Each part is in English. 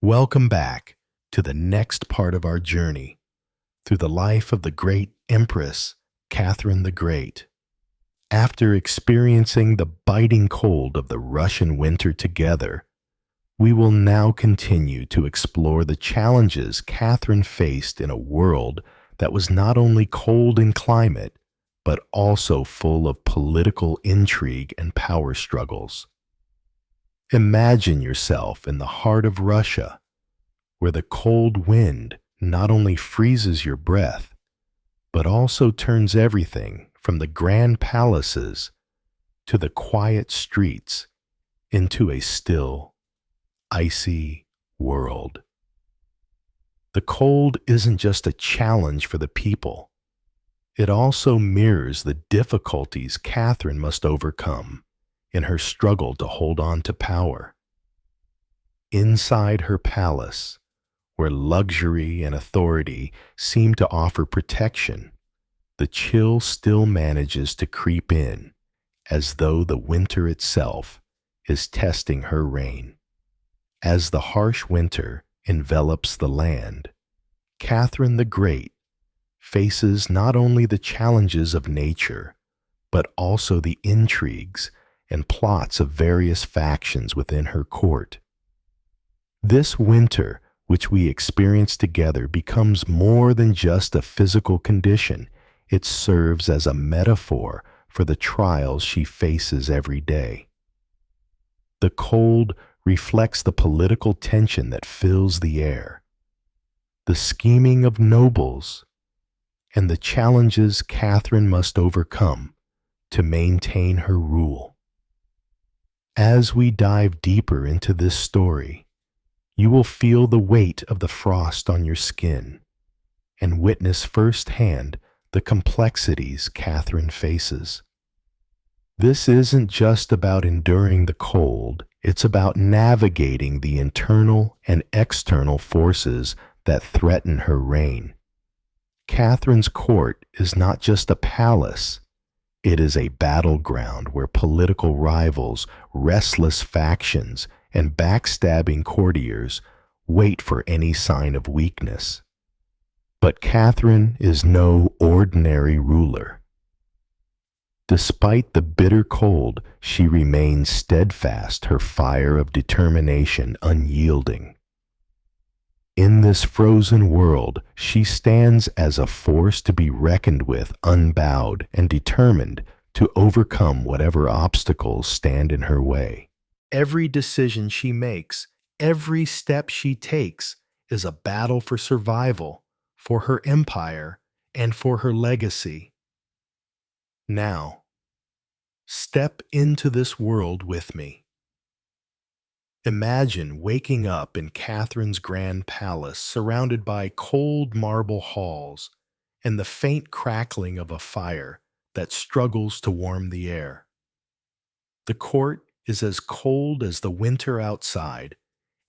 Welcome back to the next part of our journey through the life of the great Empress Catherine the Great. After experiencing the biting cold of the Russian winter together, we will now continue to explore the challenges Catherine faced in a world that was not only cold in climate, but also full of political intrigue and power struggles. Imagine yourself in the heart of Russia, where the cold wind not only freezes your breath, but also turns everything from the grand palaces to the quiet streets into a still, icy world. The cold isn't just a challenge for the people, it also mirrors the difficulties Catherine must overcome in her struggle to hold on to power. Inside her palace, where luxury and authority seem to offer protection, the chill still manages to creep in, as though the winter itself is testing her reign. As the harsh winter envelops the land, Catherine the Great faces not only the challenges of nature, but also the intrigues and plots of various factions within her court. This winter, which we experience together, becomes more than just a physical condition. It serves as a metaphor for the trials she faces every day. The cold reflects the political tension that fills the air, the scheming of nobles, and the challenges Catherine must overcome to maintain her rule. As we dive deeper into this story, you will feel the weight of the frost on your skin and witness firsthand the complexities Catherine faces. This isn't just about enduring the cold, it's about navigating the internal and external forces that threaten her reign. Catherine's court is not just a palace, it is a battleground where political rivals, restless factions, and backstabbing courtiers wait for any sign of weakness. But Catherine is no ordinary ruler. Despite the bitter cold, she remains steadfast, her fire of determination unyielding. In this frozen world, she stands as a force to be reckoned with, unbowed and determined to overcome whatever obstacles stand in her way. Every decision she makes, every step she takes, is a battle for survival, for her empire, and for her legacy. Now, step into this world with me. Imagine waking up in Catherine's grand palace, surrounded by cold marble halls and the faint crackling of a fire that struggles to warm the air. The court is as cold as the winter outside,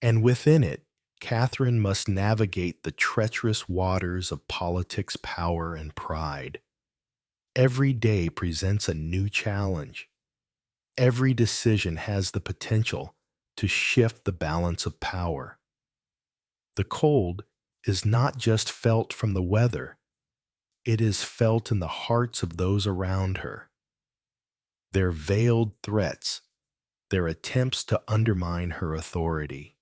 and within it, Catherine must navigate the treacherous waters of politics, power, and pride. Every day presents a new challenge. Every decision has the potential to shift the balance of power. The cold is not just felt from the weather, it is felt in the hearts of those around her. Their veiled threats, their attempts to undermine her authority.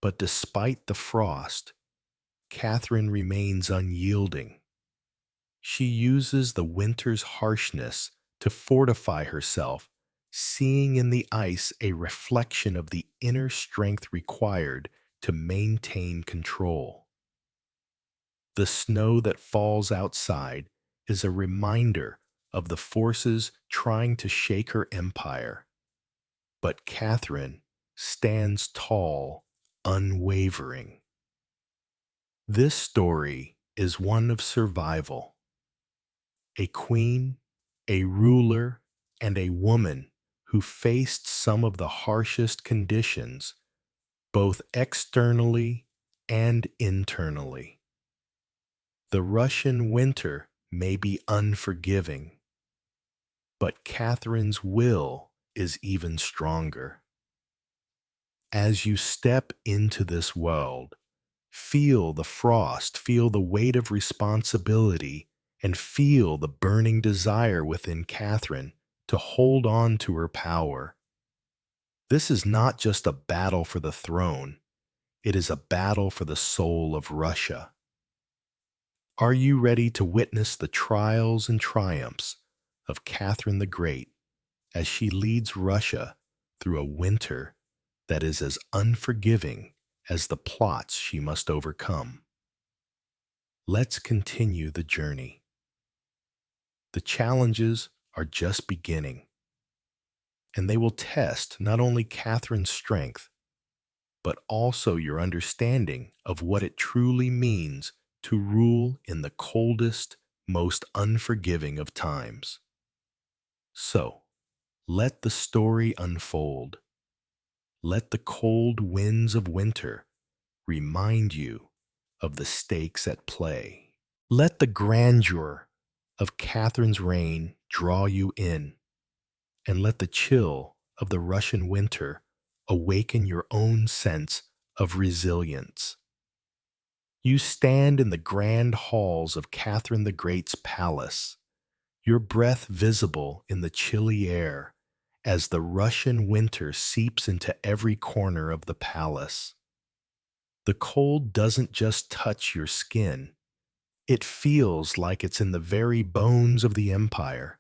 But despite the frost, Catherine remains unyielding. She uses the winter's harshness to fortify herself, seeing in the ice a reflection of the inner strength required to maintain control. The snow that falls outside is a reminder of the forces trying to shake her empire. But Catherine stands tall, unwavering. This story is one of survival. A queen, a ruler, and a woman who faced some of the harshest conditions, both externally and internally. The Russian winter may be unforgiving, but Catherine's will is even stronger. As you step into this world, feel the frost, feel the weight of responsibility, and feel the burning desire within Catherine to hold on to her power. This is not just a battle for the throne, it is a battle for the soul of Russia. Are you ready to witness the trials and triumphs of Catherine the Great as she leads Russia through a winter that is as unforgiving as the plots she must overcome? Let's continue the journey. The challenges are just beginning, and they will test not only Catherine's strength, but also your understanding of what it truly means to rule in the coldest, most unforgiving of times. So, let the story unfold. Let the cold winds of winter remind you of the stakes at play. Let the grandeur of Catherine's reign draw you in, and let the chill of the Russian winter awaken your own sense of resilience. You stand in the grand halls of Catherine the Great's palace, your breath visible in the chilly air as the Russian winter seeps into every corner of the palace. The cold doesn't just touch your skin, it feels like it's in the very bones of the empire.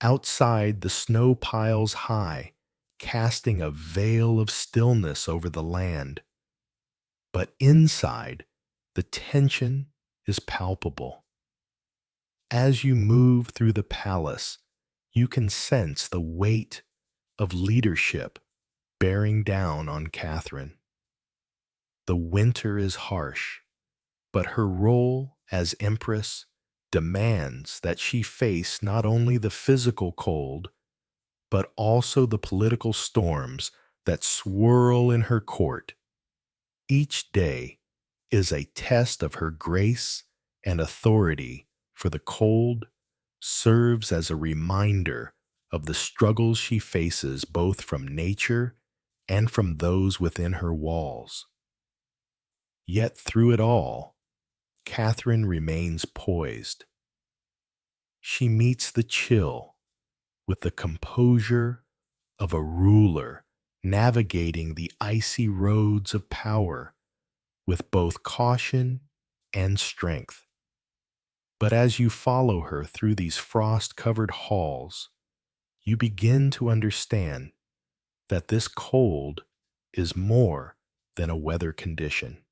Outside, the snow piles high, casting a veil of stillness over the land. But inside, the tension is palpable. As you move through the palace, you can sense the weight of leadership bearing down on Catherine. The winter is harsh, but her role as empress demands that she face not only the physical cold, but also the political storms that swirl in her court. Each day is a test of her grace and authority, for the cold serves as a reminder of the struggles she faces both from nature and from those within her walls. Yet through it all, Catherine remains poised. She meets the chill with the composure of a ruler navigating the icy roads of power with both caution and strength. But as you follow her through these frost-covered halls, you begin to understand that this cold is more than a weather condition.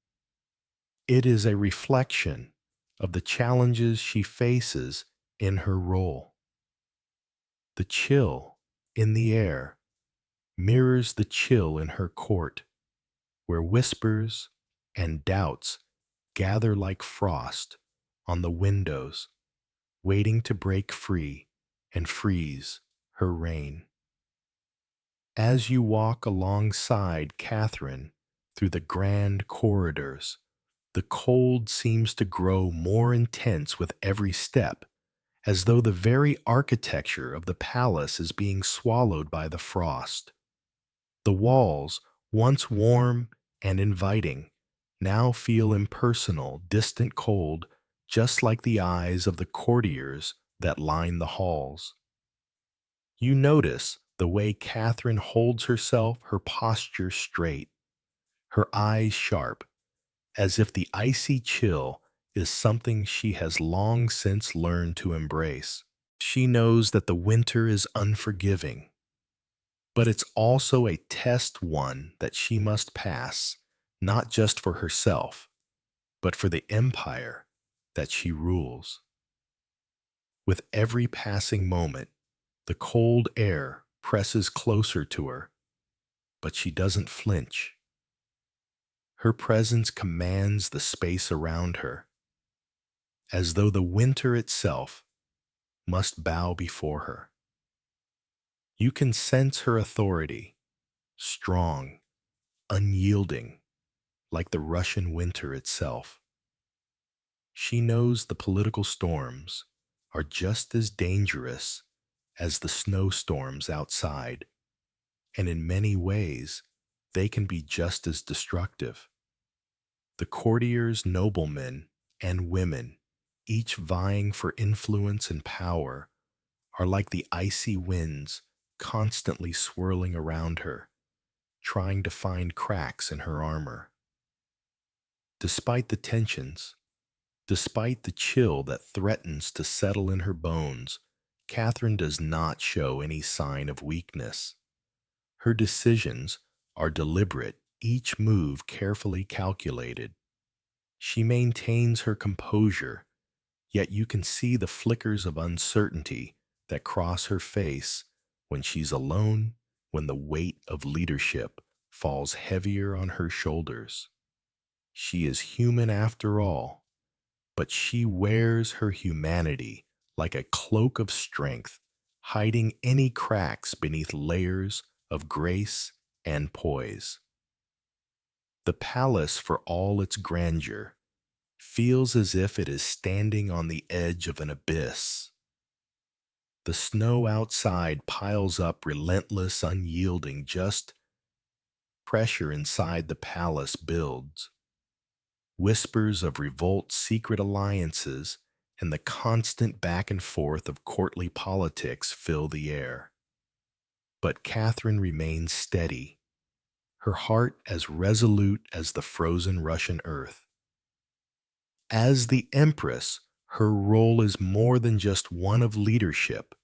It is a reflection of the challenges she faces in her role. The chill in the air mirrors the chill in her court, where whispers and doubts gather like frost on the windows, waiting to break free and freeze her reign. As you walk alongside Catherine through the grand corridors, the cold seems to grow more intense with every step, as though the very architecture of the palace is being swallowed by the frost. The walls, once warm and inviting, now feel impersonal, distant cold, just like the eyes of the courtiers that line the halls. You notice the way Catherine holds herself, her posture straight, her eyes sharp, as if the icy chill is something she has long since learned to embrace. She knows that the winter is unforgiving, but it's also a test one that she must pass, not just for herself, but for the empire that she rules. With every passing moment, the cold air presses closer to her, but she doesn't flinch. Her presence commands the space around her, as though the winter itself must bow before her. You can sense her authority, strong, unyielding, like the Russian winter itself. She knows the political storms are just as dangerous as the snowstorms outside, and in many ways, they can be just as destructive. The courtiers, noblemen, and women, each vying for influence and power, are like the icy winds constantly swirling around her, trying to find cracks in her armor. Despite the tensions, despite the chill that threatens to settle in her bones, Catherine does not show any sign of weakness. Her decisions are deliberate, each move carefully calculated. She maintains her composure, yet you can see the flickers of uncertainty that cross her face when she's alone, when the weight of leadership falls heavier on her shoulders. She is human after all, but she wears her humanity like a cloak of strength, hiding any cracks beneath layers of grace and poise. The palace, for all its grandeur, feels as if it is standing on the edge of an abyss. The snow outside piles up relentless, unyielding, just pressure inside the palace builds. Whispers of revolt, secret alliances, and the constant back and forth of courtly politics fill the air. But Catherine remains steady, her heart as resolute as the frozen Russian earth. As the Empress, her role is more than just one of leadership,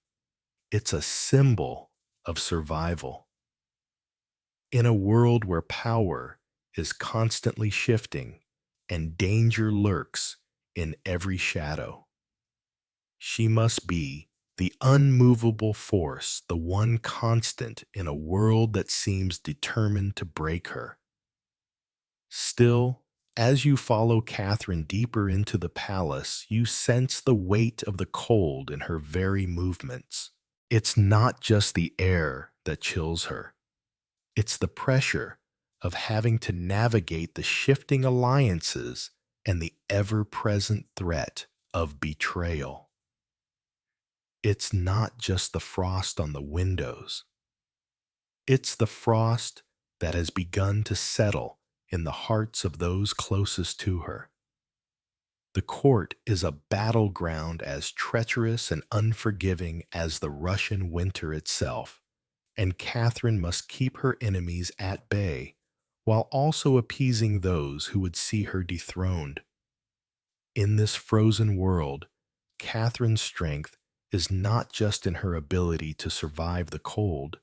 it's a symbol of survival. In a world where power is constantly shifting and danger lurks in every shadow, she must be the unmovable force, the one constant in a world that seems determined to break her. Still, as you follow Catherine deeper into the palace, you sense the weight of the cold in her very movements. It's not just the air that chills her, it's the pressure of having to navigate the shifting alliances and the ever present threat of betrayal. It's not just the frost on the windows, it's the frost that has begun to settle in the hearts of those closest to her. The court is a battleground as treacherous and unforgiving as the Russian winter itself, and Catherine must keep her enemies at bay while also appeasing those who would see her dethroned. In this frozen world, Catherine's strength is not just in her ability to survive the cold,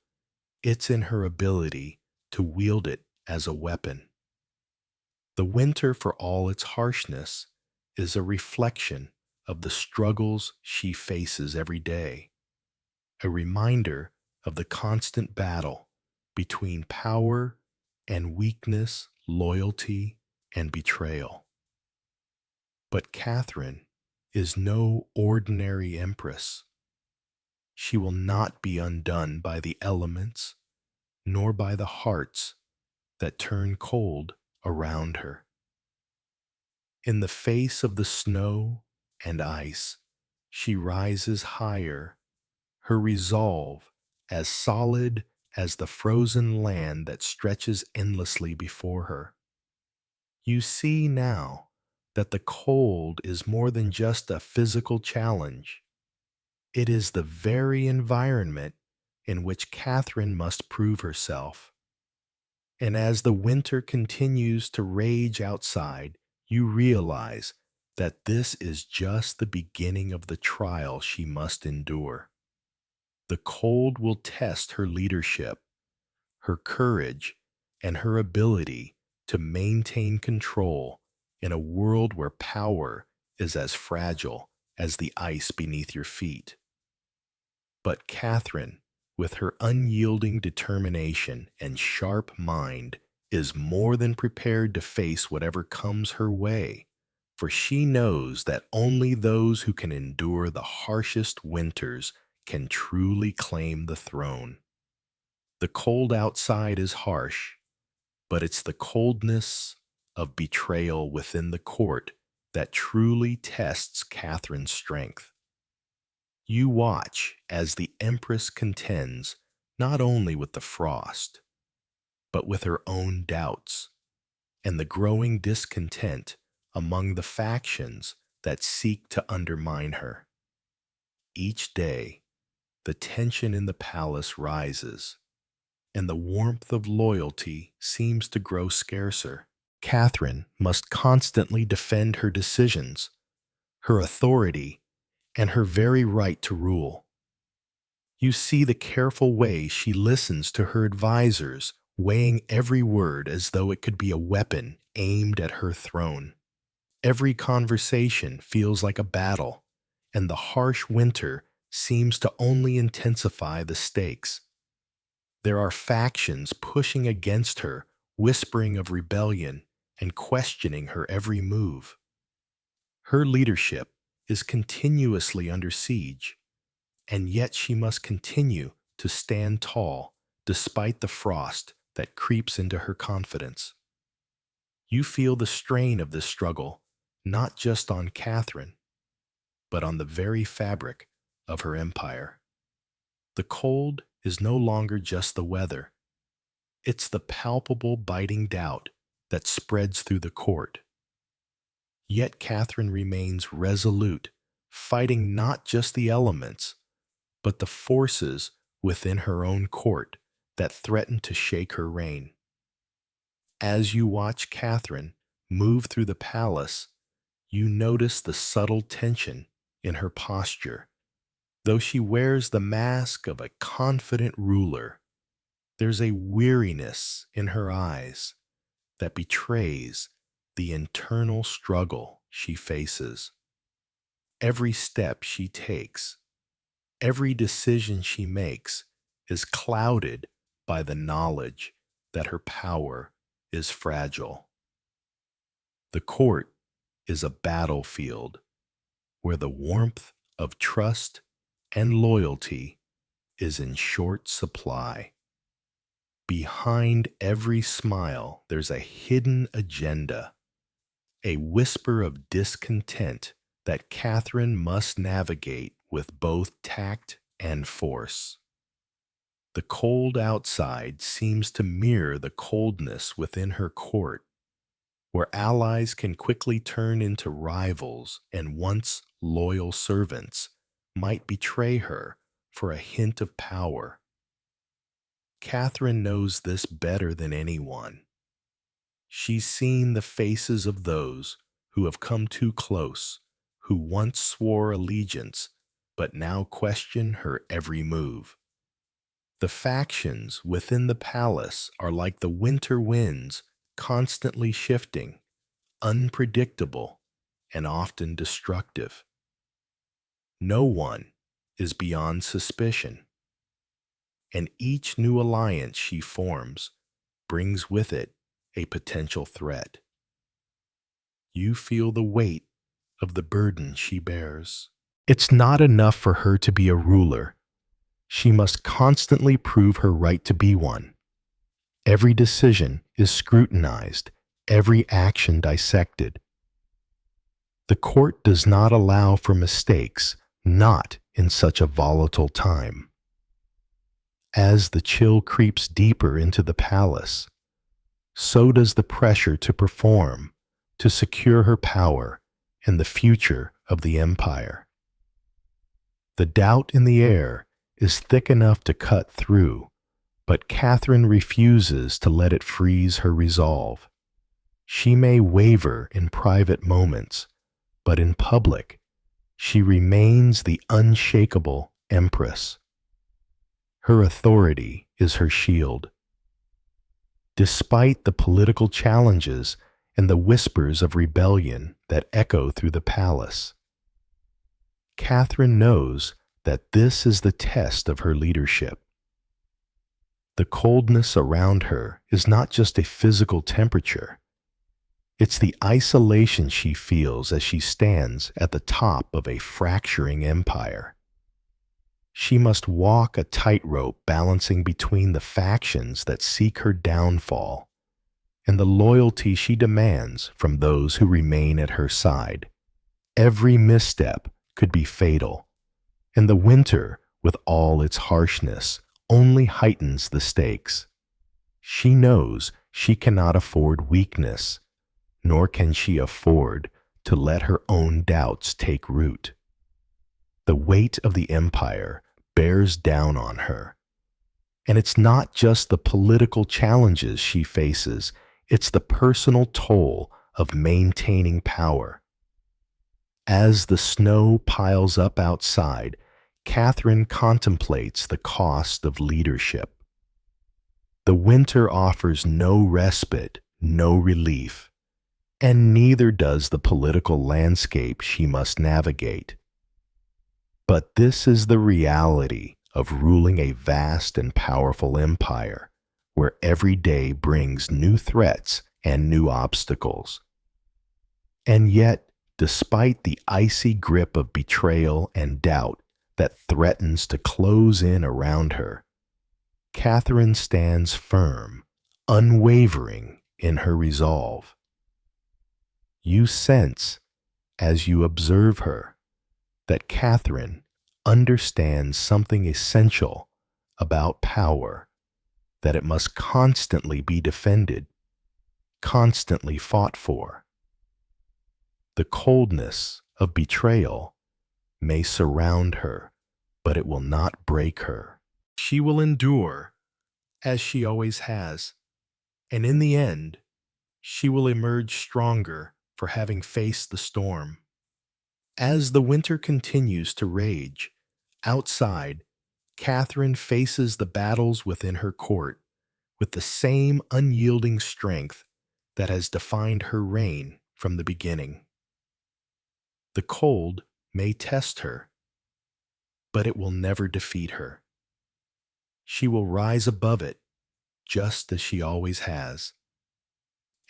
it's in her ability to wield it as a weapon. The winter, for all its harshness, is a reflection of the struggles she faces every day, a reminder of the constant battle between power and weakness, loyalty and betrayal. But Catherine is no ordinary empress. She will not be undone by the elements, nor by the hearts that turn cold around her. In the face of the snow and ice, she rises higher, her resolve as solid as the frozen land that stretches endlessly before her. You see now that the cold is more than just a physical challenge. It is the very environment in which Catherine must prove herself. And as the winter continues to rage outside, you realize that this is just the beginning of the trial she must endure. The cold will test her leadership, her courage, and her ability to maintain control in a world where power is as fragile as the ice beneath your feet. But Catherine, with her unyielding determination and sharp mind, is more than prepared to face whatever comes her way, for she knows that only those who can endure the harshest winters can truly claim the throne. The cold outside is harsh, but it's the coldness of betrayal within the court that truly tests Catherine's strength. You watch as the Empress contends not only with the frost, but with her own doubts and the growing discontent among the factions that seek to undermine her. Each day, the tension in the palace rises, and the warmth of loyalty seems to grow scarcer. Catherine must constantly defend her decisions, her authority, and her very right to rule. You see the careful way she listens to her advisors, weighing every word as though it could be a weapon aimed at her throne. Every conversation feels like a battle, and the harsh winter seems to only intensify the stakes. There are factions pushing against her, whispering of rebellion and questioning her every move. Her leadership is continuously under siege, and yet she must continue to stand tall despite the frost that creeps into her confidence. You feel the strain of this struggle, not just on Catherine, but on the very fabric of her empire. The cold is no longer just the weather. It's the palpable biting doubt that spreads through the court. Yet Catherine remains resolute, fighting not just the elements, but the forces within her own court that threaten to shake her reign. As you watch Catherine move through the palace, you notice the subtle tension in her posture. Though she wears the mask of a confident ruler, there's a weariness in her eyes that betrays the internal struggle she faces. Every step she takes, every decision she makes is clouded by the knowledge that her power is fragile. The court is a battlefield where the warmth of trust and loyalty is in short supply. Behind every smile, there's a hidden agenda, a whisper of discontent that Catherine must navigate with both tact and force. The cold outside seems to mirror the coldness within her court, where allies can quickly turn into rivals and once loyal servants might betray her for a hint of power. Catherine knows this better than anyone. She's seen the faces of those who have come too close, who once swore allegiance, but now question her every move. The factions within the palace are like the winter winds, constantly shifting, unpredictable, and often destructive. No one is beyond suspicion, and each new alliance she forms brings with it a potential threat. You feel the weight of the burden she bears. It's not enough for her to be a ruler. She must constantly prove her right to be one. Every decision is scrutinized, every action dissected. The court does not allow for mistakes, not in such a volatile time. As the chill creeps deeper into the palace, so does the pressure to perform, to secure her power and the future of the empire. The doubt in the air is thick enough to cut through, but Catherine refuses to let it freeze her resolve. She may waver in private moments, but in public, she remains the unshakable empress. Her authority is her shield. Despite the political challenges and the whispers of rebellion that echo through the palace, Catherine knows that this is the test of her leadership. The coldness around her is not just a physical temperature. It's the isolation she feels as she stands at the top of a fracturing empire. She must walk a tightrope balancing between the factions that seek her downfall and the loyalty she demands from those who remain at her side. Every misstep could be fatal, and the winter, with all its harshness, only heightens the stakes. She knows she cannot afford weakness, nor can she afford to let her own doubts take root. The weight of the empire bears down on her. And it's not just the political challenges she faces, it's the personal toll of maintaining power. As the snow piles up outside, Catherine contemplates the cost of leadership. The winter offers no respite, no relief, and neither does the political landscape she must navigate. But this is the reality of ruling a vast and powerful empire, where every day brings new threats and new obstacles. And yet, despite the icy grip of betrayal and doubt that threatens to close in around her, Catherine stands firm, unwavering in her resolve. You sense, as you observe her, that Catherine understands something essential about power, that it must constantly be defended, constantly fought for. The coldness of betrayal may surround her, but it will not break her. She will endure, as she always has, and in the end, she will emerge stronger for having faced the storm. As the winter continues to rage, outside, Catherine faces the battles within her court with the same unyielding strength that has defined her reign from the beginning. The cold may test her, but it will never defeat her. She will rise above it, just as she always has.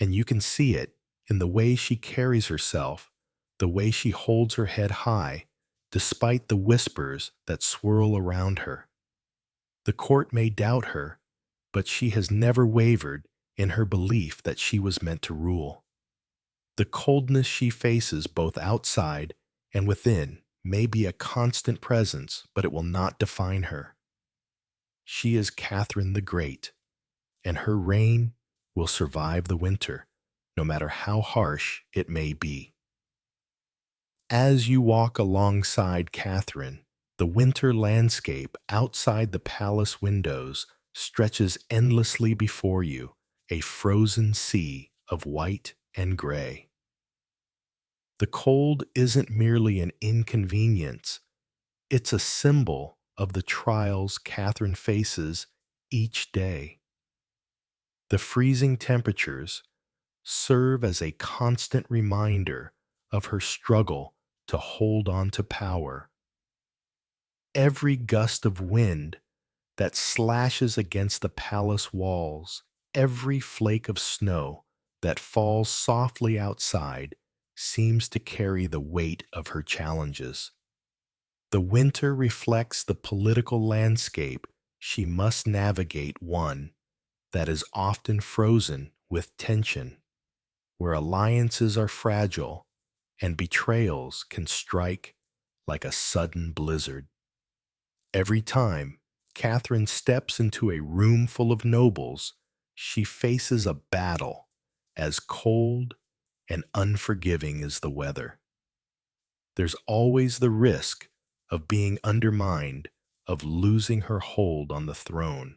And you can see it in the way she carries herself, the way she holds her head high, despite the whispers that swirl around her. The court may doubt her, but she has never wavered in her belief that she was meant to rule. The coldness she faces both outside and within may be a constant presence, but it will not define her. She is Catherine the Great, and her reign will survive the winter, no matter how harsh it may be. As you walk alongside Catherine, the winter landscape outside the palace windows stretches endlessly before you, a frozen sea of white and gray. The cold isn't merely an inconvenience, it's a symbol of the trials Catherine faces each day. The freezing temperatures serve as a constant reminder of her struggle to hold on to power. Every gust of wind that slashes against the palace walls, every flake of snow that falls softly outside, seems to carry the weight of her challenges. The winter reflects the political landscape she must navigate, one that is often frozen with tension, where alliances are fragile and betrayals can strike like a sudden blizzard. Every time Catherine steps into a room full of nobles, she faces a battle as cold and unforgiving as the weather. There's always the risk of being undermined, of losing her hold on the throne.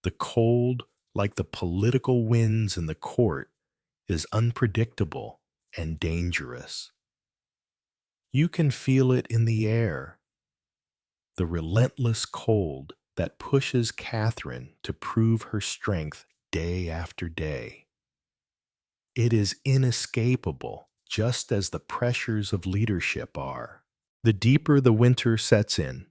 The cold, like the political winds in the court, is unpredictable and dangerous. You can feel it in the air, the relentless cold that pushes Catherine to prove her strength day after day. It is inescapable, just as the pressures of leadership are. The deeper the winter sets in,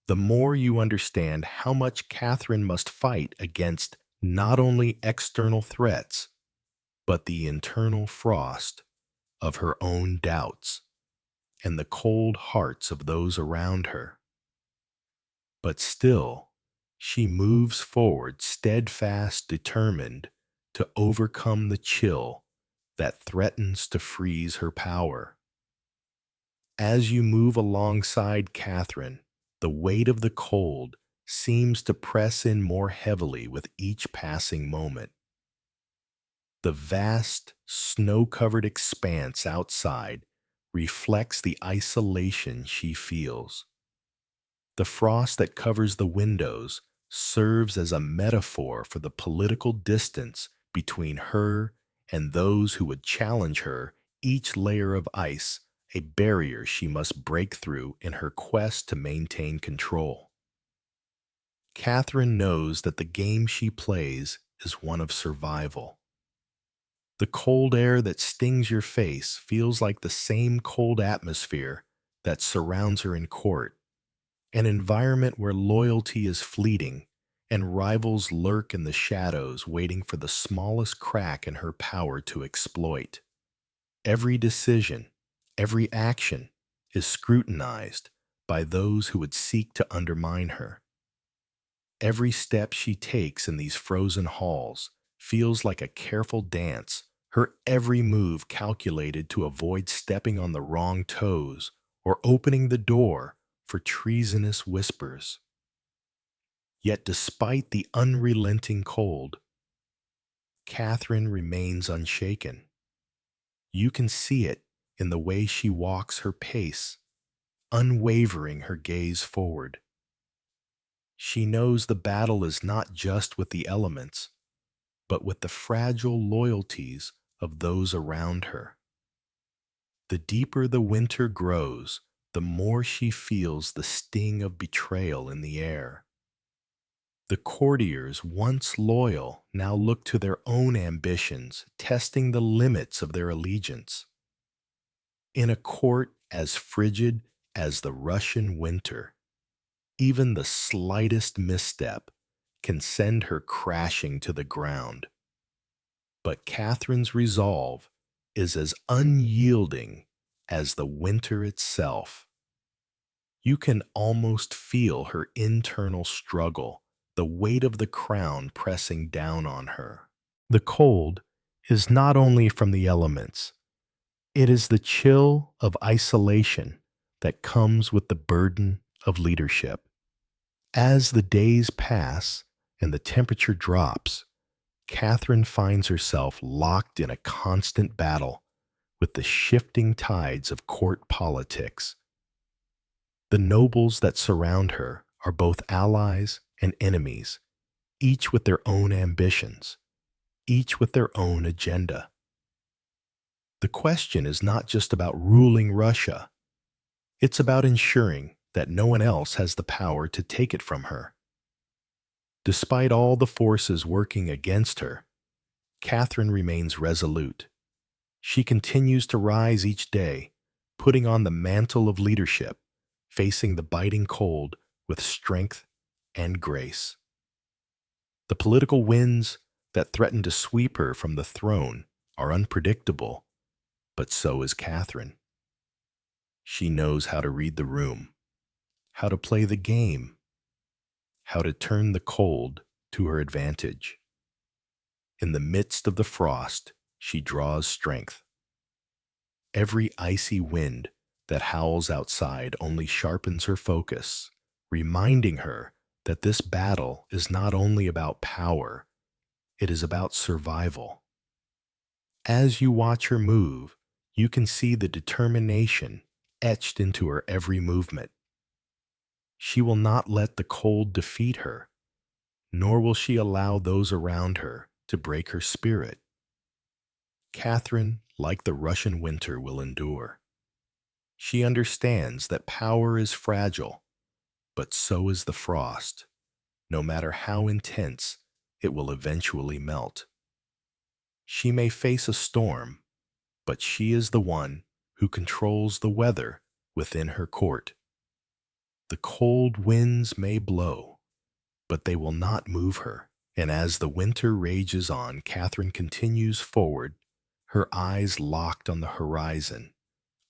the more you understand how much Catherine must fight against not only external threats, but the internal frost of her own doubts and the cold hearts of those around her. But still, she moves forward, steadfast, determined to overcome the chill that threatens to freeze her power. As you move alongside Catherine, the weight of the cold seems to press in more heavily with each passing moment. The vast, snow-covered expanse outside reflects the isolation she feels. The frost that covers the windows serves as a metaphor for the political distance between her and those who would challenge her, each layer of ice a barrier she must break through in her quest to maintain control. Catherine knows that the game she plays is one of survival. The cold air that stings your face feels like the same cold atmosphere that surrounds her in court, an environment where loyalty is fleeting and rivals lurk in the shadows waiting for the smallest crack in her power to exploit. Every decision, every action is scrutinized by those who would seek to undermine her. Every step she takes in these frozen halls feels like a careful dance, her every move calculated to avoid stepping on the wrong toes or opening the door for treasonous whispers. Yet despite the unrelenting cold, Catherine remains unshaken. You can see it in the way she walks her pace, unwavering her gaze forward. She knows the battle is not just with the elements, but with the fragile loyalties of those around her. The deeper the winter grows, the more she feels the sting of betrayal in the air. The courtiers, once loyal, now look to their own ambitions, testing the limits of their allegiance. In a court as frigid as the Russian winter, even the slightest misstep can send her crashing to the ground. But Catherine's resolve is as unyielding as the winter itself. You can almost feel her internal struggle, the weight of the crown pressing down on her. The cold is not only from the elements, it is the chill of isolation that comes with the burden of leadership. As the days pass and the temperature drops, Catherine finds herself locked in a constant battle with the shifting tides of court politics. The nobles that surround her are both allies and enemies, each with their own ambitions, each with their own agenda. The question is not just about ruling Russia, it's about ensuring that no one else has the power to take it from her. Despite all the forces working against her, Catherine remains resolute. She continues to rise each day, putting on the mantle of leadership, facing the biting cold with strength and grace. The political winds that threaten to sweep her from the throne are unpredictable, but so is Catherine. She knows how to read the room, how to play the game, how to turn the cold to her advantage. In the midst of the frost, she draws strength. Every icy wind that howls outside only sharpens her focus, reminding her that this battle is not only about power, it is about survival. As you watch her move, you can see the determination etched into her every movement. She will not let the cold defeat her, nor will she allow those around her to break her spirit. Catherine, like the Russian winter, will endure. She understands that power is fragile, but so is the frost. No matter how intense, it will eventually melt. She may face a storm, but she is the one who controls the weather within her court. The cold winds may blow, but they will not move her. And as the winter rages on, Catherine continues forward, her eyes locked on the horizon,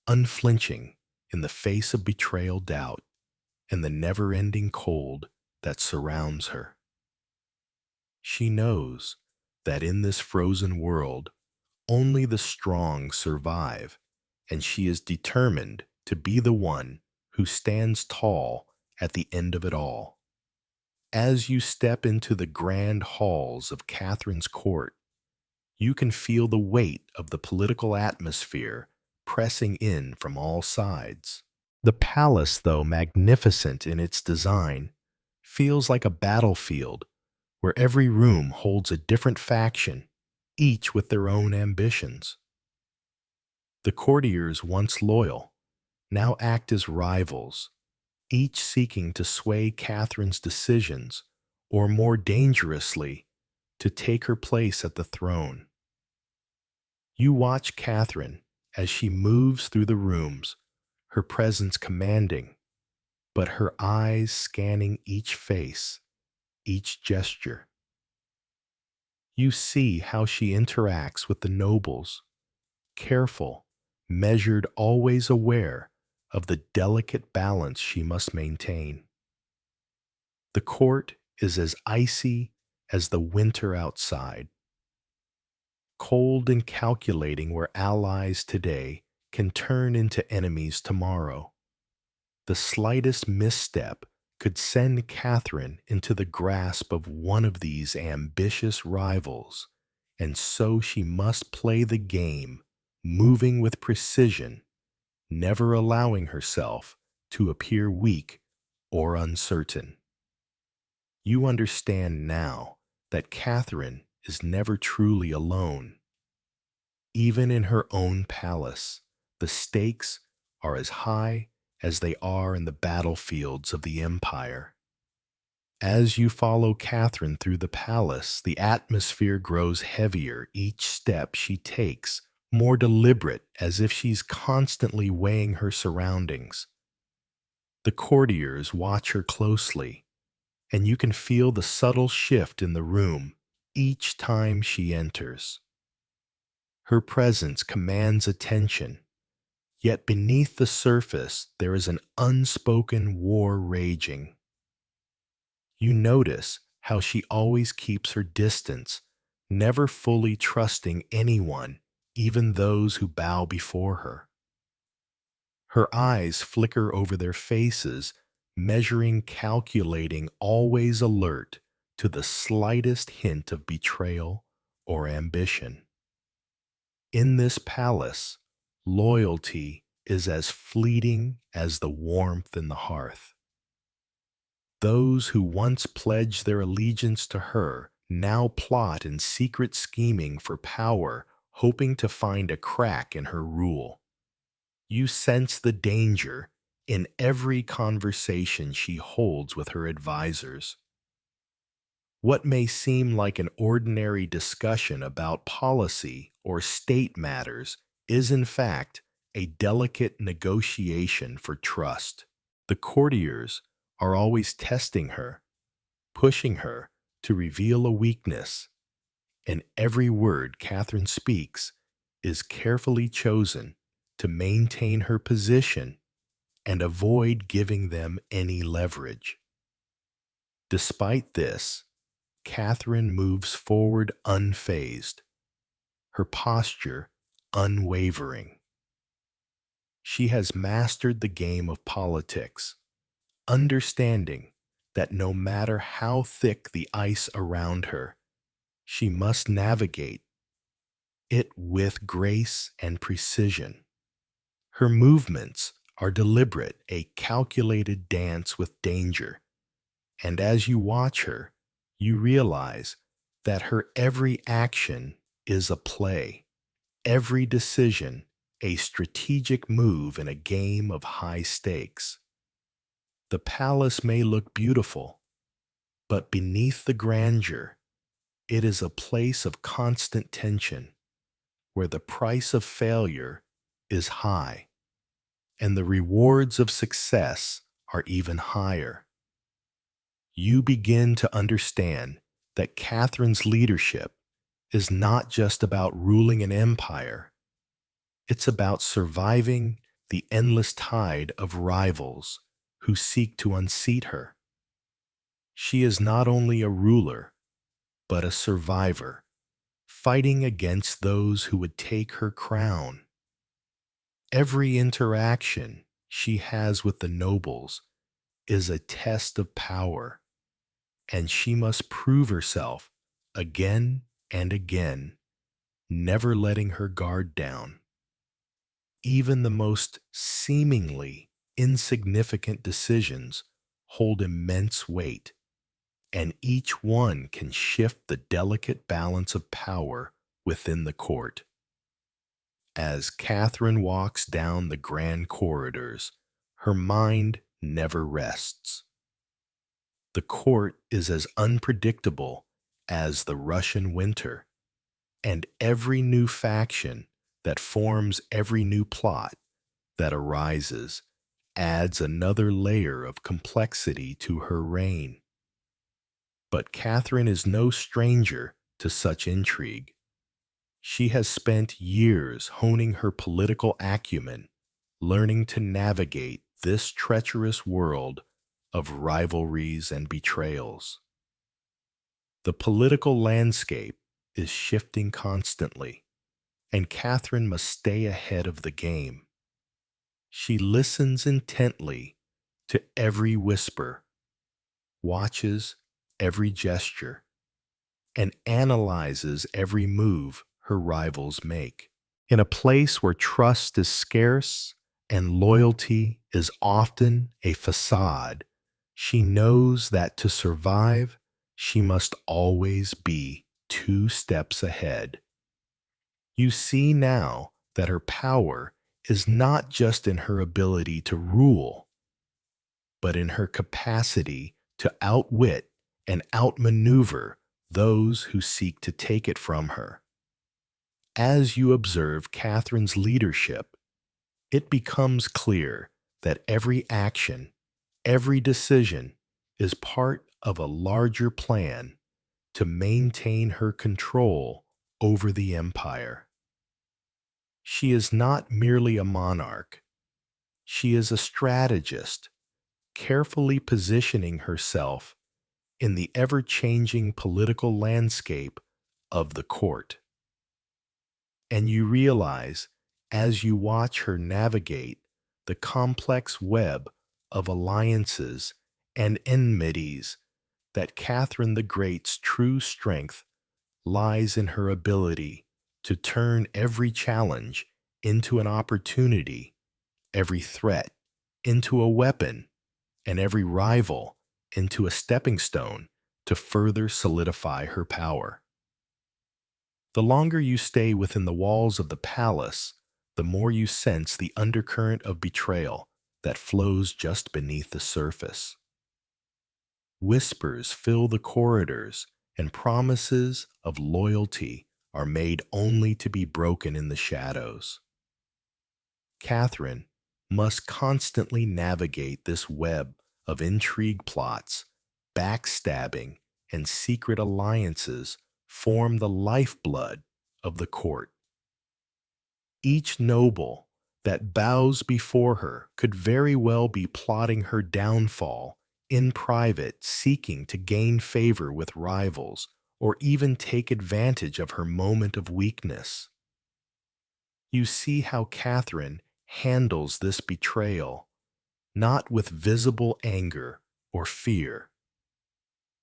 unflinching in the face of betrayal, doubt, and the never-ending cold that surrounds her. She knows that in this frozen world, only the strong survive, and she is determined to be the one who stands tall at the end of it all. As you step into the grand halls of Catherine's court, you can feel the weight of the political atmosphere pressing in from all sides. The palace, though magnificent in its design, feels like a battlefield where every room holds a different faction, each with their own ambitions. The courtiers, once loyal, now act as rivals, each seeking to sway Catherine's decisions, or more dangerously, to take her place at the throne. You watch Catherine as she moves through the rooms, her presence commanding, but her eyes scanning each face, each gesture. You see how she interacts with the nobles, careful, measured, always aware of the delicate balance she must maintain. The court is as icy as the winter outside, cold and calculating where allies today can turn into enemies tomorrow. The slightest misstep could send Catherine into the grasp of one of these ambitious rivals, and so she must play the game, moving with precision, never allowing herself to appear weak or uncertain. You understand now that Catherine is never truly alone. Even in her own palace, the stakes are as high as they are in the battlefields of the empire. As you follow Catherine through the palace, the atmosphere grows heavier each step she takes, more deliberate, as if she's constantly weighing her surroundings. The courtiers watch her closely, and you can feel the subtle shift in the room each time she enters. Her presence commands attention, yet beneath the surface there is an unspoken war raging. You notice how she always keeps her distance, never fully trusting anyone, even those who bow before her. Her eyes flicker over their faces, measuring, calculating, always alert to the slightest hint of betrayal or ambition. In this palace, loyalty is as fleeting as the warmth in the hearth. Those who once pledged their allegiance to her now plot in secret scheming for power, hoping to find a crack in her rule. You sense the danger in every conversation she holds with her advisors. What may seem like an ordinary discussion about policy or state matters is, in fact, a delicate negotiation for trust. The courtiers are always testing her, pushing her to reveal a weakness, and every word Catherine speaks is carefully chosen to maintain her position and avoid giving them any leverage. Despite this, Catherine moves forward unfazed, her posture unwavering. She has mastered the game of politics, understanding that no matter how thick the ice around her, she must navigate it with grace and precision. Her movements are deliberate, a calculated dance with danger, and as you watch her, you realize that her every action is a play, every decision a strategic move in a game of high stakes. The palace may look beautiful, but beneath the grandeur, it is a place of constant tension, where the price of failure is high and the rewards of success are even higher. You begin to understand that Catherine's leadership is not just about ruling an empire, it's about surviving the endless tide of rivals who seek to unseat her. She is not only a ruler, but a survivor, fighting against those who would take her crown. Every interaction she has with the nobles is a test of power, and she must prove herself again and again, never letting her guard down. Even the most seemingly insignificant decisions hold immense weight, and each one can shift the delicate balance of power within the court. As Catherine walks down the grand corridors, her mind never rests. The court is as unpredictable as the Russian winter, and every new faction that forms, every new plot that arises, adds another layer of complexity to her reign. But Catherine is no stranger to such intrigue. She has spent years honing her political acumen, learning to navigate this treacherous world of rivalries and betrayals. The political landscape is shifting constantly, and Catherine must stay ahead of the game. She listens intently to every whisper, watches every gesture, and analyzes every move her rivals make. In a place where trust is scarce and loyalty is often a facade, she knows that to survive, she must always be 2 steps ahead. You see now that her power is not just in her ability to rule, but in her capacity to outwit and outmaneuver those who seek to take it from her. As you observe Catherine's leadership, it becomes clear that every action, every decision is part of a larger plan to maintain her control over the empire. She is not merely a monarch, she is a strategist, carefully positioning herself in the ever-changing political landscape of the court. And you realize, as you watch her navigate the complex web of alliances and enmities, that Catherine the Great's true strength lies in her ability to turn every challenge into an opportunity, every threat into a weapon, and every rival into a stepping stone to further solidify her power. The longer you stay within the walls of the palace, the more you sense the undercurrent of betrayal that flows just beneath the surface. Whispers fill the corridors, and promises of loyalty are made only to be broken in the shadows. Catherine must constantly navigate this web of intrigue plots, backstabbing, and secret alliances form the lifeblood of the court. Each noble that bows before her could very well be plotting her downfall in private, seeking to gain favor with rivals, or even take advantage of her moment of weakness. You see how Catherine handles this betrayal, not with visible anger or fear,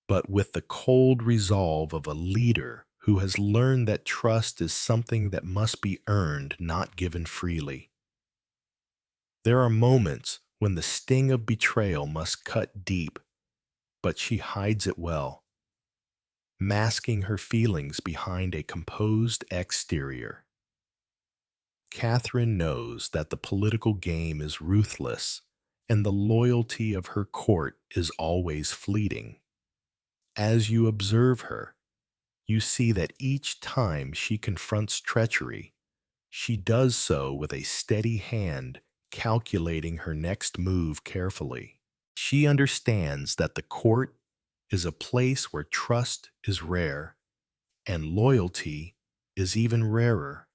but with the cold resolve of a leader who has learned that trust is something that must be earned, not given freely. There are moments when the sting of betrayal must cut deep, but she hides it well, masking her feelings behind a composed exterior. Catherine knows that the political game is ruthless, and the loyalty of her court is always fleeting. As you observe her, you see that each time she confronts treachery, she does so with a steady hand, calculating her next move carefully. She understands that the court is a place where trust is rare and loyalty is even rarer.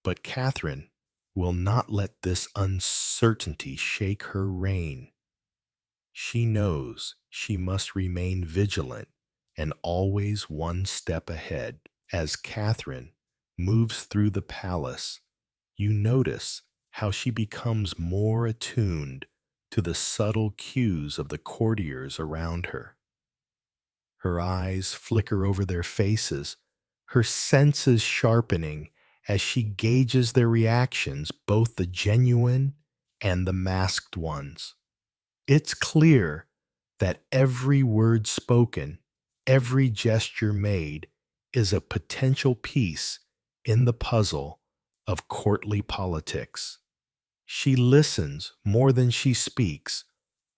But Catherine will not let this uncertainty shake her reign. She knows she must remain vigilant and always 1 step ahead. As Catherine moves through the palace, you notice how she becomes more attuned to the subtle cues of the courtiers around her. Her eyes flicker over their faces, her senses sharpening as she gauges their reactions, both the genuine and the masked ones. It's clear that every word spoken, every gesture made, is a potential piece in the puzzle of courtly politics. She listens more than she speaks,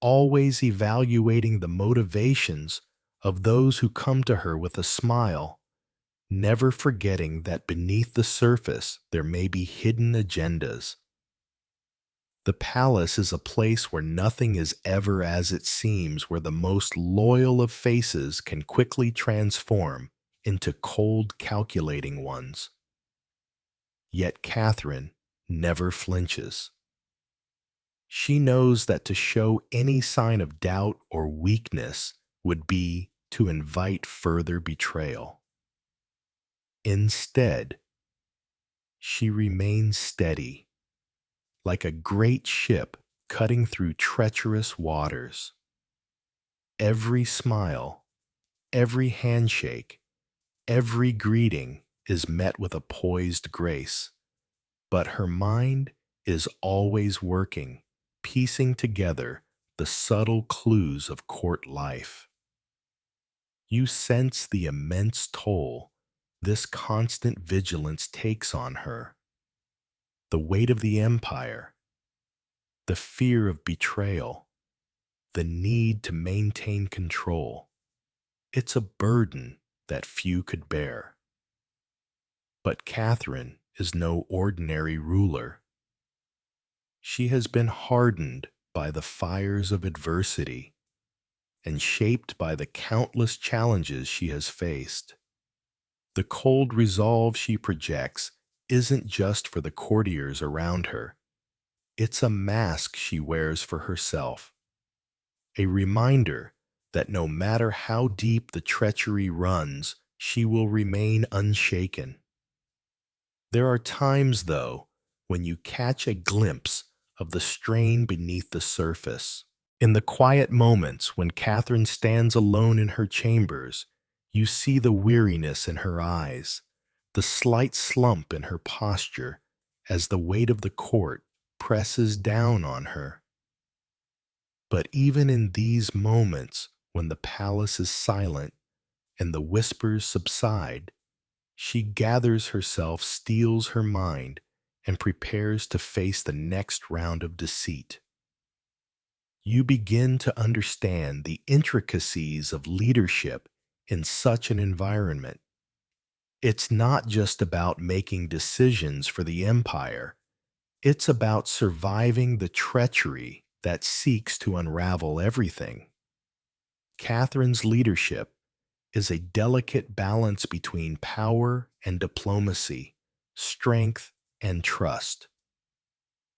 always evaluating the motivations of those who come to her with a smile, never forgetting that beneath the surface there may be hidden agendas. The palace is a place where nothing is ever as it seems, where the most loyal of faces can quickly transform into cold, calculating ones. Yet Catherine never flinches. She knows that to show any sign of doubt or weakness would be to invite further betrayal. Instead, she remains steady, like a great ship cutting through treacherous waters. Every smile, every handshake, every greeting is met with a poised grace, but her mind is always working, piecing together the subtle clues of court life. You sense the immense toll this constant vigilance takes on her, the weight of the empire, the fear of betrayal, the need to maintain control. It's a burden that few could bear. But Catherine is no ordinary ruler. She has been hardened by the fires of adversity and shaped by the countless challenges she has faced. The cold resolve she projects isn't just for the courtiers around her. It's a mask she wears for herself, a reminder that no matter how deep the treachery runs, she will remain unshaken. There are times, though, when you catch a glimpse of the strain beneath the surface. In the quiet moments when Catherine stands alone in her chambers, you see the weariness in her eyes, the slight slump in her posture as the weight of the court presses down on her. But even in these moments, when the palace is silent and the whispers subside, she gathers herself, steels her mind, and prepares to face the next round of deceit. You begin to understand the intricacies of leadership in such an environment. It's not just about making decisions for the empire, it's about surviving the treachery that seeks to unravel everything. Catherine's leadership is a delicate balance between power and diplomacy, strength and trust.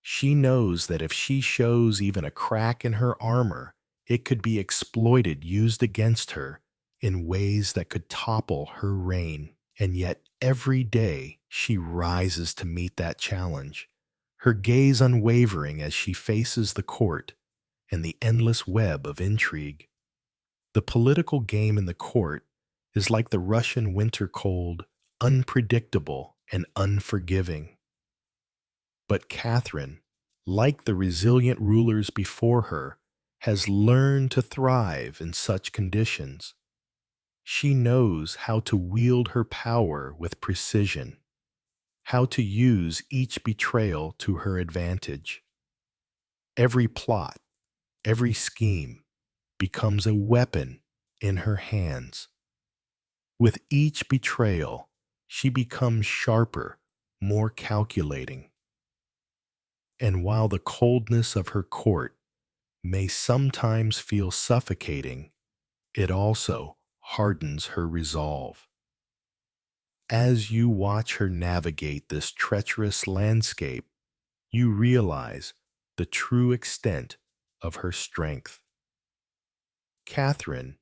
She knows that if she shows even a crack in her armor, it could be exploited, used against her in ways that could topple her reign. And yet, every day, she rises to meet that challenge, her gaze unwavering as she faces the court and the endless web of intrigue. The political game in the court is like the Russian winter cold, unpredictable and unforgiving. But Catherine, like the resilient rulers before her, has learned to thrive in such conditions. She knows how to wield her power with precision, how to use each betrayal to her advantage. Every plot, every scheme becomes a weapon in her hands. With each betrayal, she becomes sharper, more calculating. And while the coldness of her court may sometimes feel suffocating, it also hardens her resolve. As you watch her navigate this treacherous landscape, you realize the true extent of her strength. Catherine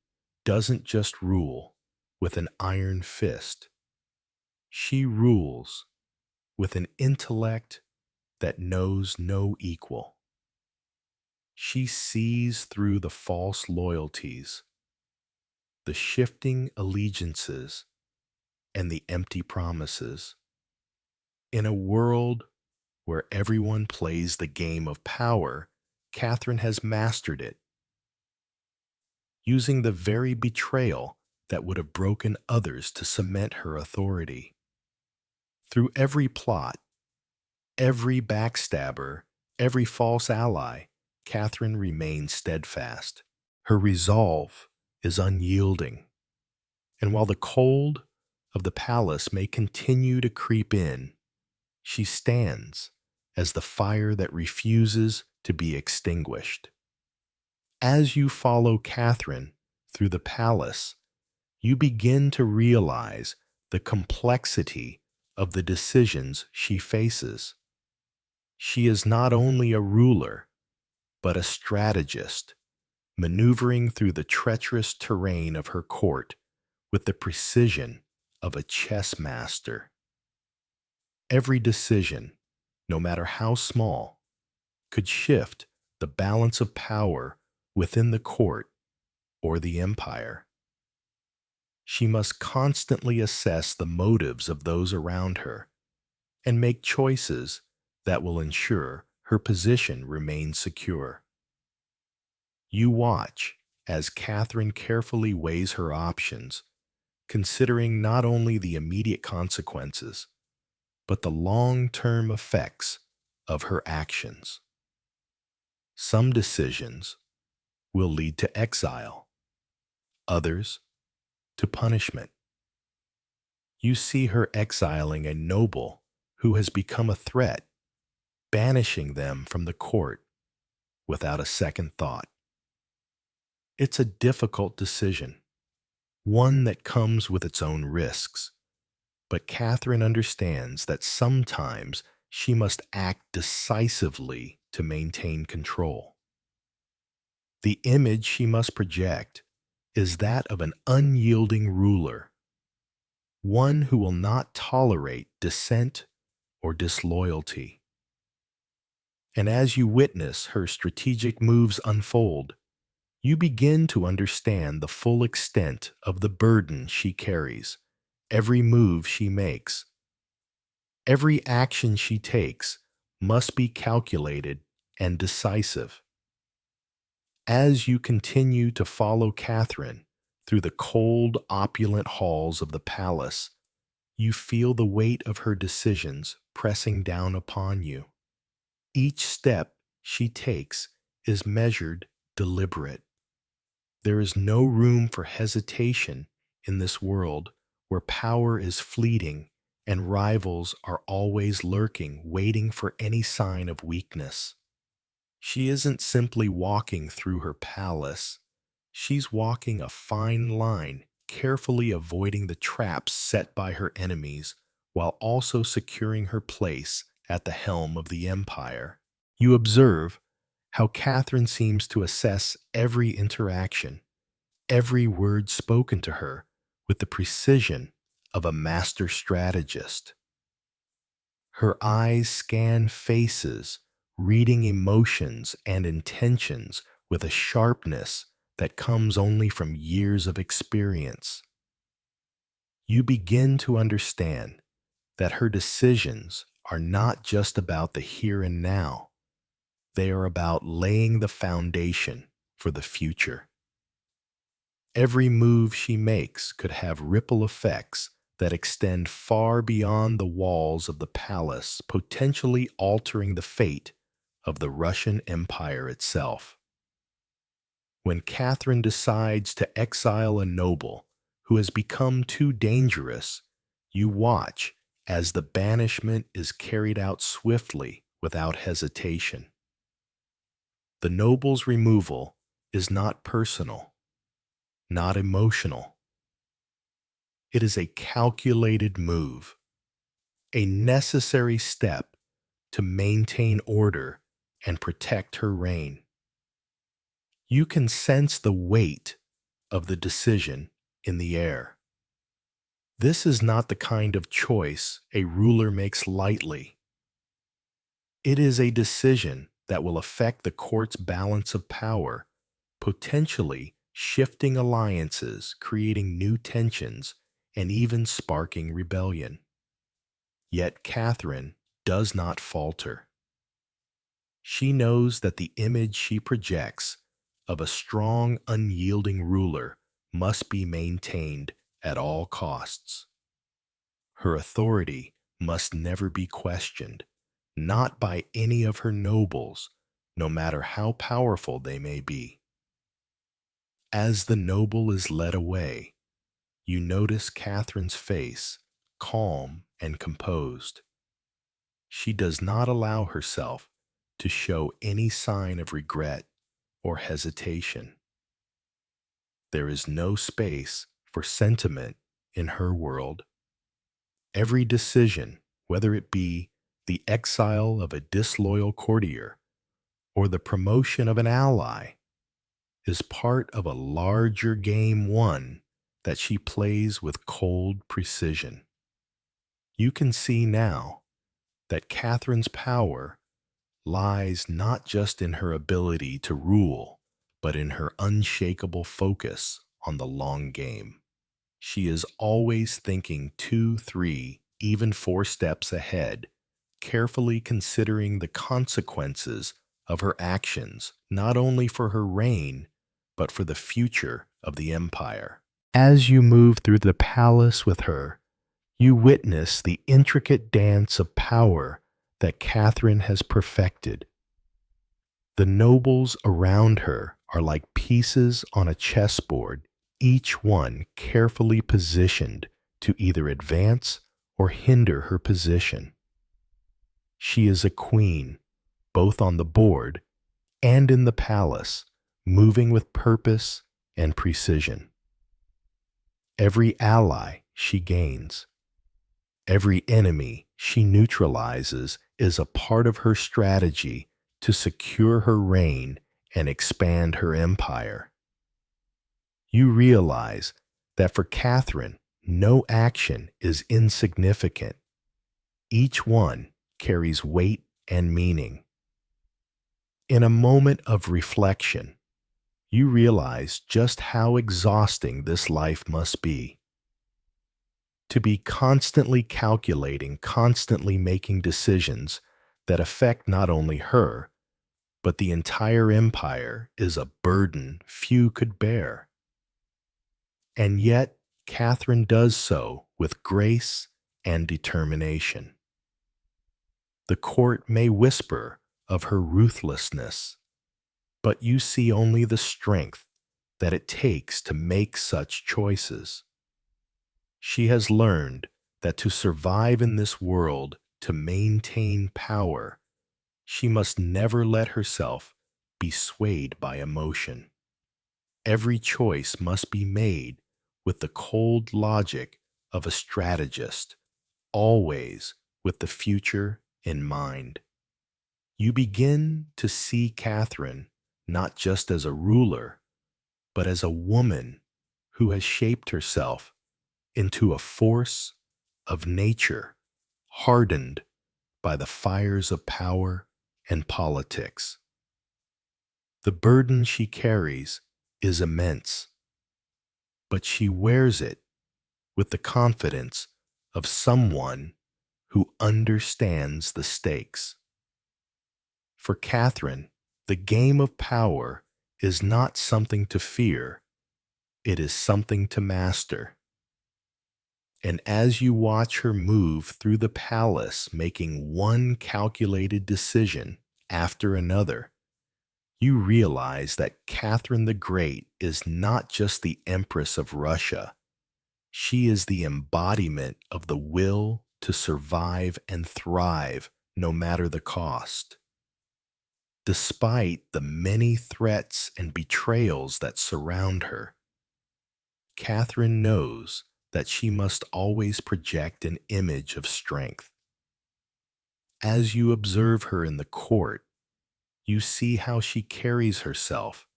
doesn't just rule with an iron fist. She rules with an intellect that knows no equal. She sees through the false loyalties, the shifting allegiances, and the empty promises. In a world where everyone plays the game of power, Catherine has mastered it, using the very betrayal that would have broken others to cement her authority. Through every plot, every backstabber, every false ally, Catherine remains steadfast. Her resolve is unyielding, and while the cold of the palace may continue to creep in, she stands as the fire that refuses to be extinguished. As you follow Catherine through the palace, you begin to realize the complexity of the decisions she faces. She is not only a ruler, but a strategist, maneuvering through the treacherous terrain of her court with the precision of a chess master. Every decision, no matter how small, could shift the balance of power within the court or the empire. She must constantly assess the motives of those around her and make choices that will ensure her position remains secure. You watch as Catherine carefully weighs her options, considering not only the immediate consequences, but the long-term effects of her actions. Some decisions will lead to exile, others to punishment. You see her exiling a noble who has become a threat, banishing them from the court without a second thought. It's a difficult decision, one that comes with its own risks, but Catherine understands that sometimes she must act decisively to maintain control. The image she must project is that of an unyielding ruler, one who will not tolerate dissent or disloyalty. And as you witness her strategic moves unfold, you begin to understand the full extent of the burden she carries. Every move she makes, every action she takes must be calculated and decisive. As you continue to follow Catherine through the cold, opulent halls of the palace, you feel the weight of her decisions pressing down upon you. Each step she takes is measured, deliberate. There is no room for hesitation in this world where power is fleeting and rivals are always lurking, waiting for any sign of weakness. She isn't simply walking through her palace. She's walking a fine line, carefully avoiding the traps set by her enemies, while also securing her place at the helm of the empire. You observe how Catherine seems to assess every interaction, every word spoken to her, with the precision of a master strategist. Her eyes scan faces, reading emotions and intentions with a sharpness that comes only from years of experience. You begin to understand that her decisions are not just about the here and now, they are about laying the foundation for the future. Every move she makes could have ripple effects that extend far beyond the walls of the palace, potentially altering the fate of the Russian Empire itself. When Catherine decides to exile a noble who has become too dangerous, you watch as the banishment is carried out swiftly without hesitation. The noble's removal is not personal, not emotional. It is a calculated move, a necessary step to maintain order and protect her reign. You can sense the weight of the decision in the air. This is not the kind of choice a ruler makes lightly. It is a decision that will affect the court's balance of power, potentially shifting alliances, creating new tensions, and even sparking rebellion. Yet Catherine does not falter. She knows that the image she projects of a strong, unyielding ruler must be maintained at all costs. Her authority must never be questioned, not by any of her nobles, no matter how powerful they may be. As the noble is led away, you notice Catherine's face, calm and composed. She does not allow herself to show any sign of regret or hesitation. There is no space for sentiment in her world. Every decision, whether it be the exile of a disloyal courtier or the promotion of an ally, is part of a larger game won that she plays with cold precision. You can see now that Catherine's power lies not just in her ability to rule, but in her unshakable focus on the long game. She is always thinking 2, 3, even 4 steps ahead, carefully considering the consequences of her actions, not only for her reign, but for the future of the empire. As you move through the palace with her, you witness the intricate dance of power that Catherine has perfected. The nobles around her are like pieces on a chessboard, each one carefully positioned to either advance or hinder her position. She is a queen, both on the board and in the palace, moving with purpose and precision. Every ally she gains, every enemy she neutralizes is a part of her strategy to secure her reign and expand her empire. You realize that for Catherine, no action is insignificant. Each one carries weight and meaning. In a moment of reflection, you realize just how exhausting this life must be. To be constantly calculating, constantly making decisions that affect not only her, but the entire empire is a burden few could bear. And yet, Catherine does so with grace and determination. The court may whisper of her ruthlessness, but you see only the strength that it takes to make such choices. She has learned that to survive in this world, to maintain power, she must never let herself be swayed by emotion. Every choice must be made with the cold logic of a strategist, always with the future in mind. You begin to see Catherine not just as a ruler, but as a woman who has shaped herself into a force of nature, hardened by the fires of power and politics. The burden she carries is immense, but she wears it with the confidence of someone who understands the stakes. For Catherine, the game of power is not something to fear, it is something to master. And as you watch her move through the palace, making one calculated decision after another, you realize that Catherine the Great is not just the Empress of Russia. She is the embodiment of the will to survive and thrive no matter the cost. Despite the many threats and betrayals that surround her, Catherine knows that she must always project an image of strength. As you observe her in the court, you see how she carries herself,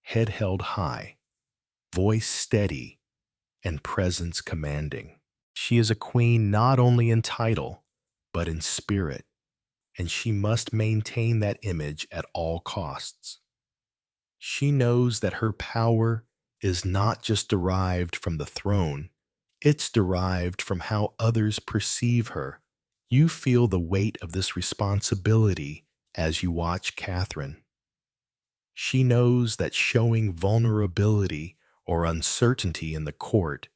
head held high, voice steady, and presence commanding. She is a queen not only in title, but in spirit, and she must maintain that image at all costs. She knows that her power is not just derived from the throne, it's derived from how others perceive her. You feel the weight of this responsibility as you watch Catherine. She knows that showing vulnerability or uncertainty in the court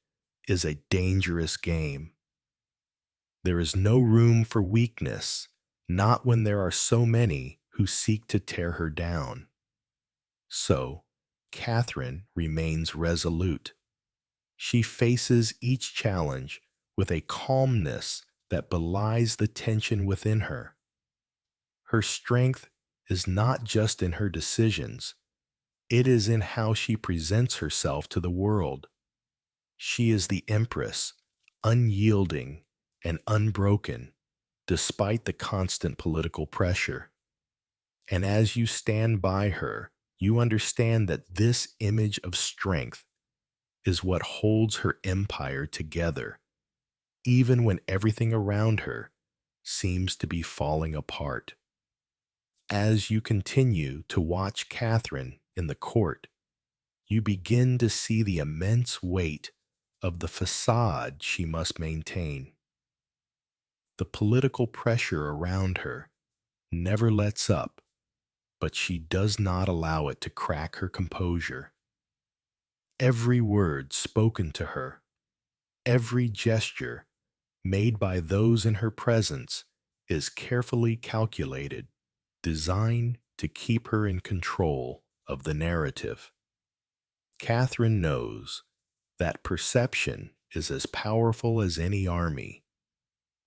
is a dangerous game. There is no room for weakness, not when there are so many who seek to tear her down. So, Catherine remains resolute. She faces each challenge with a calmness that belies the tension within her. Her strength is not just in her decisions, it is in how she presents herself to the world. She is the empress, unyielding and unbroken, despite the constant political pressure. And as you stand by her, you understand that this image of strength is what holds her empire together, even when everything around her seems to be falling apart. As you continue to watch Catherine in the court, you begin to see the immense weight of the facade she must maintain. The political pressure around her never lets up, but she does not allow it to crack her composure. Every word spoken to her, every gesture made by those in her presence is carefully calculated, designed to keep her in control of the narrative. Catherine knows that perception is as powerful as any army.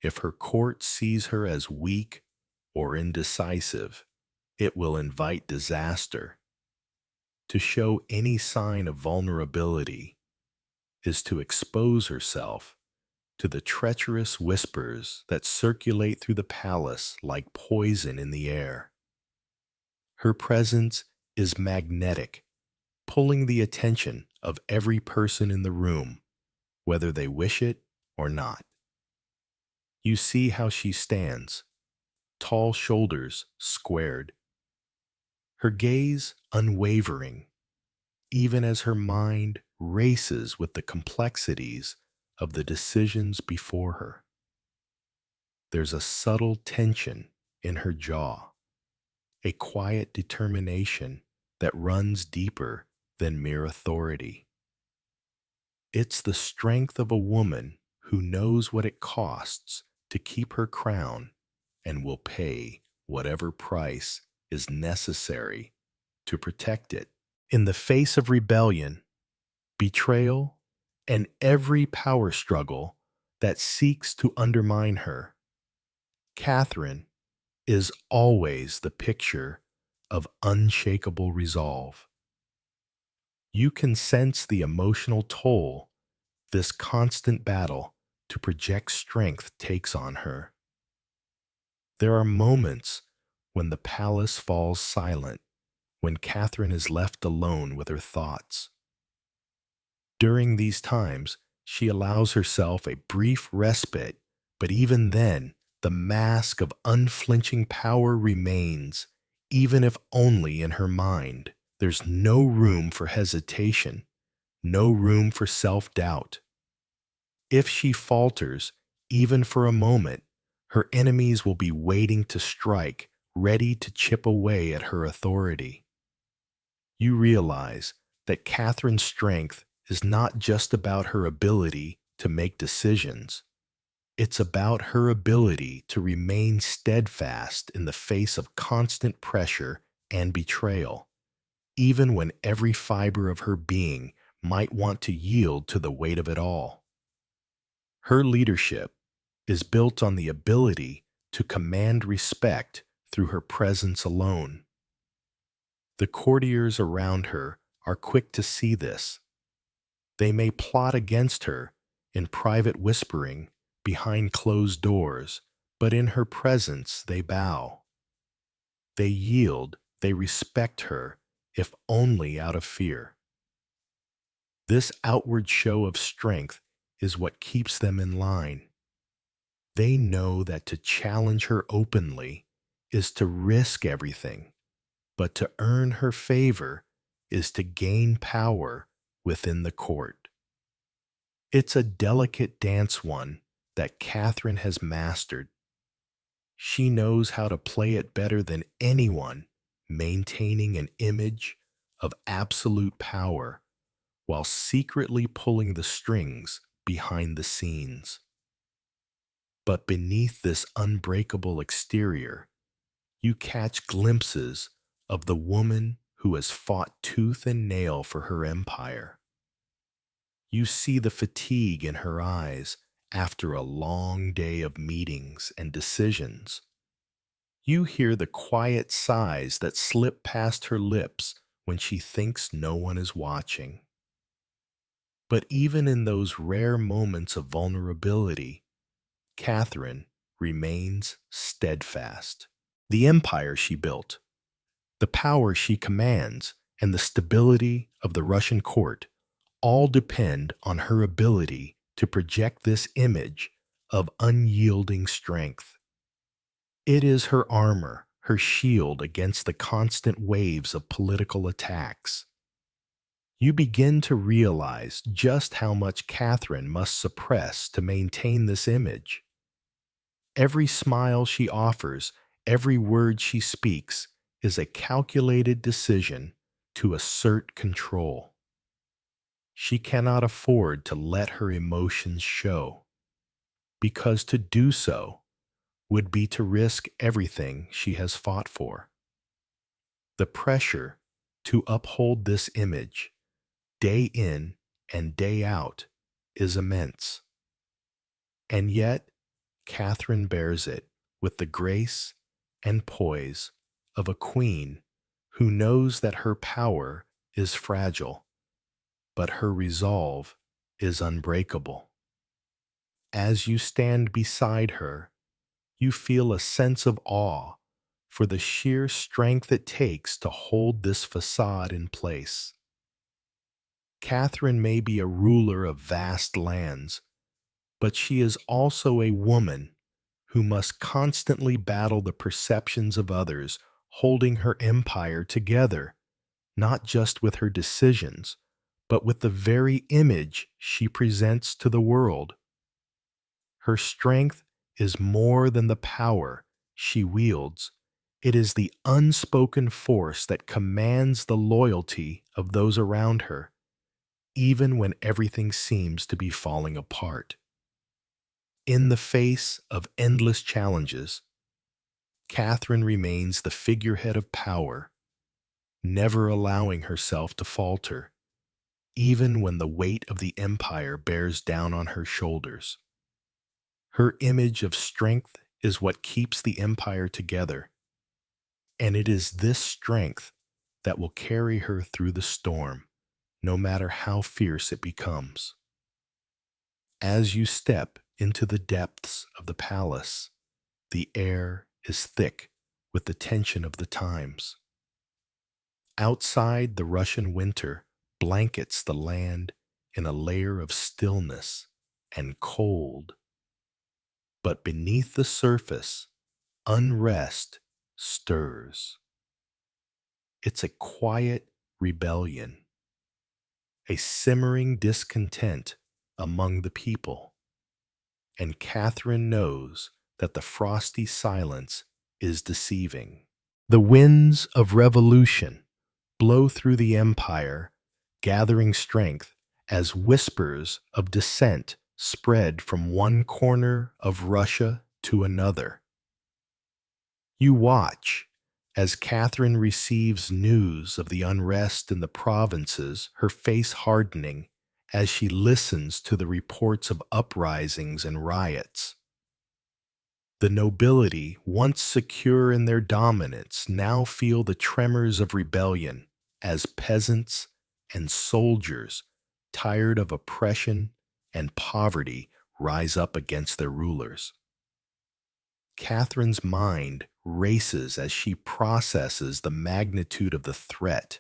If her court sees her as weak or indecisive, it will invite disaster. To show any sign of vulnerability is to expose herself to the treacherous whispers that circulate through the palace like poison in the air. Her presence is magnetic, pulling the attention of every person in the room, whether they wish it or not. You see how she stands, tall shoulders squared, her gaze unwavering, even as her mind races with the complexities of the decisions before her. There's a subtle tension in her jaw, a quiet determination that runs deeper than mere authority. It's the strength of a woman who knows what it costs to keep her crown and will pay whatever price is necessary to protect it. In the face of rebellion, betrayal, and every power struggle that seeks to undermine her, Catherine is always the picture of unshakable resolve. You can sense the emotional toll this constant battle to project strength takes on her. There are moments when the palace falls silent, when Catherine is left alone with her thoughts. During these times, she allows herself a brief respite, but even then, the mask of unflinching power remains, even if only in her mind. There's no room for hesitation, no room for self-doubt. If she falters, even for a moment, her enemies will be waiting to strike, ready to chip away at her authority. You realize that Catherine's strength is not just about her ability to make decisions. It's about her ability to remain steadfast in the face of constant pressure and betrayal, even when every fiber of her being might want to yield to the weight of it all. Her leadership is built on the ability to command respect through her presence alone. The courtiers around her are quick to see this. They may plot against her in private whispering behind closed doors, but in her presence they bow. They yield, they respect her, if only out of fear. This outward show of strength is what keeps them in line. They know that to challenge her openly is to risk everything, but to earn her favor is to gain power within the court. It's a delicate dance, one that Catherine has mastered. She knows how to play it better than anyone, maintaining an image of absolute power while secretly pulling the strings behind the scenes. But beneath this unbreakable exterior, you catch glimpses of the woman who has fought tooth and nail for her empire. You see the fatigue in her eyes after a long day of meetings and decisions. You hear the quiet sighs that slip past her lips when she thinks no one is watching. But even in those rare moments of vulnerability, Catherine remains steadfast. The empire she built, the power she commands, and the stability of the Russian court all depend on her ability to project this image of unyielding strength. It is her armor, her shield against the constant waves of political attacks. You begin to realize just how much Catherine must suppress to maintain this image. Every smile she offers, every word she speaks, is a calculated decision to assert control. She cannot afford to let her emotions show, because to do so would be to risk everything she has fought for. The pressure to uphold this image, day in and day out, is immense. And yet, Catherine bears it with the grace and poise of a queen who knows that her power is fragile, but her resolve is unbreakable. As you stand beside her, you feel a sense of awe for the sheer strength it takes to hold this facade in place. Catherine may be a ruler of vast lands, but she is also a woman who must constantly battle the perceptions of others, holding her empire together, not just with her decisions, but with the very image she presents to the world. Her strength is more than the power she wields. It is the unspoken force that commands the loyalty of those around her, even when everything seems to be falling apart. In the face of endless challenges, Catherine remains the figurehead of power, never allowing herself to falter, even when the weight of the empire bears down on her shoulders. Her image of strength is what keeps the empire together, and it is this strength that will carry her through the storm, no matter how fierce it becomes. As you step into the depths of the palace, the air is thick with the tension of the times. Outside, the Russian winter blankets the land in a layer of stillness and cold. But beneath the surface, unrest stirs. It's a quiet rebellion, a simmering discontent among the people. And Catherine knows that the frosty silence is deceiving. The winds of revolution blow through the empire, gathering strength as whispers of dissent spread from one corner of Russia to another. You watch as Catherine receives news of the unrest in the provinces, her face hardening as she listens to the reports of uprisings and riots. The nobility, once secure in their dominance, now feel the tremors of rebellion as peasants and soldiers, tired of oppression and poverty, rise up against their rulers. Catherine's mind races as she processes the magnitude of the threat,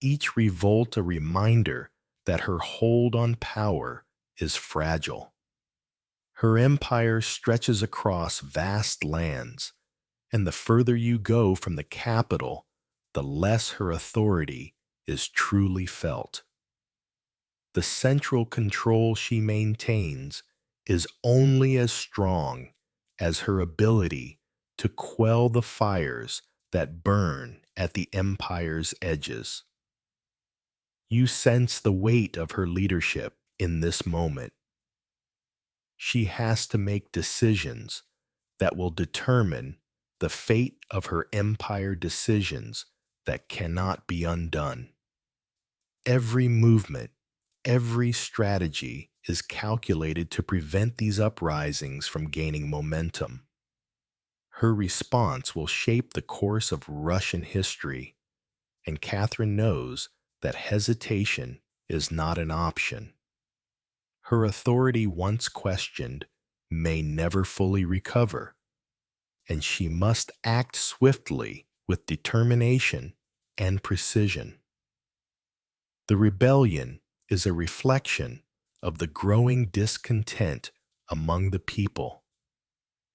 each revolt a reminder that her hold on power is fragile. Her empire stretches across vast lands, and the further you go from the capital, the less her authority is truly felt. The central control she maintains is only as strong as her ability to quell the fires that burn at the empire's edges. You sense the weight of her leadership in this moment. She has to make decisions that will determine the fate of her empire, decisions that cannot be undone. Every movement, every strategy is calculated to prevent these uprisings from gaining momentum. Her response will shape the course of Russian history, and Catherine knows that hesitation is not an option. Her authority, once questioned, may never fully recover, and she must act swiftly with determination and precision. The rebellion is a reflection of the growing discontent among the people,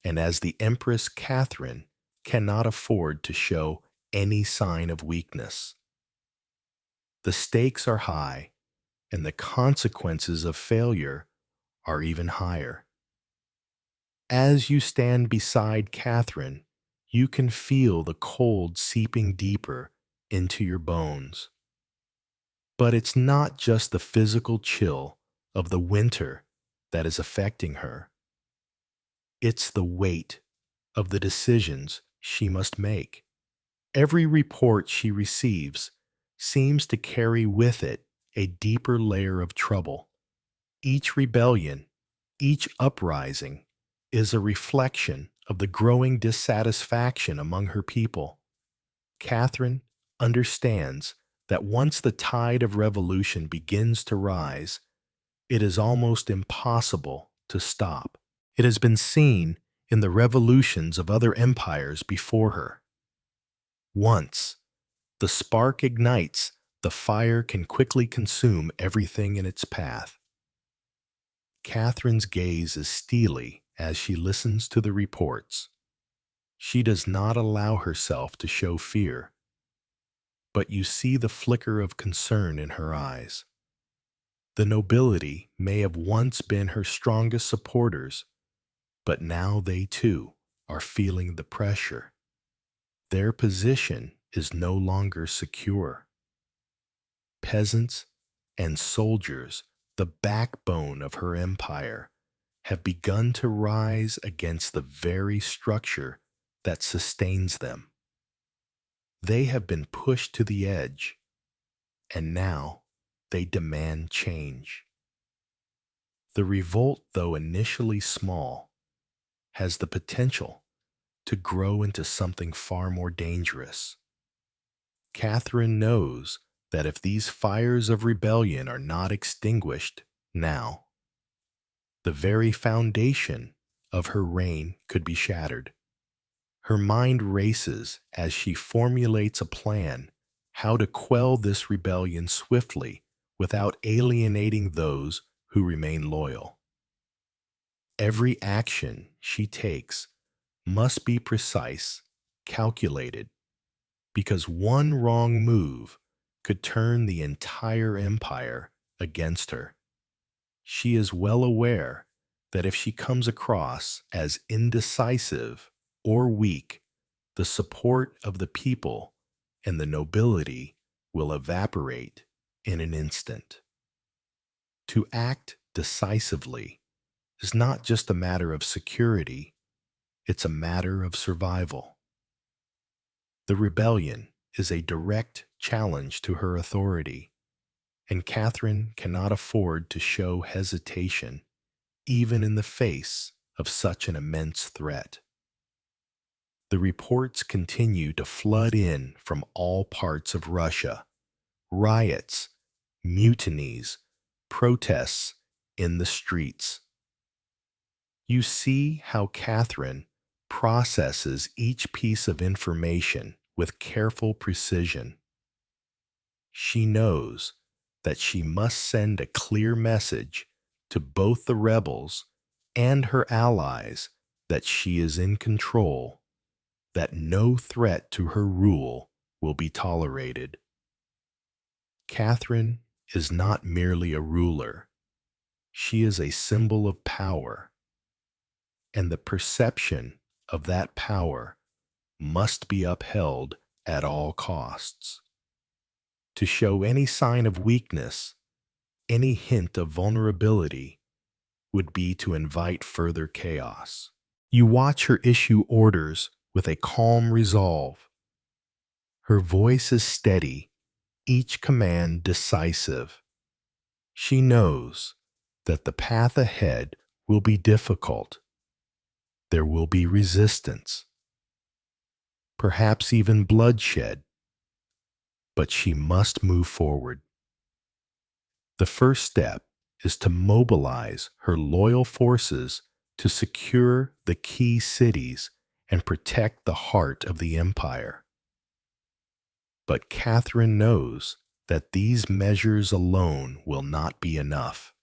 and as the Empress Catherine cannot afford to show any sign of weakness. The stakes are high, and the consequences of failure are even higher. As you stand beside Catherine, you can feel the cold seeping deeper into your bones. But it's not just the physical chill of the winter that is affecting her. It's the weight of the decisions she must make. Every report she receives seems to carry with it a deeper layer of trouble. Each rebellion, each uprising, is a reflection of the growing dissatisfaction among her people. Catherine understands that once the tide of revolution begins to rise, it is almost impossible to stop. It has been seen in the revolutions of other empires before her. Once the spark ignites, the fire can quickly consume everything in its path. Catherine's gaze is steely as she listens to the reports. She does not allow herself to show fear, but you see the flicker of concern in her eyes. The nobility may have once been her strongest supporters, but now they too are feeling the pressure. Their position is no longer secure. Peasants and soldiers, the backbone of her empire, have begun to rise against the very structure that sustains them. They have been pushed to the edge, and now they demand change. The revolt, though initially small, has the potential to grow into something far more dangerous. Catherine knows that if these fires of rebellion are not extinguished now, the very foundation of her reign could be shattered. Her mind races as she formulates a plan how to quell this rebellion swiftly without alienating those who remain loyal. Every action she takes must be precise, calculated, because one wrong move could turn the entire empire against her. She is well aware that if she comes across as indecisive or weak, the support of the people and the nobility will evaporate in an instant. To act decisively is not just a matter of security, it's a matter of survival. The rebellion is a direct challenge to her authority, and Catherine cannot afford to show hesitation even in the face of such an immense threat. The reports continue to flood in from all parts of Russia. Riots, mutinies, protests in the streets. You see how Catherine processes each piece of information with careful precision. She knows that she must send a clear message to both the rebels and her allies that she is in control, that no threat to her rule will be tolerated. Catherine is not merely a ruler. She is a symbol of power, and the perception of that power must be upheld at all costs. To show any sign of weakness, any hint of vulnerability, would be to invite further chaos. You watch her issue orders with a calm resolve. Her voice is steady, each command decisive. She knows that the path ahead will be difficult. There will be resistance, perhaps even bloodshed, but she must move forward. The first step is to mobilize her loyal forces to secure the key cities and protect the heart of the empire. But Catherine knows that these measures alone will not be enough.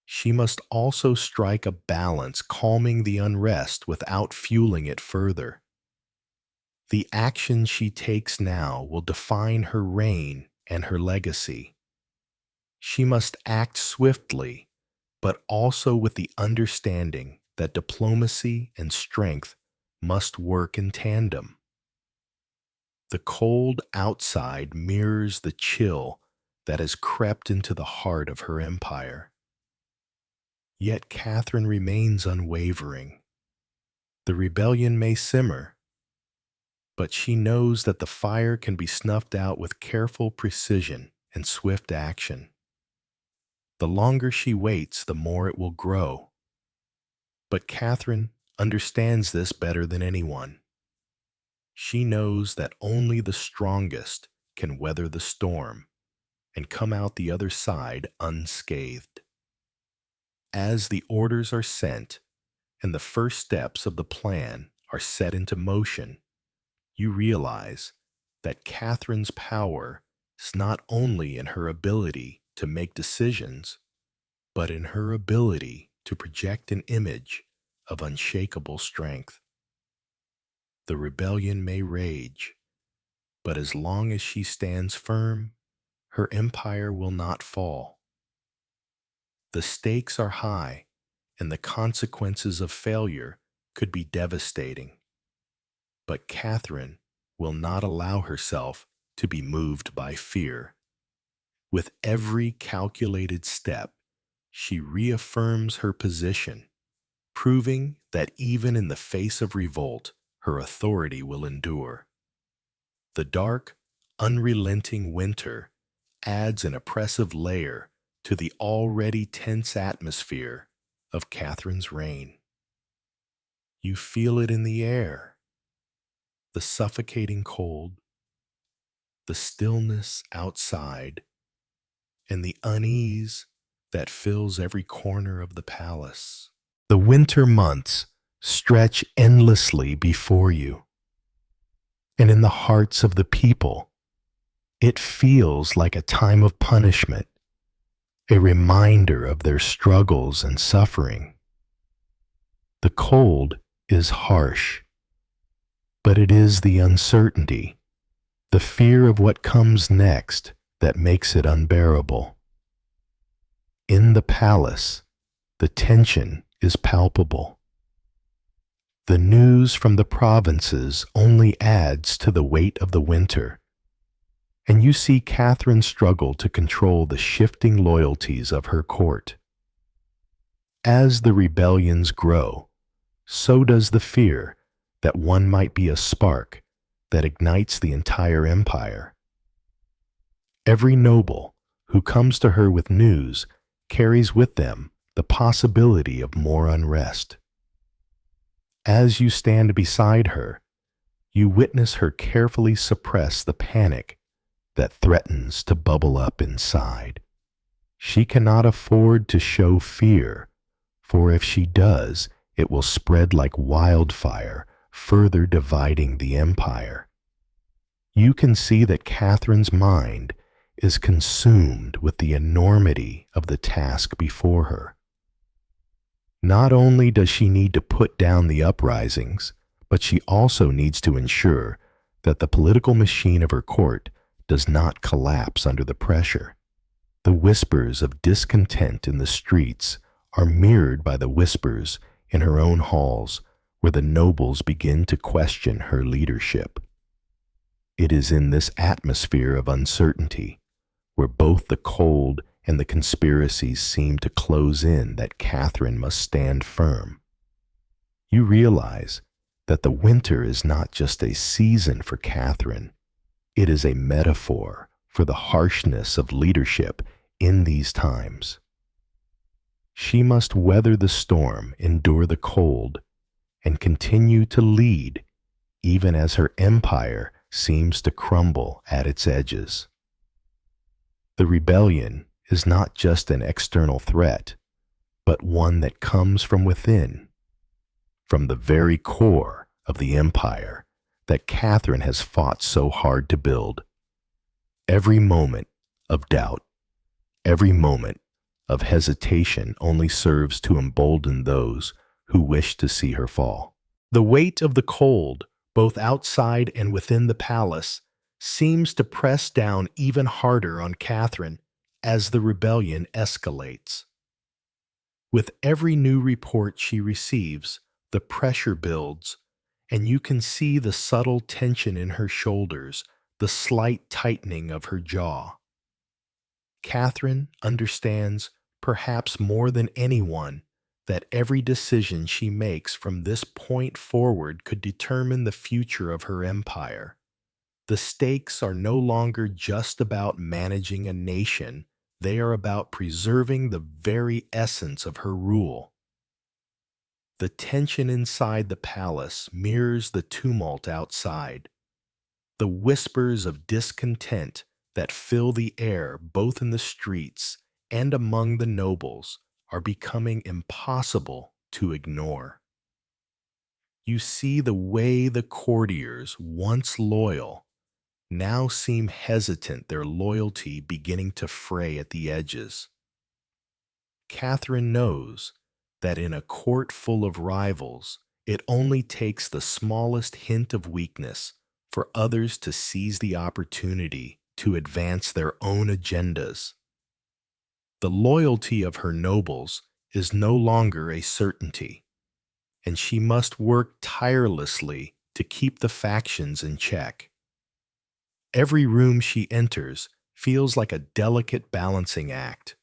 She must also strike a balance, calming the unrest without fueling it further. The action she takes now will define her reign and her legacy. She must act swiftly, but also with the understanding that diplomacy and strength must work in tandem. The cold outside mirrors the chill that has crept into the heart of her empire. Yet Catherine remains unwavering. The rebellion may simmer, but she knows that the fire can be snuffed out with careful precision and swift action. The longer she waits, the more it will grow. But Catherine understands this better than anyone. She knows that only the strongest can weather the storm and come out the other side unscathed. As the orders are sent and the first steps of the plan are set into motion, you realize that Catherine's power is not only in her ability to make decisions, but in her ability to project an image of unshakable strength. The rebellion may rage, but as long as she stands firm, her empire will not fall. The stakes are high, and the consequences of failure could be devastating. But Catherine will not allow herself to be moved by fear. With every calculated step, she reaffirms her position, proving that even in the face of revolt, her authority will endure. The dark, unrelenting winter adds an oppressive layer to the already tense atmosphere of Catherine's reign. You feel it in the air, the suffocating cold, the stillness outside, and the unease that fills every corner of the palace. The winter months stretch endlessly before you, and in the hearts of the people, it feels like a time of punishment, a reminder of their struggles and suffering. The cold is harsh, but it is the uncertainty, the fear of what comes next that makes it unbearable. In the palace, the tension is palpable. The news from the provinces only adds to the weight of the winter, and you see Catherine struggle to control the shifting loyalties of her court. As the rebellions grow, so does the fear that one might be a spark that ignites the entire empire. Every noble who comes to her with news carries with them the possibility of more unrest. As you stand beside her, you witness her carefully suppress the panic that threatens to bubble up inside. She cannot afford to show fear, for if she does, it will spread like wildfire, further dividing the empire. You can see that Catherine's mind is consumed with the enormity of the task before her. Not only does she need to put down the uprisings, but she also needs to ensure that the political machine of her court does not collapse under the pressure. The whispers of discontent in the streets are mirrored by the whispers in her own halls, where the nobles begin to question her leadership. It is in this atmosphere of uncertainty, where both the cold and the conspiracies seem to close in, that Catherine must stand firm. You realize that the winter is not just a season for Catherine, it is a metaphor for the harshness of leadership in these times. She must weather the storm, endure the cold, and continue to lead even as her empire seems to crumble at its edges. The rebellion is not just an external threat, but one that comes from within, from the very core of the empire that Catherine has fought so hard to build. Every moment of doubt, every moment of hesitation only serves to embolden those who wish to see her fall. The weight of the cold, both outside and within the palace, seems to press down even harder on Catherine as the rebellion escalates. With every new report she receives, the pressure builds, and you can see the subtle tension in her shoulders, the slight tightening of her jaw. Catherine understands, perhaps more than anyone, that every decision she makes from this point forward could determine the future of her empire. The stakes are no longer just about managing a nation, they are about preserving the very essence of her rule. The tension inside the palace mirrors the tumult outside. The whispers of discontent that fill the air both in the streets and among the nobles are becoming impossible to ignore. You see the way the courtiers, once loyal, now seem hesitant, their loyalty beginning to fray at the edges. Catherine knows that in a court full of rivals, it only takes the smallest hint of weakness for others to seize the opportunity to advance their own agendas. The loyalty of her nobles is no longer a certainty, and she must work tirelessly to keep the factions in check. Every room she enters feels like a delicate balancing act,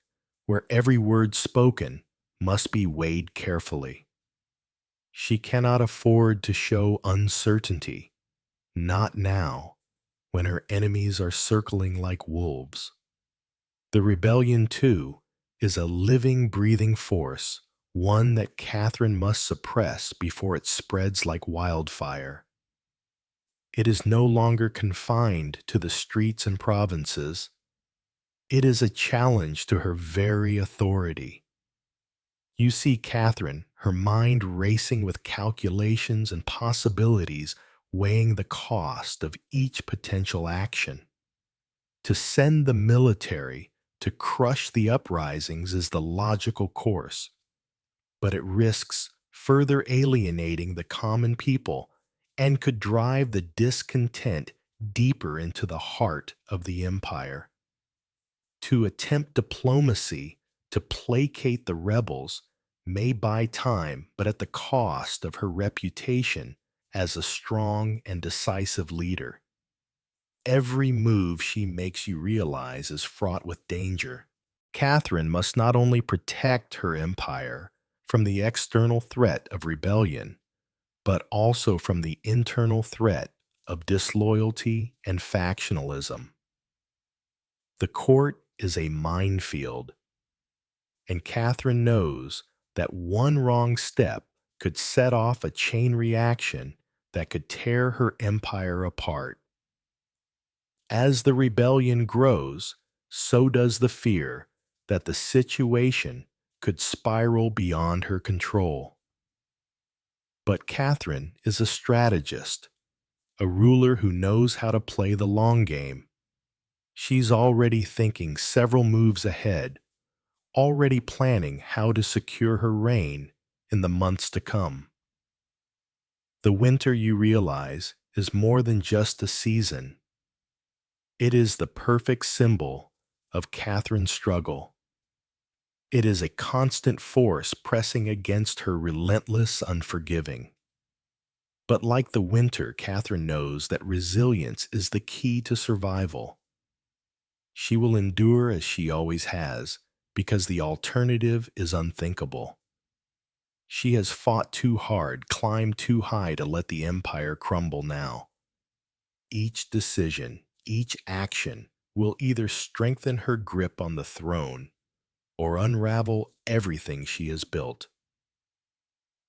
where every word spoken must be weighed carefully. She cannot afford to show uncertainty, not now, when her enemies are circling like wolves. The rebellion, too, is a living, breathing force, one that Catherine must suppress before it spreads like wildfire. It is no longer confined to the streets and provinces. It is a challenge to her very authority. You see Catherine, her mind racing with calculations and possibilities, weighing the cost of each potential action. To send the military to crush the uprisings is the logical course, but it risks further alienating the common people and could drive the discontent deeper into the heart of the empire. To attempt diplomacy to placate the rebels may buy time, but at the cost of her reputation as a strong and decisive leader. Every move she makes, you realize, is fraught with danger. Catherine must not only protect her empire from the external threat of rebellion, but also from the internal threat of disloyalty and factionalism. The court is a minefield, and Catherine knows that one wrong step could set off a chain reaction that could tear her empire apart. As the rebellion grows, so does the fear that the situation could spiral beyond her control. But Catherine is a strategist, a ruler who knows how to play the long game. She's already thinking several moves ahead, already planning how to secure her reign in the months to come. The winter, you realize, is more than just a season. It is the perfect symbol of Catherine's struggle. It is a constant force pressing against her relentless unforgiving. But like the winter, Catherine knows that resilience is the key to survival. She will endure as she always has, because the alternative is unthinkable. She has fought too hard, climbed too high to let the empire crumble now. Each decision, each action will either strengthen her grip on the throne or unravel everything she has built.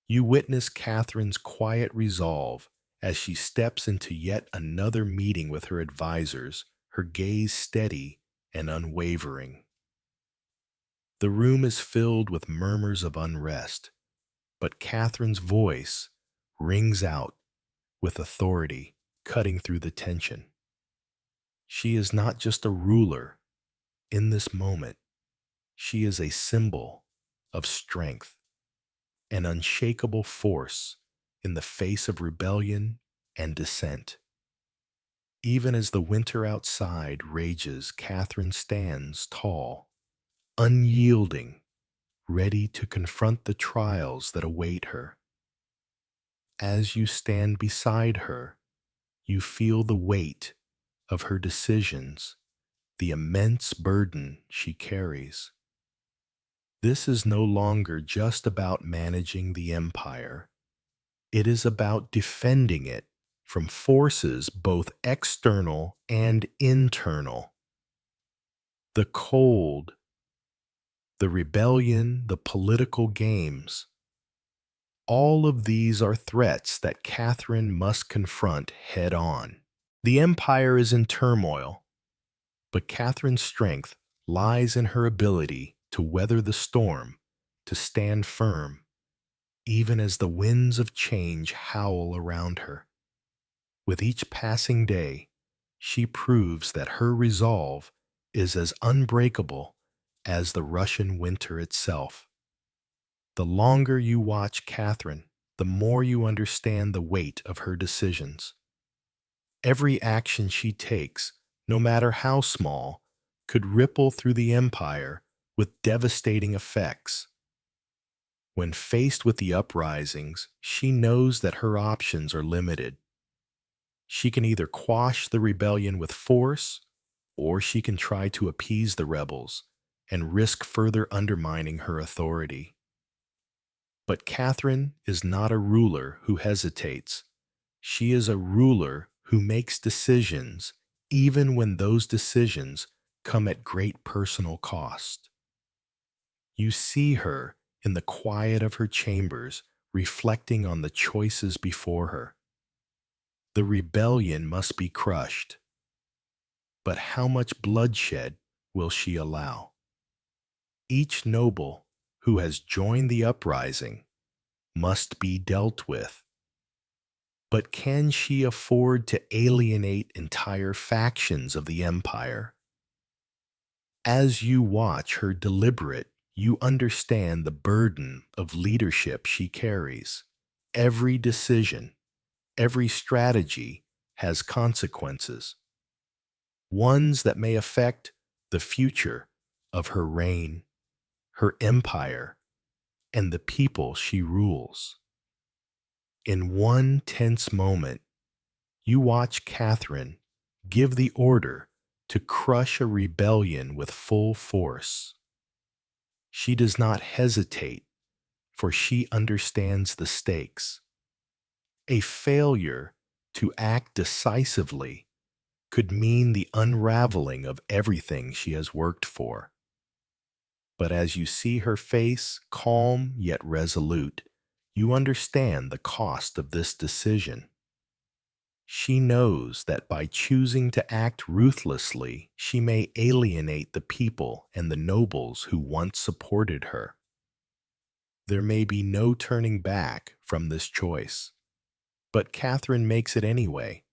You witness Catherine's quiet resolve as she steps into yet another meeting with her advisors, her gaze steady and unwavering. The room is filled with murmurs of unrest, but Catherine's voice rings out with authority, cutting through the tension. She is not just a ruler in this moment, she is a symbol of strength, an unshakable force in the face of rebellion and dissent. Even as the winter outside rages, Catherine stands tall, unyielding, ready to confront the trials that await her. As you stand beside her, you feel the weight of her decisions, the immense burden she carries. This is no longer just about managing the empire. It is about defending it from forces both external and internal. The cold, the rebellion, the political games, all of these are threats that Catherine must confront head on. The empire is in turmoil, but Catherine's strength lies in her ability to weather the storm, to stand firm, even as the winds of change howl around her. With each passing day, she proves that her resolve is as unbreakable as the Russian winter itself. The longer you watch Catherine, the more you understand the weight of her decisions. Every action she takes, no matter how small, could ripple through the empire with devastating effects. When faced with the uprisings, she knows that her options are limited. She can either quash the rebellion with force, or she can try to appease the rebels and risk further undermining her authority. But Catherine is not a ruler who hesitates. She is a ruler who makes decisions, even when those decisions come at great personal cost. You see her in the quiet of her chambers, reflecting on the choices before her. The rebellion must be crushed, but how much bloodshed will she allow? Each noble who has joined the uprising must be dealt with. But can she afford to alienate entire factions of the empire? As you watch her deliberate, you understand the burden of leadership she carries. Every decision, every strategy has consequences, ones that may affect the future of her reign, her empire, and the people she rules. In one tense moment, you watch Catherine give the order to crush a rebellion with full force. She does not hesitate, for she understands the stakes. A failure to act decisively could mean the unraveling of everything she has worked for. But as you see her face, calm yet resolute, you understand the cost of this decision. She knows that by choosing to act ruthlessly, she may alienate the people and the nobles who once supported her. There may be no turning back from this choice. But Catherine makes it anyway,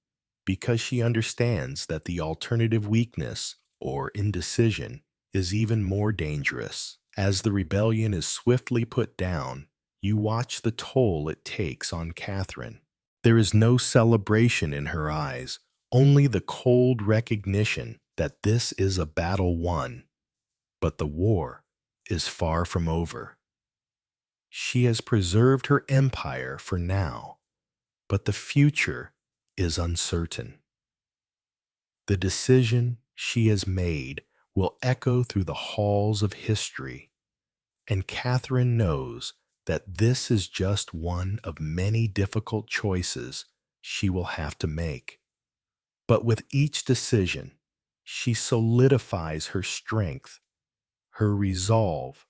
because she understands that the alternative weakness, or indecision, is even more dangerous. As the rebellion is swiftly put down, you watch the toll it takes on Catherine. There is no celebration in her eyes, only the cold recognition that this is a battle won, but the war is far from over. She has preserved her empire for now, but the future is uncertain. The decision she has made will echo through the halls of history, and Catherine knows that this is just one of many difficult choices she will have to make. But with each decision, she solidifies her strength, her resolve,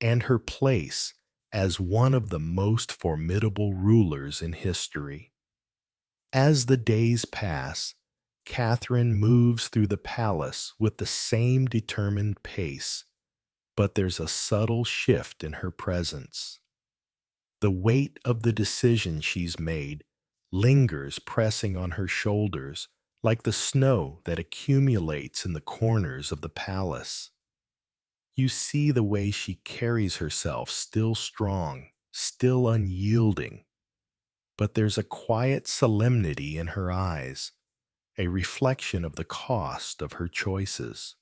and her place as one of the most formidable rulers in history. As the days pass, Catherine moves through the palace with the same determined pace, but there's a subtle shift in her presence. The weight of the decision she's made lingers pressing on her shoulders like the snow that accumulates in the corners of the palace. You see the way she carries herself, still strong, still unyielding, but there's a quiet solemnity in her eyes, a reflection of the cost of her choices.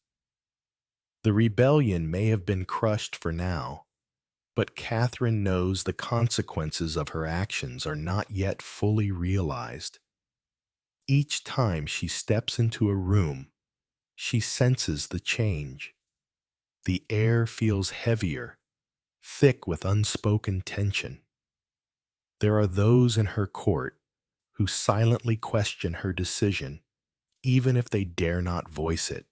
The rebellion may have been crushed for now, but Catherine knows the consequences of her actions are not yet fully realized. Each time she steps into a room, she senses the change. The air feels heavier, thick with unspoken tension. There are those in her court who silently question her decision, even if they dare not voice it.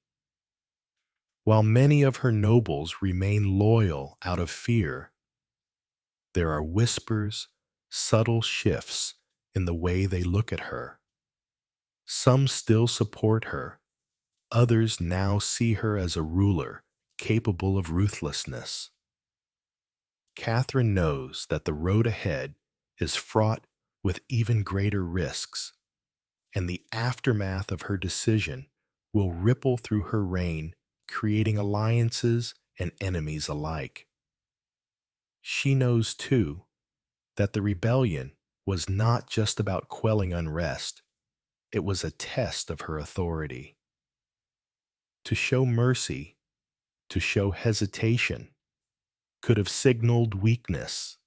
While many of her nobles remain loyal out of fear, there are whispers, subtle shifts in the way they look at her. Some still support her, others now see her as a ruler capable of ruthlessness. Catherine knows that the road ahead is fraught with even greater risks, and the aftermath of her decision will ripple through her reign, creating alliances and enemies alike. She knows, too, that the rebellion was not just about quelling unrest, it was a test of her authority. To show mercy, to show hesitation, could have signaled weakness.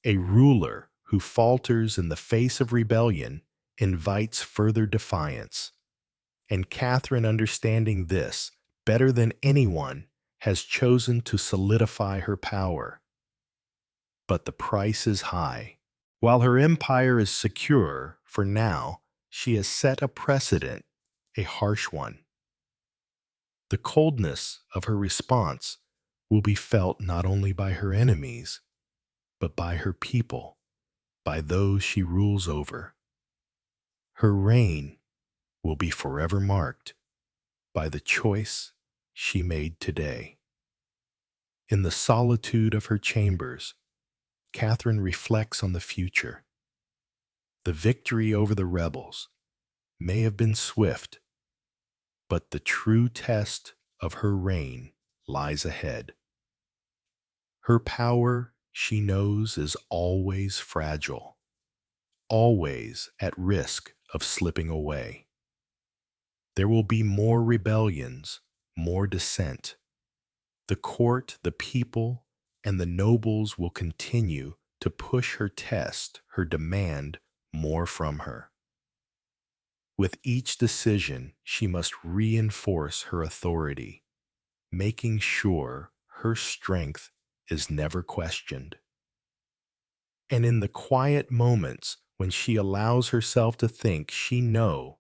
A ruler who falters in the face of rebellion invites further defiance. And Catherine, understanding this better than anyone, has chosen to solidify her power. But the price is high. While her empire is secure for now, she has set a precedent, a harsh one. The coldness of her response will be felt not only by her enemies, but by her people, by those she rules over. Her reign will be forever marked by the choice she made today. In the solitude of her chambers, Catherine reflects on the future. The victory over the rebels may have been swift, but the true test of her reign lies ahead. Her power, she knows, is always fragile, always at risk of slipping away. There will be more rebellions, more dissent. The court, the people, and the nobles will continue to push her test, her demand more from her. With each decision, she must reinforce her authority, making sure her strength is never questioned. And in the quiet moments when she allows herself to think, she knows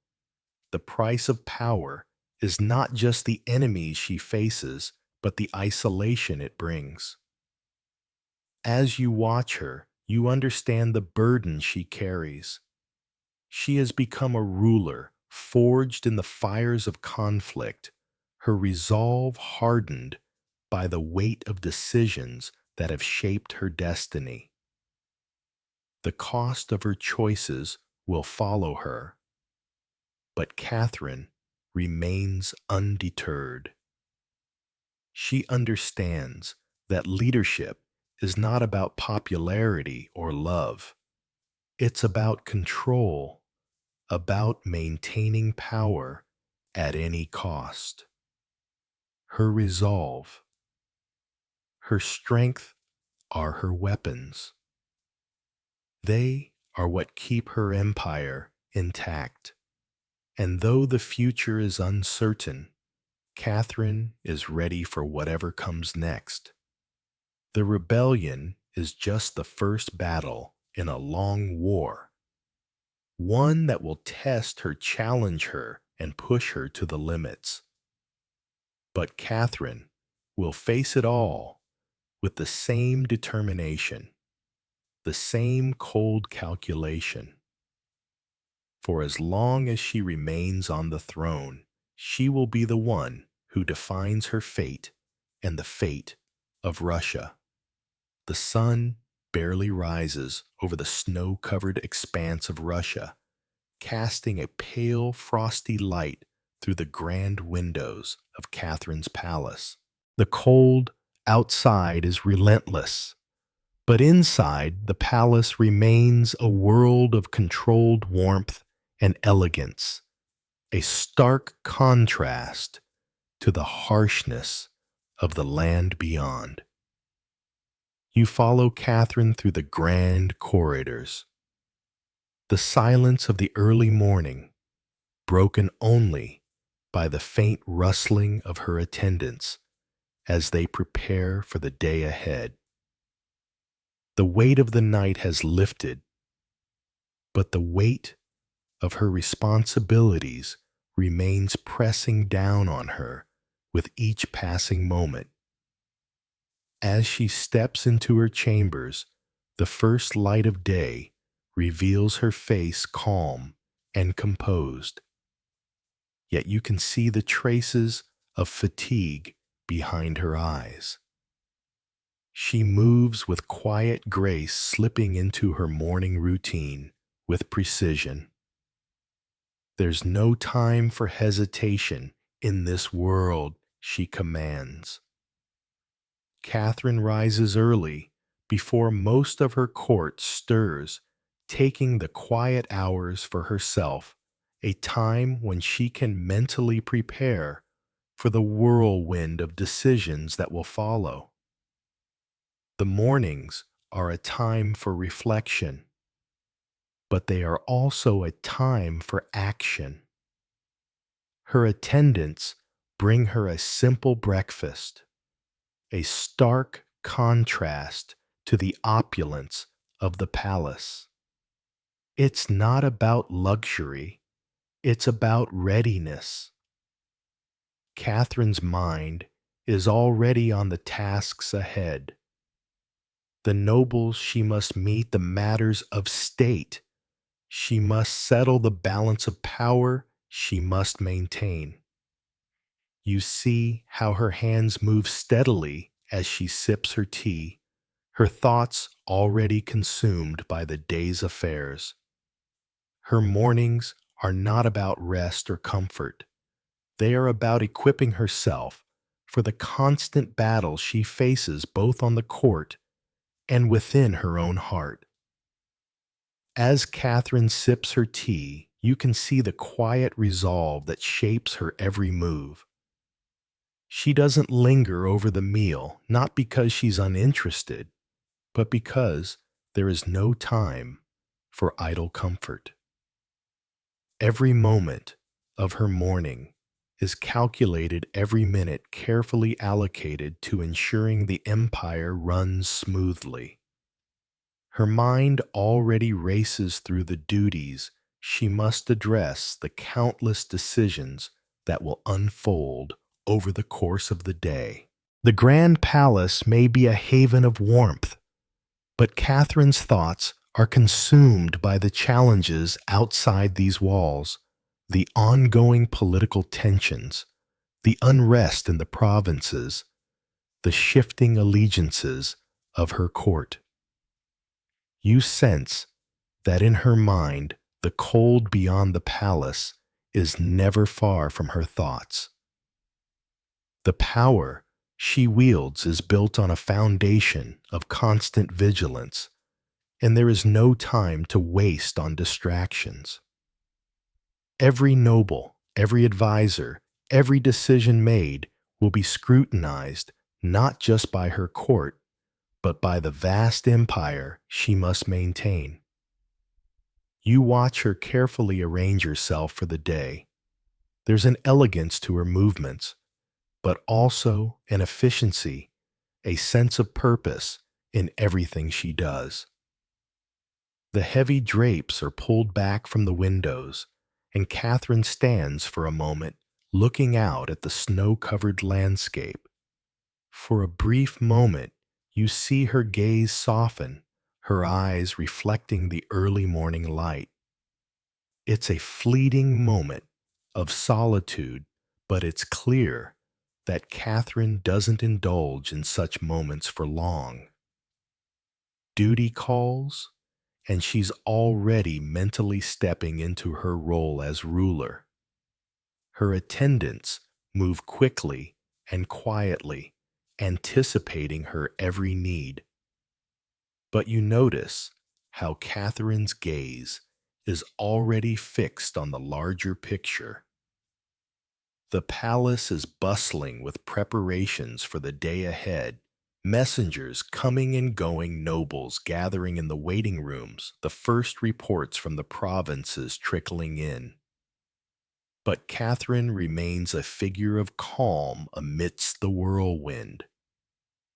the price of power is not just the enemies she faces, but the isolation it brings. As you watch her, you understand the burden she carries. She has become a ruler, forged in the fires of conflict, her resolve hardened by the weight of decisions that have shaped her destiny. The cost of her choices will follow her, but Catherine remains undeterred. She understands that leadership is not about popularity or love. It's about control, about maintaining power, at any cost. Her resolve, her strength are her weapons. They are what keep her empire intact. And though the future is uncertain, Catherine is ready for whatever comes next. The rebellion is just the first battle in a long war, one that will test her, challenge her, and push her to the limits. But Catherine will face it all with the same determination, the same cold calculation. For as long as she remains on the throne, she will be the one who defines her fate and the fate of Russia. The sun barely rises over the snow-covered expanse of Russia, casting a pale, frosty light through the grand windows of Catherine's palace. The cold outside is relentless, but inside the palace remains a world of controlled warmth and elegance, a stark contrast to the harshness of the land beyond. You follow Catherine through the grand corridors, the silence of the early morning, broken only by the faint rustling of her attendants as they prepare for the day ahead. The weight of the night has lifted, but the weight of her responsibilities remains pressing down on her with each passing moment. As she steps into her chambers, the first light of day reveals her face calm and composed. Yet you can see the traces of fatigue behind her eyes. She moves with quiet grace, slipping into her morning routine with precision. There's no time for hesitation in this world, she commands. Catherine rises early, before most of her court stirs, taking the quiet hours for herself, a time when she can mentally prepare for the whirlwind of decisions that will follow. The mornings are a time for reflection, but they are also a time for action. Her attendants bring her a simple breakfast, a stark contrast to the opulence of the palace. It's not about luxury, it's about readiness. Catherine's mind is already on the tasks ahead. The nobles she must meet, the matters of state. She must settle the balance of power she must maintain. You see how her hands move steadily as she sips her tea, her thoughts already consumed by the day's affairs. Her mornings are not about rest or comfort. They are about equipping herself for the constant battle she faces both on the court and within her own heart. As Catherine sips her tea, you can see the quiet resolve that shapes her every move. She doesn't linger over the meal, not because she's uninterested, but because there is no time for idle comfort. Every moment of her morning is calculated, every minute carefully allocated to ensuring the empire runs smoothly. Her mind already races through the duties she must address, the countless decisions that will unfold over the course of the day. The Grand Palace may be a haven of warmth, but Catherine's thoughts are consumed by the challenges outside these walls, the ongoing political tensions, the unrest in the provinces, the shifting allegiances of her court. You sense that in her mind, the cold beyond the palace is never far from her thoughts. The power she wields is built on a foundation of constant vigilance, and there is no time to waste on distractions. Every noble, Every advisor, every decision made will be scrutinized not just by her court, but by the vast empire she must maintain. You watch her carefully arrange herself for the day. There's an elegance to her movements, but also an efficiency, a sense of purpose in everything she does. The heavy drapes are pulled back from the windows, and Catherine stands for a moment looking out at the snow-covered landscape. For a brief moment, you see her gaze soften, her eyes reflecting the early morning light. It's a fleeting moment of solitude, but it's clear that Catherine doesn't indulge in such moments for long. Duty calls, and she's already mentally stepping into her role as ruler. Her attendants move quickly and quietly, anticipating her every need. But you notice how Catherine's gaze is already fixed on the larger picture. The palace is bustling with preparations for the day ahead. Messengers coming and going, nobles gathering in the waiting rooms, the first reports from the provinces trickling in. But Catherine remains a figure of calm amidst the whirlwind.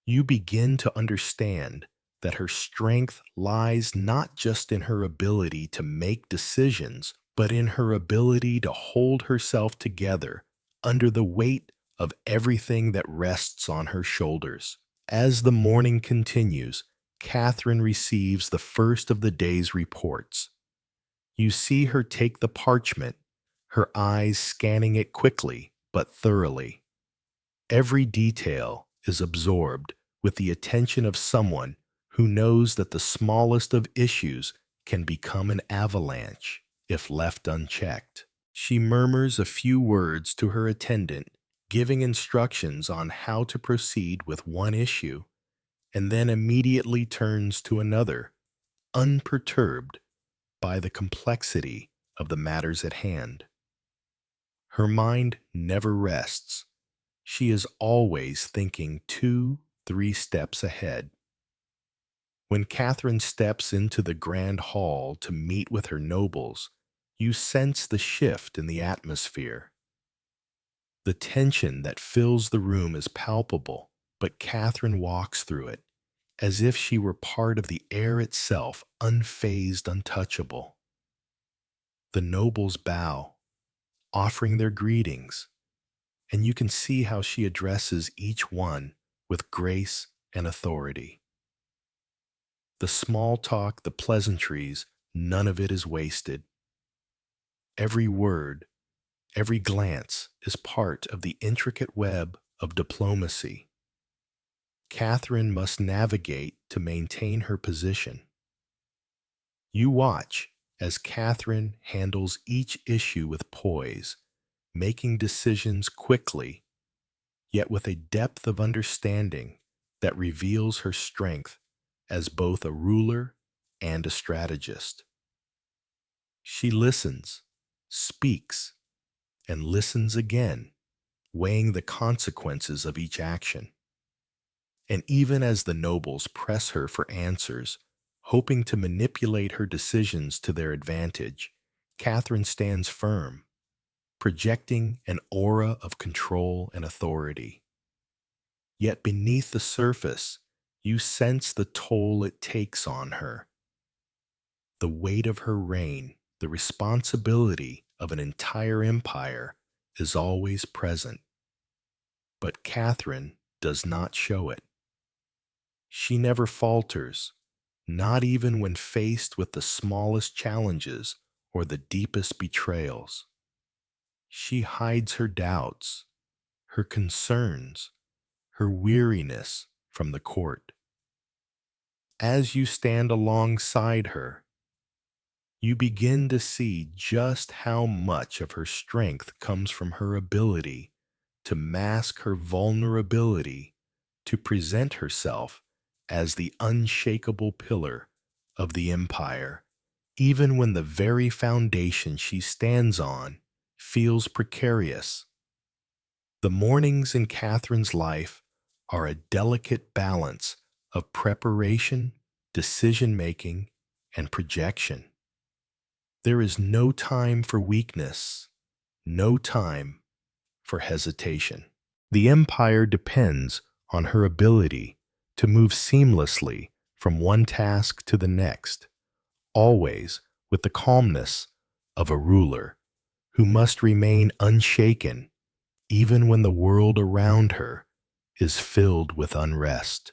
You begin to understand that her strength lies not just in her ability to make decisions, but in her ability to hold herself together under the weight of everything that rests on her shoulders. As the morning continues, Catherine receives the first of the day's reports. You see her take the parchment, her eyes scanning it quickly but thoroughly. Every detail is absorbed with the attention of someone who knows that the smallest of issues can become an avalanche if left unchecked. She murmurs a few words to her attendant, giving instructions on how to proceed with one issue, and then immediately turns to another, unperturbed by the complexity of the matters at hand. Her mind never rests. She is always thinking 2, 3 steps ahead. When Catherine steps into the grand hall to meet with her nobles, you sense the shift in the atmosphere. The tension that fills the room is palpable, but Catherine walks through it as if she were part of the air itself, unfazed, untouchable. The nobles bow, offering their greetings, and you can see how she addresses each one with grace and authority. The small talk, the pleasantries, none of it is wasted. Every word, every glance is part of the intricate web of diplomacy. Catherine must navigate to maintain her position. You watch as Catherine handles each issue with poise, making decisions quickly, yet with a depth of understanding that reveals her strength as both a ruler and a strategist. She listens, speaks, and listens again, weighing the consequences of each action. And even as the nobles press her for answers, hoping to manipulate her decisions to their advantage, Catherine stands firm, projecting an aura of control and authority. Yet beneath the surface, you sense the toll it takes on her. The weight of her reign, the responsibility of an entire empire, is always present. But Catherine does not show it. She never falters, not even when faced with the smallest challenges or the deepest betrayals. She hides her doubts, her concerns, her weariness from the court. As you stand alongside her, you begin to see just how much of her strength comes from her ability to mask her vulnerability, to present herself as the unshakable pillar of the empire, even when the very foundation she stands on feels precarious. The mornings in Catherine's life are a delicate balance of preparation, decision making, and projection. There is no time for weakness, no time for hesitation. The empire depends on her ability to move seamlessly from one task to the next, always with the calmness of a ruler who must remain unshaken even when the world around her is filled with unrest.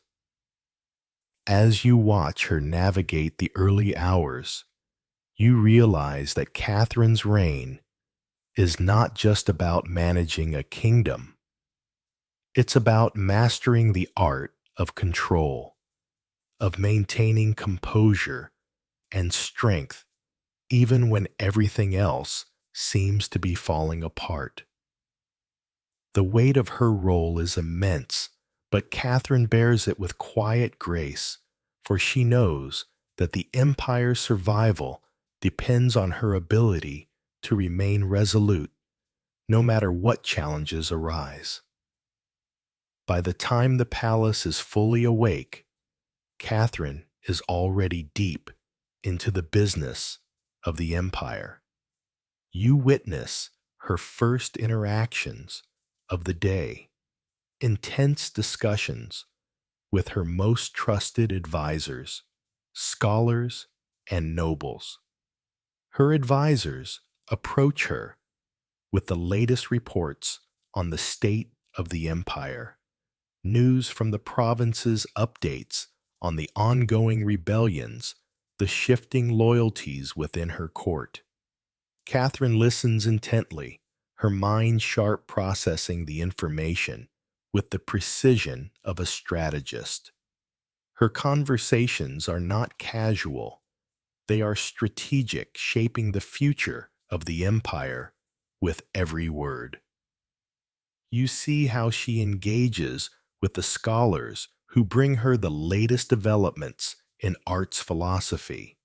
As you watch her navigate the early hours, you realize that Catherine's reign is not just about managing a kingdom, it's about mastering the art of control, of maintaining composure and strength even when everything else seems to be falling apart. The weight of her role is immense, but Catherine bears it with quiet grace, for she knows that the empire's survival depends on her ability to remain resolute, no matter what challenges arise. By the time the palace is fully awake, Catherine is already deep into the business of the empire. You witness her first interactions of the day, intense discussions with her most trusted advisors, scholars, and nobles. Her advisors approach her with the latest reports on the state of the empire, news from the province's updates on the ongoing rebellions, the shifting loyalties within her court. Catherine listens intently, her mind sharp processing the information with the precision of a strategist. Her conversations are not casual, they are strategic, shaping the future of the empire with every word. You see how she engages with the scholars who bring her the latest developments in arts philosophy,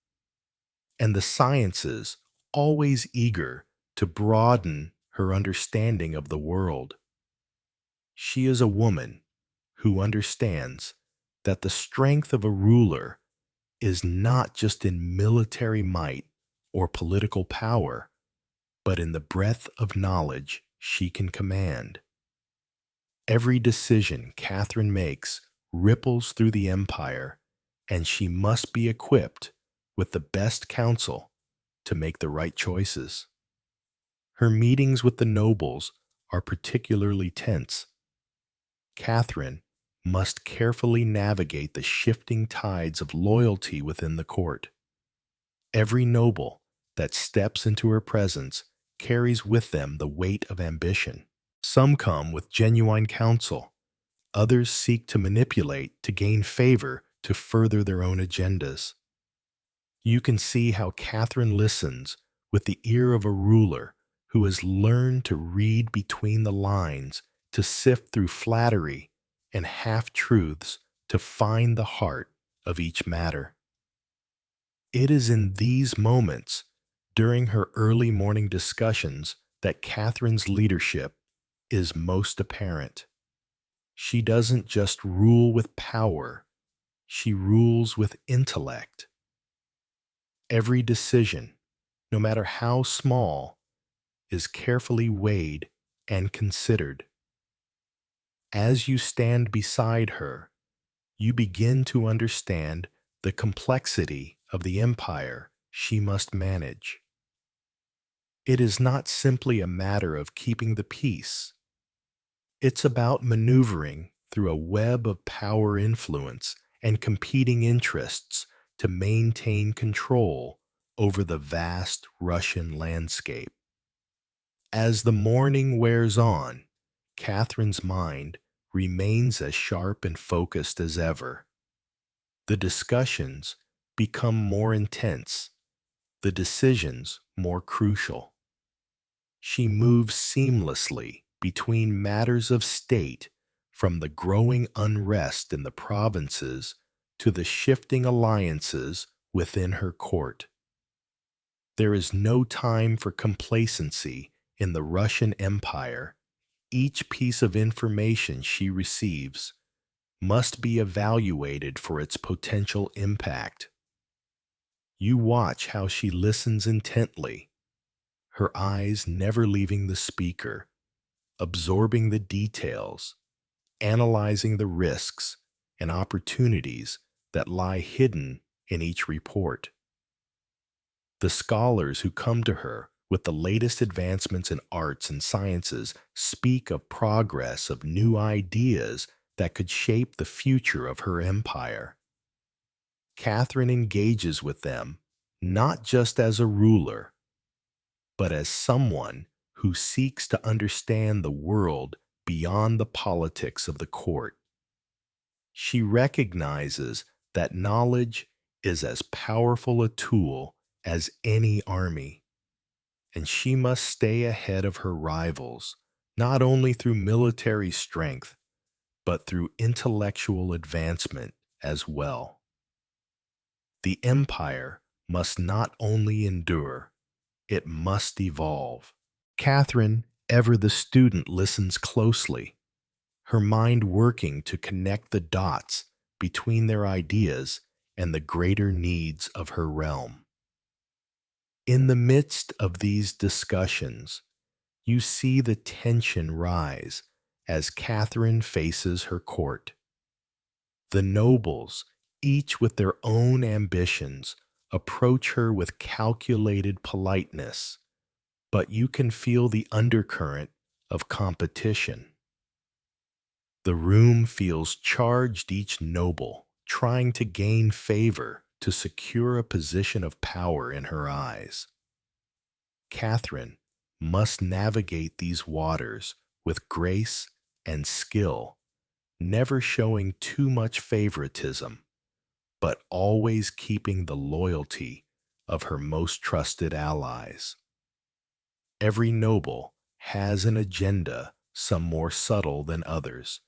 and the sciences, always eager to broaden her understanding of the world. She is a woman who understands that the strength of a ruler is not just in military might or political power, but in the breadth of knowledge she can command. Every decision Catherine makes ripples through the empire, and she must be equipped with the best counsel to make the right choices. Her meetings with the nobles are particularly tense. Catherine must carefully navigate the shifting tides of loyalty within the court. Every noble that steps into her presence carries with them the weight of ambition. Some come with genuine counsel, others seek to manipulate to gain favor to further their own agendas. You can see how Catherine listens with the ear of a ruler who has learned to read between the lines, to sift through flattery and half-truths to find the heart of each matter. It is in these moments, during her early morning discussions, that Catherine's leadership is most apparent. She doesn't just rule with power, she rules with intellect. Every decision, no matter how small, is carefully weighed and considered. As you stand beside her, you begin to understand the complexity of the empire she must manage. It is not simply a matter of keeping the peace. It's about maneuvering through a web of power influence and competing interests to maintain control over the vast Russian landscape. As the morning wears on, Catherine's mind remains as sharp and focused as ever. The discussions become more intense, the decisions more crucial. She moves seamlessly between matters of state, from the growing unrest in the provinces to the shifting alliances within her court. There is no time for complacency In the Russian Empire, each piece of information she receives must be evaluated for its potential impact. You watch how she listens intently, her eyes never leaving the speaker, absorbing the details, analyzing the risks and opportunities that lie hidden in each report. The scholars who come to her with the latest advancements in arts and sciences speak of progress, of new ideas that could shape the future of her empire. Catherine engages with them not just as a ruler, but as someone who seeks to understand the world beyond the politics of the court. She recognizes that knowledge is as powerful a tool as any army, and she must stay ahead of her rivals, not only through military strength, but through intellectual advancement as well. The empire must not only endure, it must evolve. Catherine, ever the student, listens closely, her mind working to connect the dots between their ideas and the greater needs of her realm. In the midst of these discussions, you see the tension rise as Catherine faces her court. The nobles, each with their own ambitions, approach her with calculated politeness, but you can feel the undercurrent of competition. The room feels charged, each noble trying to gain favor to secure a position of power in her eyes. Catherine must navigate these waters with grace and skill, never showing too much favoritism, but always keeping the loyalty of her most trusted allies. Every noble has an agenda, some more subtle than others,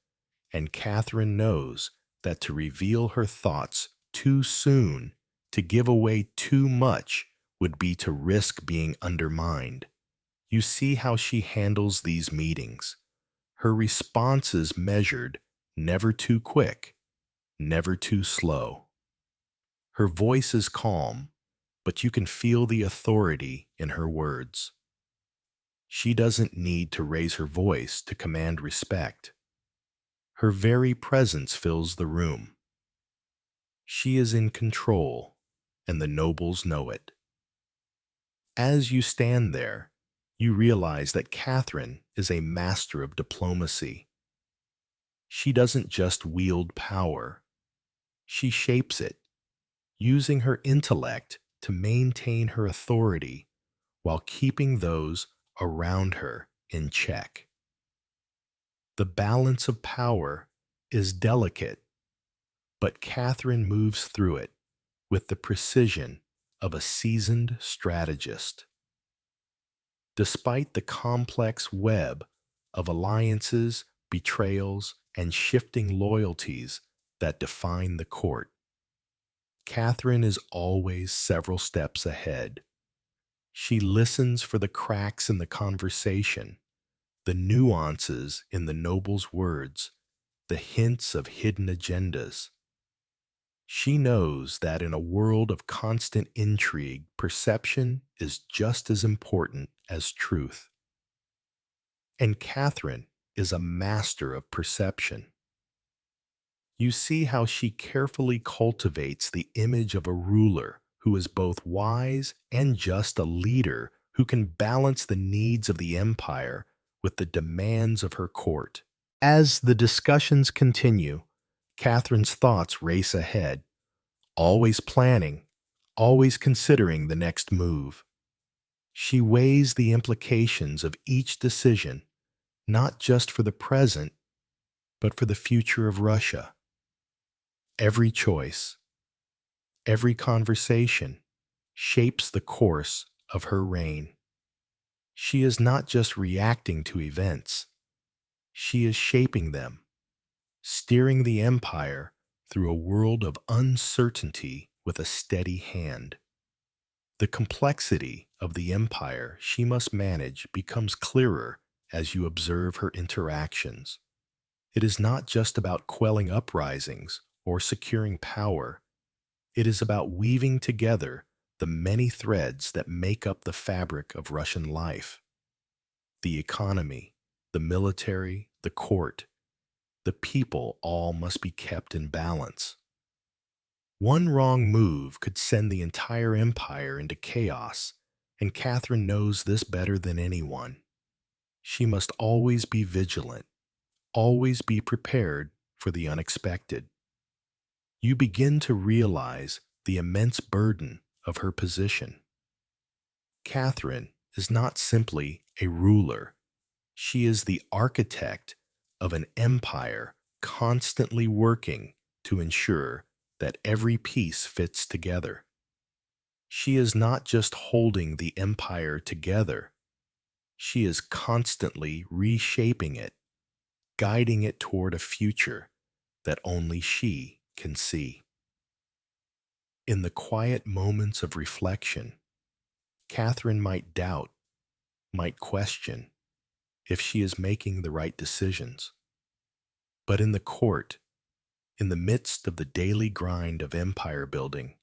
and Catherine knows that to reveal her thoughts too soon, to give away too much, would be to risk being undermined. You see how she handles these meetings. Her response is measured, never too quick, never too slow. Her voice is calm, but you can feel the authority in her words. She doesn't need to raise her voice to command respect. Her very presence fills the room. She is in control, and the nobles know it. As you stand there, you realize that Catherine is a master of diplomacy. She doesn't just wield power, she shapes it, using her intellect to maintain her authority while keeping those around her in check. The balance of power is delicate, but Catherine moves through it with the precision of a seasoned strategist. Despite the complex web of alliances, betrayals, and shifting loyalties that define the court, Catherine is always several steps ahead. She listens for the cracks in the conversation, the nuances in the noble's words, the hints of hidden agendas. She knows that in a world of constant intrigue, perception is just as important as truth. And Catherine is a master of perception. You see how she carefully cultivates the image of a ruler who is both wise and just, a leader who can balance the needs of the empire with the demands of her court. As the discussions continue, Catherine's thoughts race ahead, always planning, always considering the next move. She weighs the implications of each decision, not just for the present, but for the future of Russia. Every choice, every conversation shapes the course of her reign. She is not just reacting to events, she is shaping them, steering the empire through a world of uncertainty with a steady hand. The complexity of the empire she must manage becomes clearer as you observe her interactions. It is not just about quelling uprisings or securing power. It is about weaving together the many threads that make up the fabric of Russian life. The economy, the military, the court, the people all must be kept in balance. One wrong move could send the entire empire into chaos, and Catherine knows this better than anyone. She must always be vigilant, always be prepared for the unexpected. You begin to realize the immense burden of her position. Catherine is not simply a ruler, she is the architect of an empire constantly working to ensure that every piece fits together. She is not just holding the empire together, she is constantly reshaping it, guiding it toward a future that only she can see. In the quiet moments of reflection, Catherine might doubt, might question if she is making the right decisions. But in the court, in the midst of the daily grind of empire building,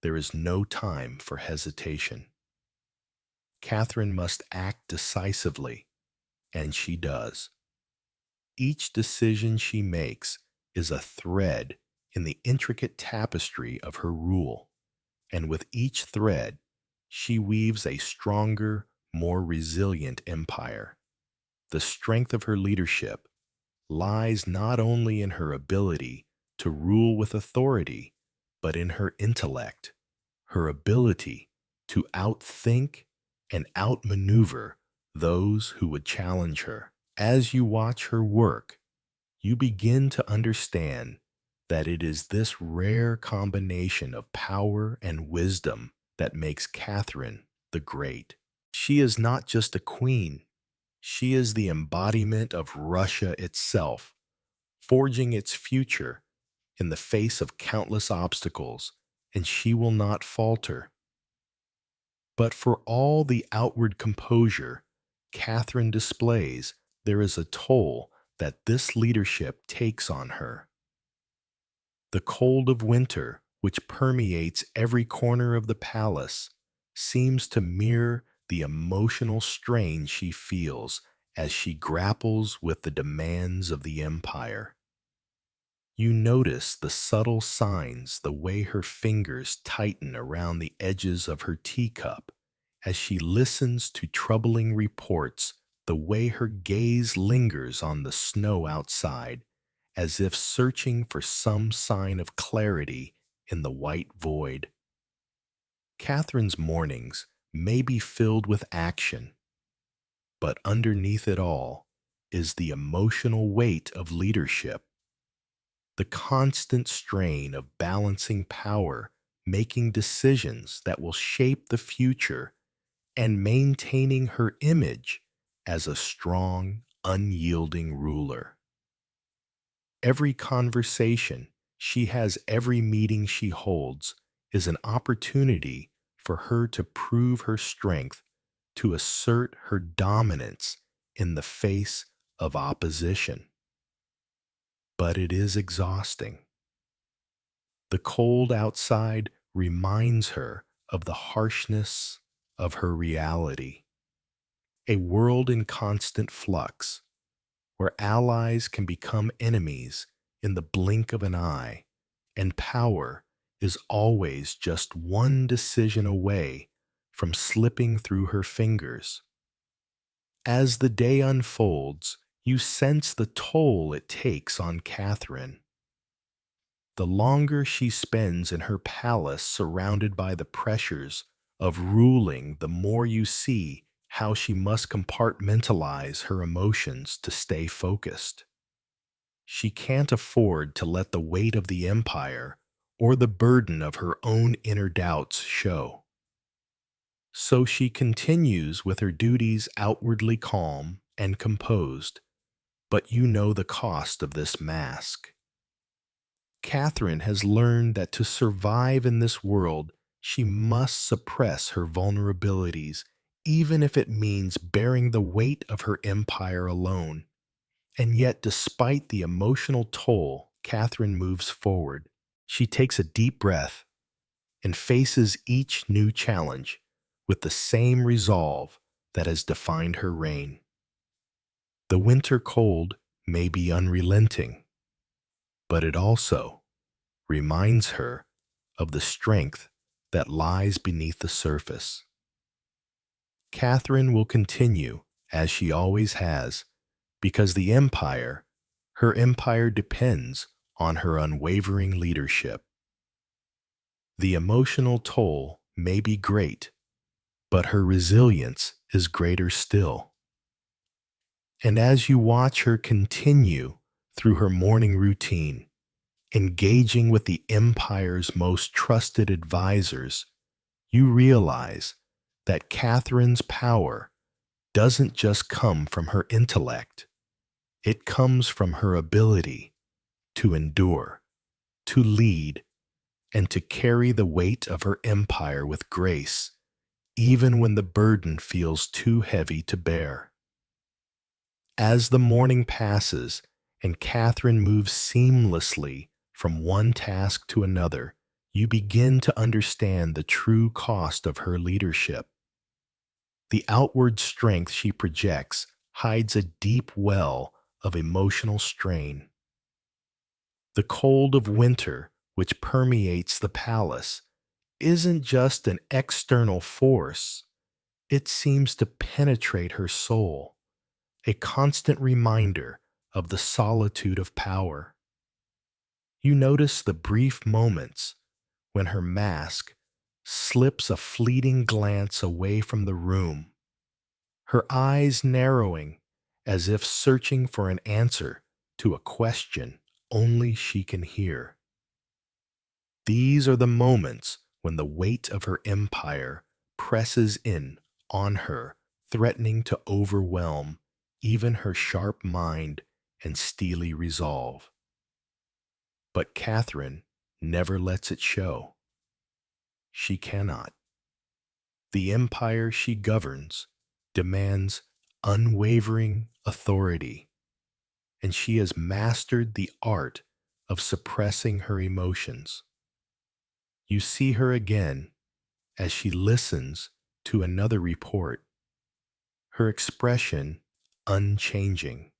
there is no time for hesitation. Catherine must act decisively, and she does. Each decision she makes is a thread in the intricate tapestry of her rule, and with each thread, she weaves a stronger, more resilient empire. The strength of her leadership lies not only in her ability to rule with authority, but in her intellect, her ability to outthink and outmaneuver those who would challenge her. As you watch her work, you begin to understand that it is this rare combination of power and wisdom that makes Catherine the Great. She is not just a queen, she is the embodiment of Russia itself, forging its future in the face of countless obstacles, and she will not falter. But for all the outward composure Catherine displays, there is a toll that this leadership takes on her. The cold of winter, which permeates every corner of the palace, seems to mirror the emotional strain she feels as she grapples with the demands of the empire. You notice the subtle signs, the way her fingers tighten around the edges of her teacup as she listens to troubling reports, the way her gaze lingers on the snow outside, as if searching for some sign of clarity in the white void. Catherine's mornings may be filled with action, but underneath it all is the emotional weight of leadership, the constant strain of balancing power, making decisions that will shape the future, and maintaining her image as a strong, unyielding ruler. Every conversation she has, every meeting she holds, is an opportunity for her to prove her strength, to assert her dominance in the face of opposition. But it is exhausting. The cold outside reminds her of the harshness of her reality, a world in constant flux, where allies can become enemies in the blink of an eye, and power is always just one decision away from slipping through her fingers. As the day unfolds, you sense the toll it takes on Catherine. The longer she spends in her palace surrounded by the pressures of ruling, the more you see how she must compartmentalize her emotions to stay focused. She can't afford to let the weight of the empire or the burden of her own inner doubts show. So she continues with her duties outwardly calm and composed, but you know the cost of this mask. Catherine has learned that to survive in this world, She must suppress her vulnerabilities, even if it means bearing the weight of her empire alone. And yet, despite the emotional toll, Catherine moves forward. She takes a deep breath and faces each new challenge with the same resolve that has defined her reign. The winter cold may be unrelenting, but it also reminds her of the strength that lies beneath the surface. Catherine will continue, as she always has, because her empire depends on her unwavering leadership. The emotional toll may be great, but her resilience is greater still. And as you watch her continue through her morning routine, engaging with the empire's most trusted advisors, you realize that Catherine's power doesn't just come from her intellect, it comes from her ability to endure, to lead, and to carry the weight of her empire with grace, even when the burden feels too heavy to bear. As the morning passes and Catherine moves seamlessly from one task to another, you begin to understand the true cost of her leadership. The outward strength she projects hides a deep well of emotional strain. The cold of winter, which permeates the palace, isn't just an external force, it seems to penetrate her soul, a constant reminder of the solitude of power. You notice the brief moments when her mask slips a fleeting glance away from the room, her eyes narrowing as if searching for an answer to a question only she can hear. These are the moments when the weight of her empire presses in on her, threatening to overwhelm even her sharp mind and steely resolve. But Catherine never lets it show. She cannot. The empire she governs demands unwavering authority, and she has mastered the art of suppressing her emotions. You see her again as she listens to another report, her expression unchanging,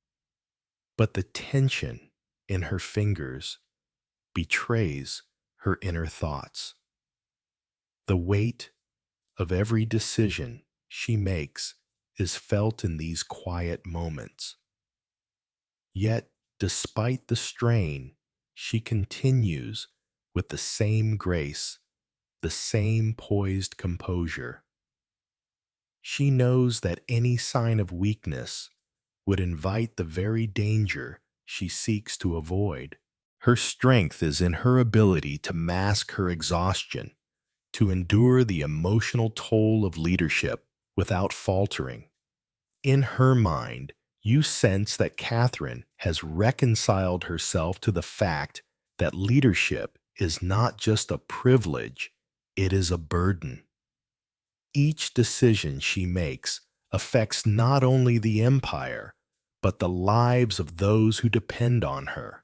but the tension in her fingers betrays her inner thoughts. The weight of every decision she makes is felt in these quiet moments. Yet, despite the strain, she continues with the same grace, the same poised composure. She knows that any sign of weakness would invite the very danger she seeks to avoid. Her strength is in her ability to mask her exhaustion, to endure the emotional toll of leadership without faltering. In her mind, you sense that Catherine has reconciled herself to the fact that leadership is not just a privilege, it is a burden. Each decision she makes affects not only the empire, but the lives of those who depend on her.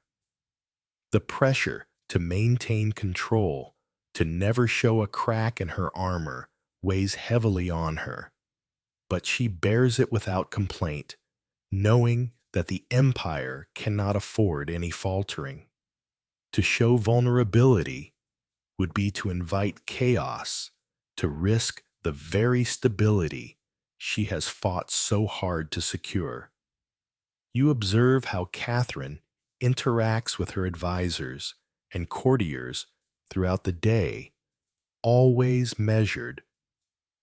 The pressure to maintain control, to never show a crack in her armor, weighs heavily on her. But she bears it without complaint, knowing that the empire cannot afford any faltering. To show vulnerability would be to invite chaos, to risk the very stability she has fought so hard to secure. You observe how Catherine interacts with her advisors and courtiers throughout the day, always measured,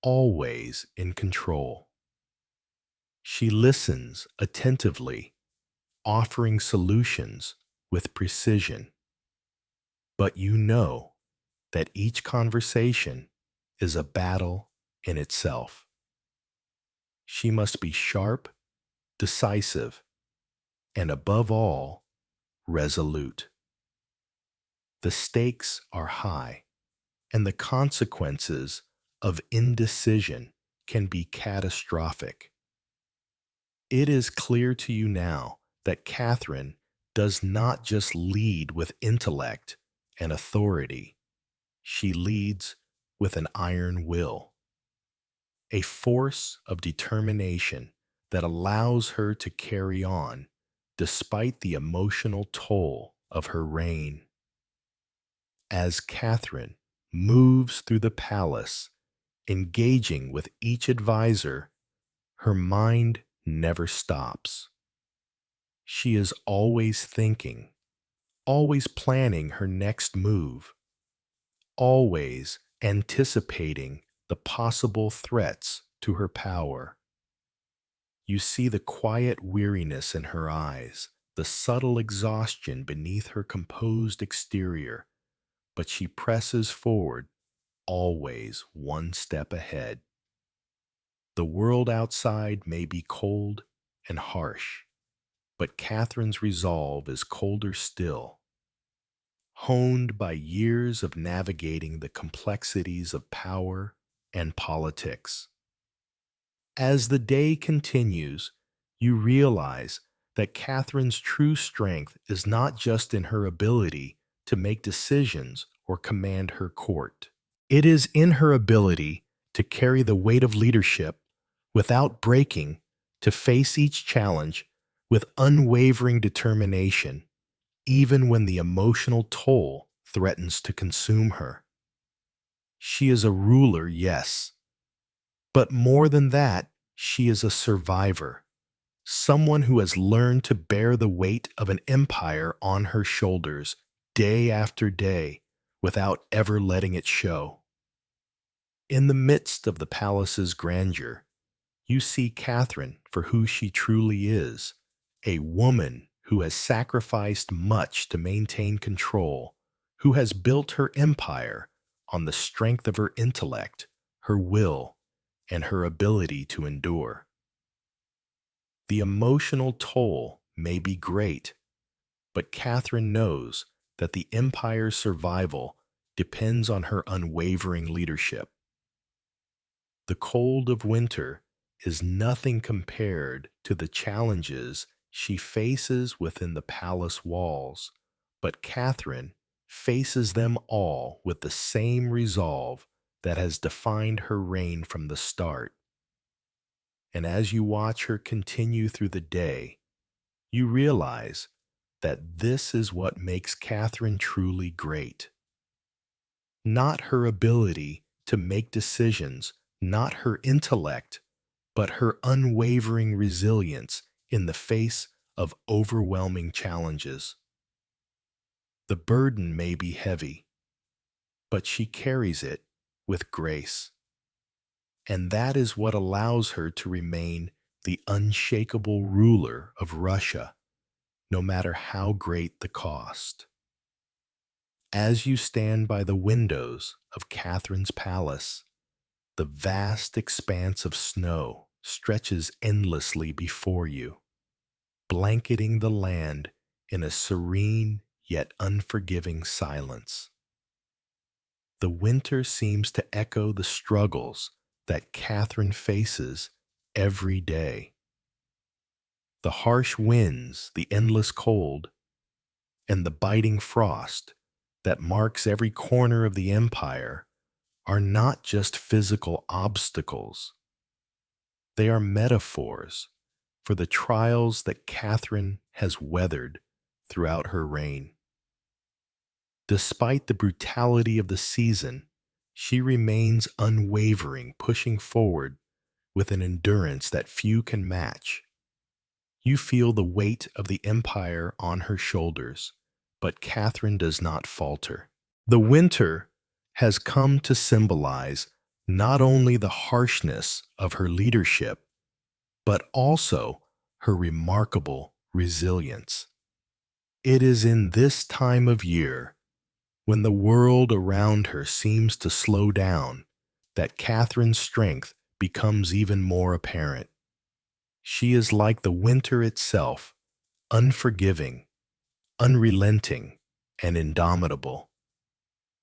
always in control. She listens attentively, offering solutions with precision. But you know that each conversation is a battle in itself. She must be sharp, decisive, and above all, resolute. The stakes are high, and the consequences of indecision can be catastrophic. It is clear to you now that Catherine does not just lead with intellect and authority, she leads with an iron will, a force of determination that allows her to carry on despite the emotional toll of her reign. As Catherine moves through the palace, engaging with each advisor, her mind never stops. She is always thinking, always planning her next move, always anticipating the possible threats to her power. You see the quiet weariness in her eyes, the subtle exhaustion beneath her composed exterior, but she presses forward, always one step ahead. The world outside may be cold and harsh, but Catherine's resolve is colder still, honed by years of navigating the complexities of power and politics. As the day continues, you realize that Catherine's true strength is not just in her ability to make decisions or command her court. It is in her ability to carry the weight of leadership without breaking, to face each challenge with unwavering determination, even when the emotional toll threatens to consume her. She is a ruler, yes, but more than that, she is a survivor, someone who has learned to bear the weight of an empire on her shoulders day after day without ever letting it show. In the midst of the palace's grandeur, you see Catherine for who she truly is, a woman who has sacrificed much to maintain control, who has built her empire on the strength of her intellect, her will, and her ability to endure. The emotional toll may be great, but Catherine knows that the empire's survival depends on her unwavering leadership. The cold of winter is nothing compared to the challenges she faces within the palace walls, but Catherine faces them all with the same resolve that has defined her reign from the start. And as you watch her continue through the day, you realize that this is what makes Catherine truly great. Not her ability to make decisions, not her intellect, but her unwavering resilience in the face of overwhelming challenges. The burden may be heavy, but she carries it with grace. And that is what allows her to remain the unshakable ruler of Russia, no matter how great the cost. As you stand by the windows of Catherine's palace, the vast expanse of snow stretches endlessly before you, blanketing the land in a serene yet unforgiving silence. The winter seems to echo the struggles that Catherine faces every day. The harsh winds, the endless cold, and the biting frost that marks every corner of the empire are not just physical obstacles. They are metaphors for the trials that Catherine has weathered throughout her reign. Despite the brutality of the season, she remains unwavering, pushing forward with an endurance that few can match. You feel the weight of the empire on her shoulders, but Catherine does not falter. The winter has come to symbolize not only the harshness of her leadership, but also her remarkable resilience. It is in this time of year, when the world around her seems to slow down, that Catherine's strength becomes even more apparent. She is like the winter itself, unforgiving, unrelenting, and indomitable.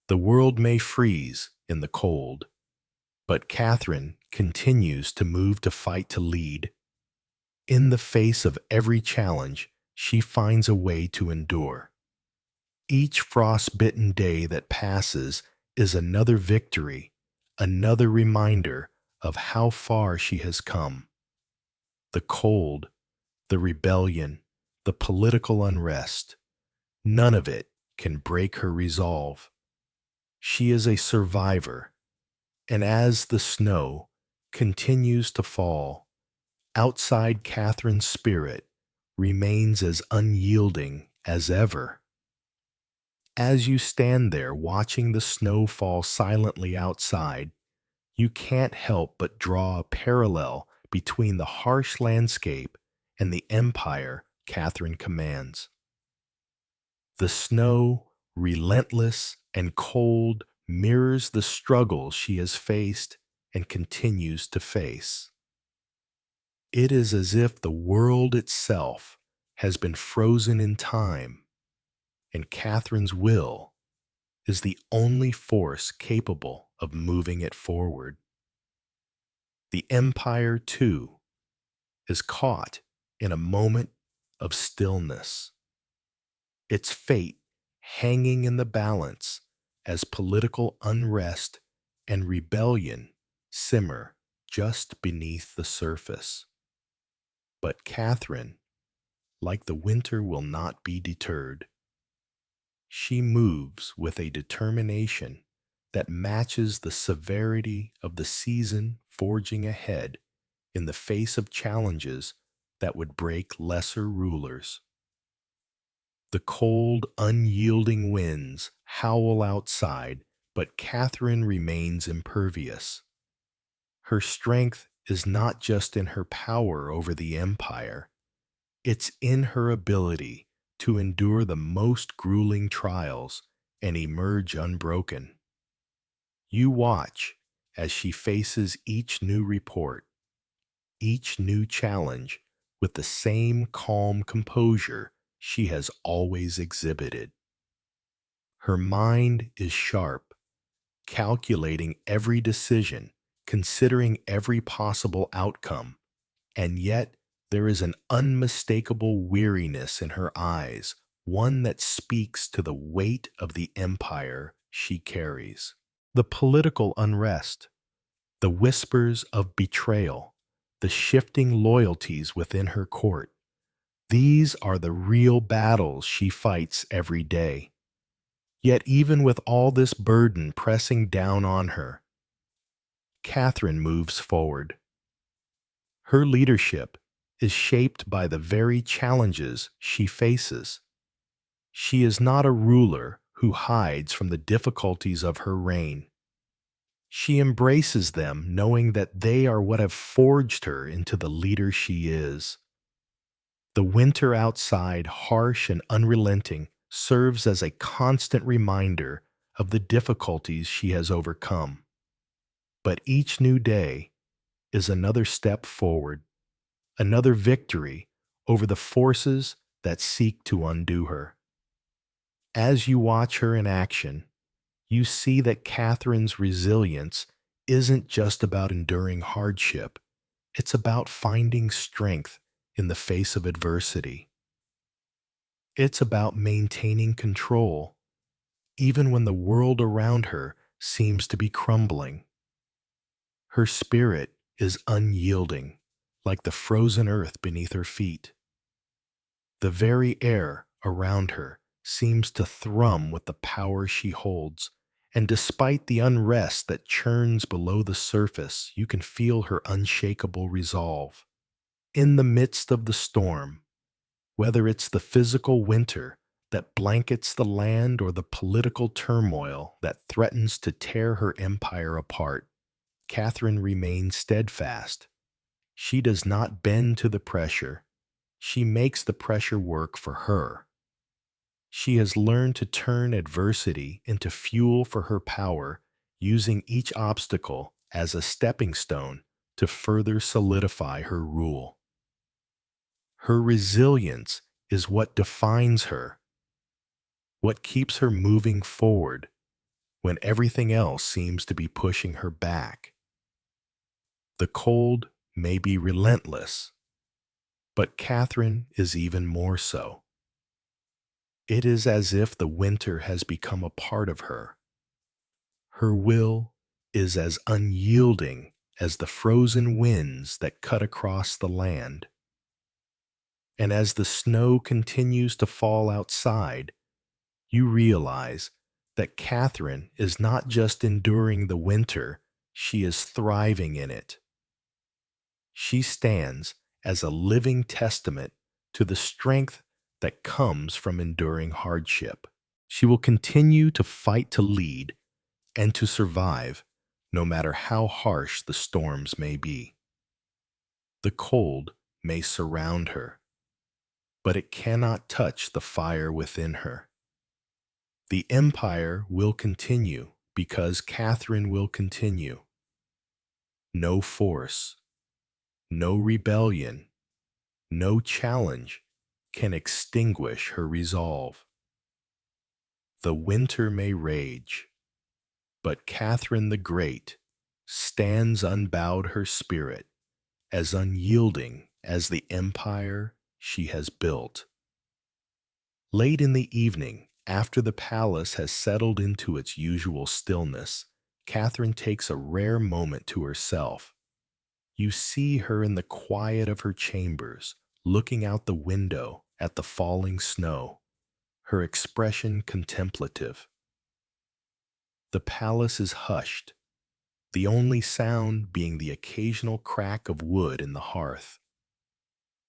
The world may freeze in the cold, but Catherine continues to move to fight to lead. In the face of every challenge, she finds a way to endure. Each frostbitten day that passes is another victory, another reminder of how far she has come. The cold, the rebellion, the political unrest, none of it can break her resolve. She is a survivor, and as the snow continues to fall, outside Catherine's spirit remains as unyielding as ever. As you stand there watching the snow fall silently outside, you can't help but draw a parallel between the harsh landscape and the empire Catherine commands. The snow, relentless and cold, mirrors the struggles she has faced and continues to face. It is as if the world itself has been frozen in time, and Catherine's will is the only force capable of moving it forward. The empire, too, is caught in a moment of stillness, its fate hanging in the balance as political unrest and rebellion simmer just beneath the surface. But Catherine, like the winter, will not be deterred. She moves with a determination that matches the severity of the season forging ahead in the face of challenges that would break lesser rulers. The cold, unyielding winds howl outside, but Catherine remains impervious. Her strength is not just in her power over the empire, it's in her ability to endure the most grueling trials and emerge unbroken. You watch as she faces each new report, each new challenge, with the same calm composure she has always exhibited. Her mind is sharp, calculating every decision, considering every possible outcome, and yet there is an unmistakable weariness in her eyes, one that speaks to the weight of the empire she carries. The political unrest, the whispers of betrayal, the shifting loyalties within her court, these are the real battles she fights every day. Yet even with all this burden pressing down on her, Catherine moves forward. Her leadership is shaped by the very challenges she faces. She is not a ruler who hides from the difficulties of her reign. She embraces them, knowing that they are what have forged her into the leader she is. The winter outside, harsh and unrelenting, serves as a constant reminder of the difficulties she has overcome. But each new day is another step forward, another victory over the forces that seek to undo her. As you watch her in action, you see that Catherine's resilience isn't just about enduring hardship, it's about finding strength in the face of adversity. It's about maintaining control, even when the world around her seems to be crumbling. Her spirit is unyielding, like the frozen earth beneath her feet. The very air around her seems to thrum with the power she holds, and despite the unrest that churns below the surface, you can feel her unshakable resolve. In the midst of the storm, whether it's the physical winter that blankets the land or the political turmoil that threatens to tear her empire apart, Catherine remains steadfast. She does not bend to the pressure. She makes the pressure work for her. She has learned to turn adversity into fuel for her power, using each obstacle as a stepping stone to further solidify her rule. Her resilience is what defines her, what keeps her moving forward when everything else seems to be pushing her back. The cold may be relentless, but Catherine is even more so. It is as if the winter has become a part of her. Her will is as unyielding as the frozen winds that cut across the land. And as the snow continues to fall outside, you realize that Catherine is not just enduring the winter, she is thriving in it. She stands as a living testament to the strength that comes from enduring hardship. She will continue to fight to lead and to survive, no matter how harsh the storms may be. The cold may surround her, but it cannot touch the fire within her. The empire will continue because Catherine will continue. No force, no rebellion, no challenge can extinguish her resolve. The winter may rage, but Catherine the Great stands unbowed her spirit, as unyielding as the empire she has built. Late in the evening, after the palace has settled into its usual stillness, Catherine takes a rare moment to herself. You see her in the quiet of her chambers, looking out the window at the falling snow, her expression contemplative. The palace is hushed, the only sound being the occasional crack of wood in the hearth.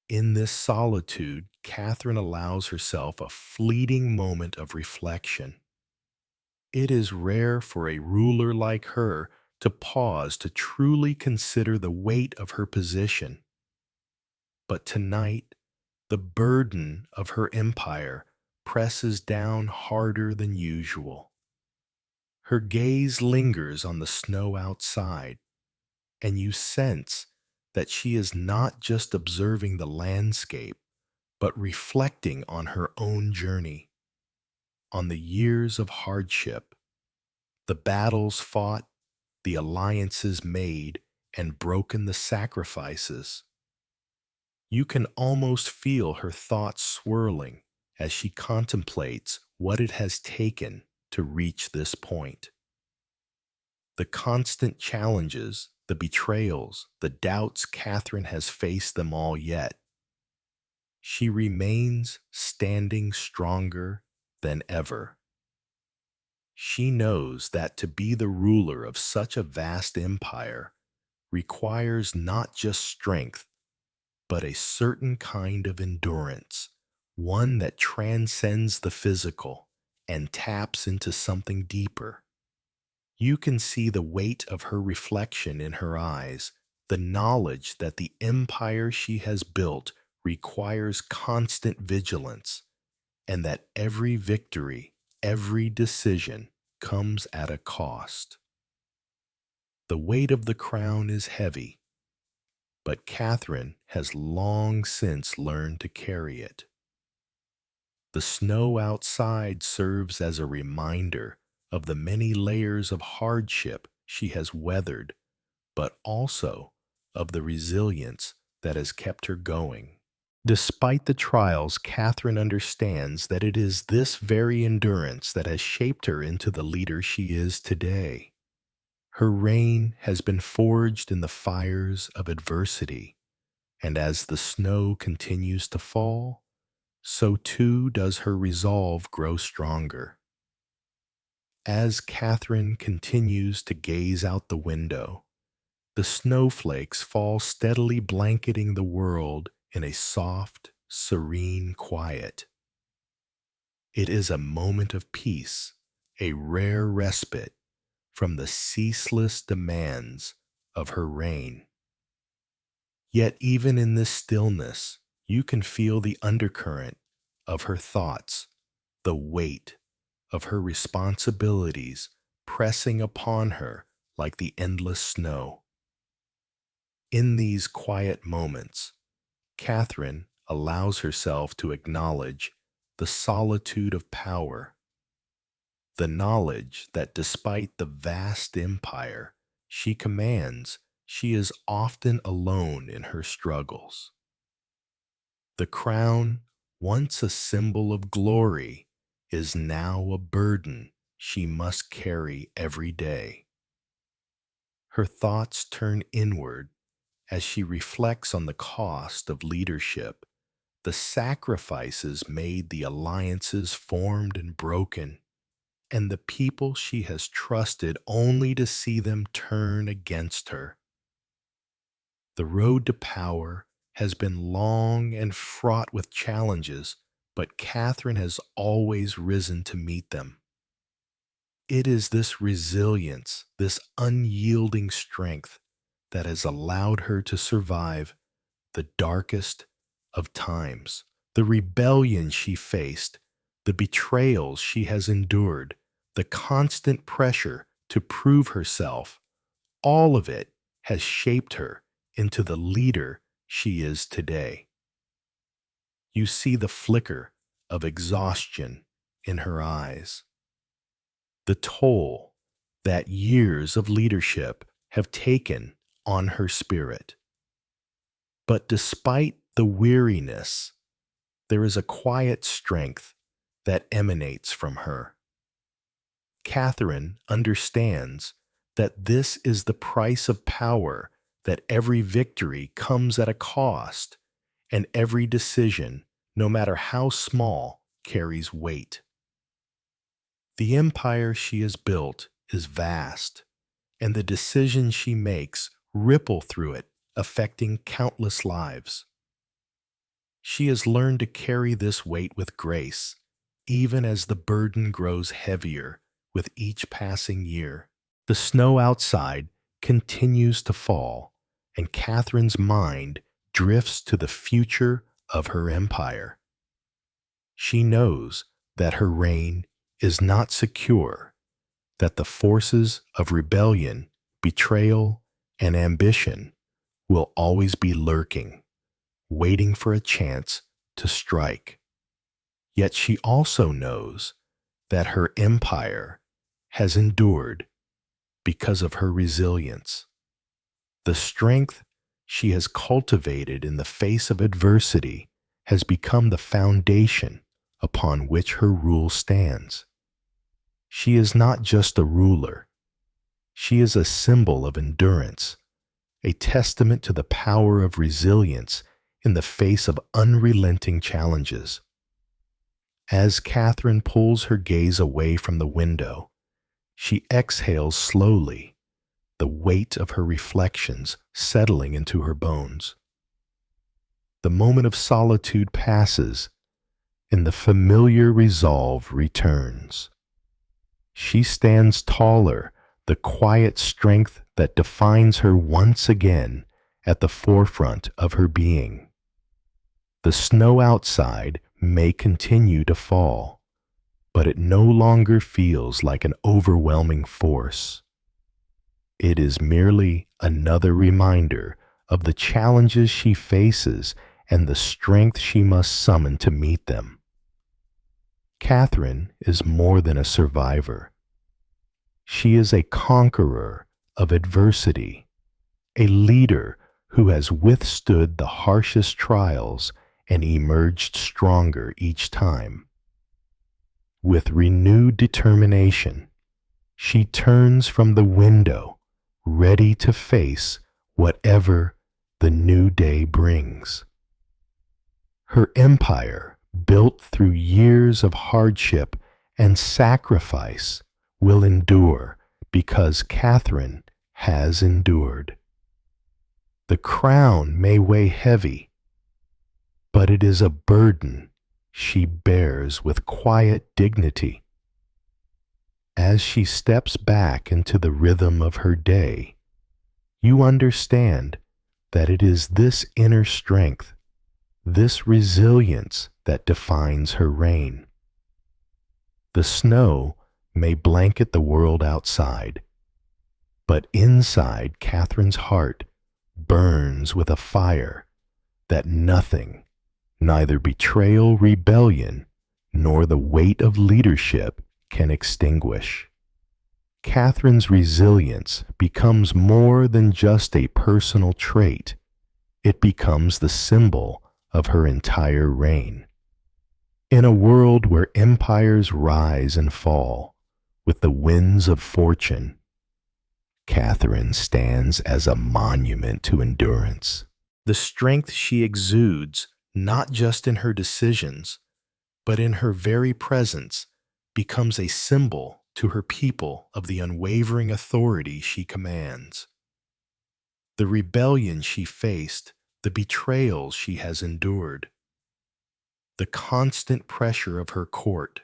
In this solitude, Catherine allows herself a fleeting moment of reflection. It is rare for a ruler like her to pause to truly consider the weight of her position. But tonight, the burden of her empire presses down harder than usual. Her gaze lingers on the snow outside, and you sense that she is not just observing the landscape, but reflecting on her own journey, on the years of hardship, the battles fought, the alliances made, and broken the sacrifices. You can almost feel her thoughts swirling as she contemplates what it has taken to reach this point. The constant challenges, the betrayals, the doubts Catherine has faced them all yet. She remains standing stronger than ever. She knows that to be the ruler of such a vast empire requires not just strength, but a certain kind of endurance, one that transcends the physical and taps into something deeper. You can see the weight of her reflection in her eyes, the knowledge that the empire she has built requires constant vigilance, and that every victory, every decision comes at a cost. The weight of the crown is heavy, but Catherine has long since learned to carry it. The snow outside serves as a reminder of the many layers of hardship she has weathered, but also of the resilience that has kept her going. Despite the trials, Catherine understands that it is this very endurance that has shaped her into the leader she is today. Her reign has been forged in the fires of adversity, and as the snow continues to fall, so too does her resolve grow stronger. As Catherine continues to gaze out the window, the snowflakes fall steadily blanketing the world in a soft, serene quiet. It is a moment of peace, a rare respite from the ceaseless demands of her reign. Yet even in this stillness, you can feel the undercurrent of her thoughts, the weight of her responsibilities pressing upon her like the endless snow. In these quiet moments, Catherine allows herself to acknowledge the solitude of power, the knowledge that despite the vast empire she commands, she is often alone in her struggles. The crown, once a symbol of glory, is now a burden she must carry every day. Her thoughts turn inward as she reflects on the cost of leadership, the sacrifices made, the alliances formed and broken, and the people she has trusted only to see them turn against her. The road to power has been long and fraught with challenges, but Catherine has always risen to meet them. It is this resilience, this unyielding strength that has allowed her to survive the darkest of times, the rebellion she faced, the betrayals she has endured, the constant pressure to prove herself. All of it has shaped her into the leader she is today. You see the flicker of exhaustion in her eyes, the toll that years of leadership have taken on her spirit. But despite the weariness, there is a quiet strength that emanates from her. Catherine understands that this is the price of power, that every victory comes at a cost, and every decision, no matter how small, carries weight. The empire she has built is vast, and the decisions she makes ripple through it, affecting countless lives. She has learned to carry this weight with grace, even as the burden grows heavier with each passing year. The snow outside continues to fall, and Catherine's mind drifts to the future of her empire. She knows that her reign is not secure, that the forces of rebellion, betrayal, and ambition will always be lurking, waiting for a chance to strike. Yet she also knows that her empire has endured because of her resilience. The strength she has cultivated in the face of adversity has become the foundation upon which her rule stands. She is not just a ruler. She is a symbol of endurance, a testament to the power of resilience in the face of unrelenting challenges. As Catherine pulls her gaze away from the window, she exhales slowly, the weight of her reflections settling into her bones. The moment of solitude passes, and the familiar resolve returns. She stands taller, the quiet strength that defines her once again at the forefront of her being. The snow outside may continue to fall, but it no longer feels like an overwhelming force. It is merely another reminder of the challenges she faces and the strength she must summon to meet them. Catherine is more than a survivor. She is a conqueror of adversity, a leader who has withstood the harshest trials and emerged stronger each time. With renewed determination, she turns from the window, ready to face whatever the new day brings. Her empire, built through years of hardship and sacrifice, will endure because Catherine has endured. The crown may weigh heavy, but it is a burden she bears with quiet dignity. As she steps back into the rhythm of her day, you understand that it is this inner strength, this resilience that defines her reign. The snow may blanket the world outside, but inside Catherine's heart burns with a fire that nothing, neither betrayal, rebellion, nor the weight of leadership can extinguish. Catherine's resilience becomes more than just a personal trait. It becomes the symbol of her entire reign. In a world where empires rise and fall with the winds of fortune, Catherine stands as a monument to endurance. The strength she exudes, not just in her decisions, but in her very presence, becomes a symbol to her people of the unwavering authority she commands. The rebellion she faced, the betrayals she has endured, the constant pressure of her court,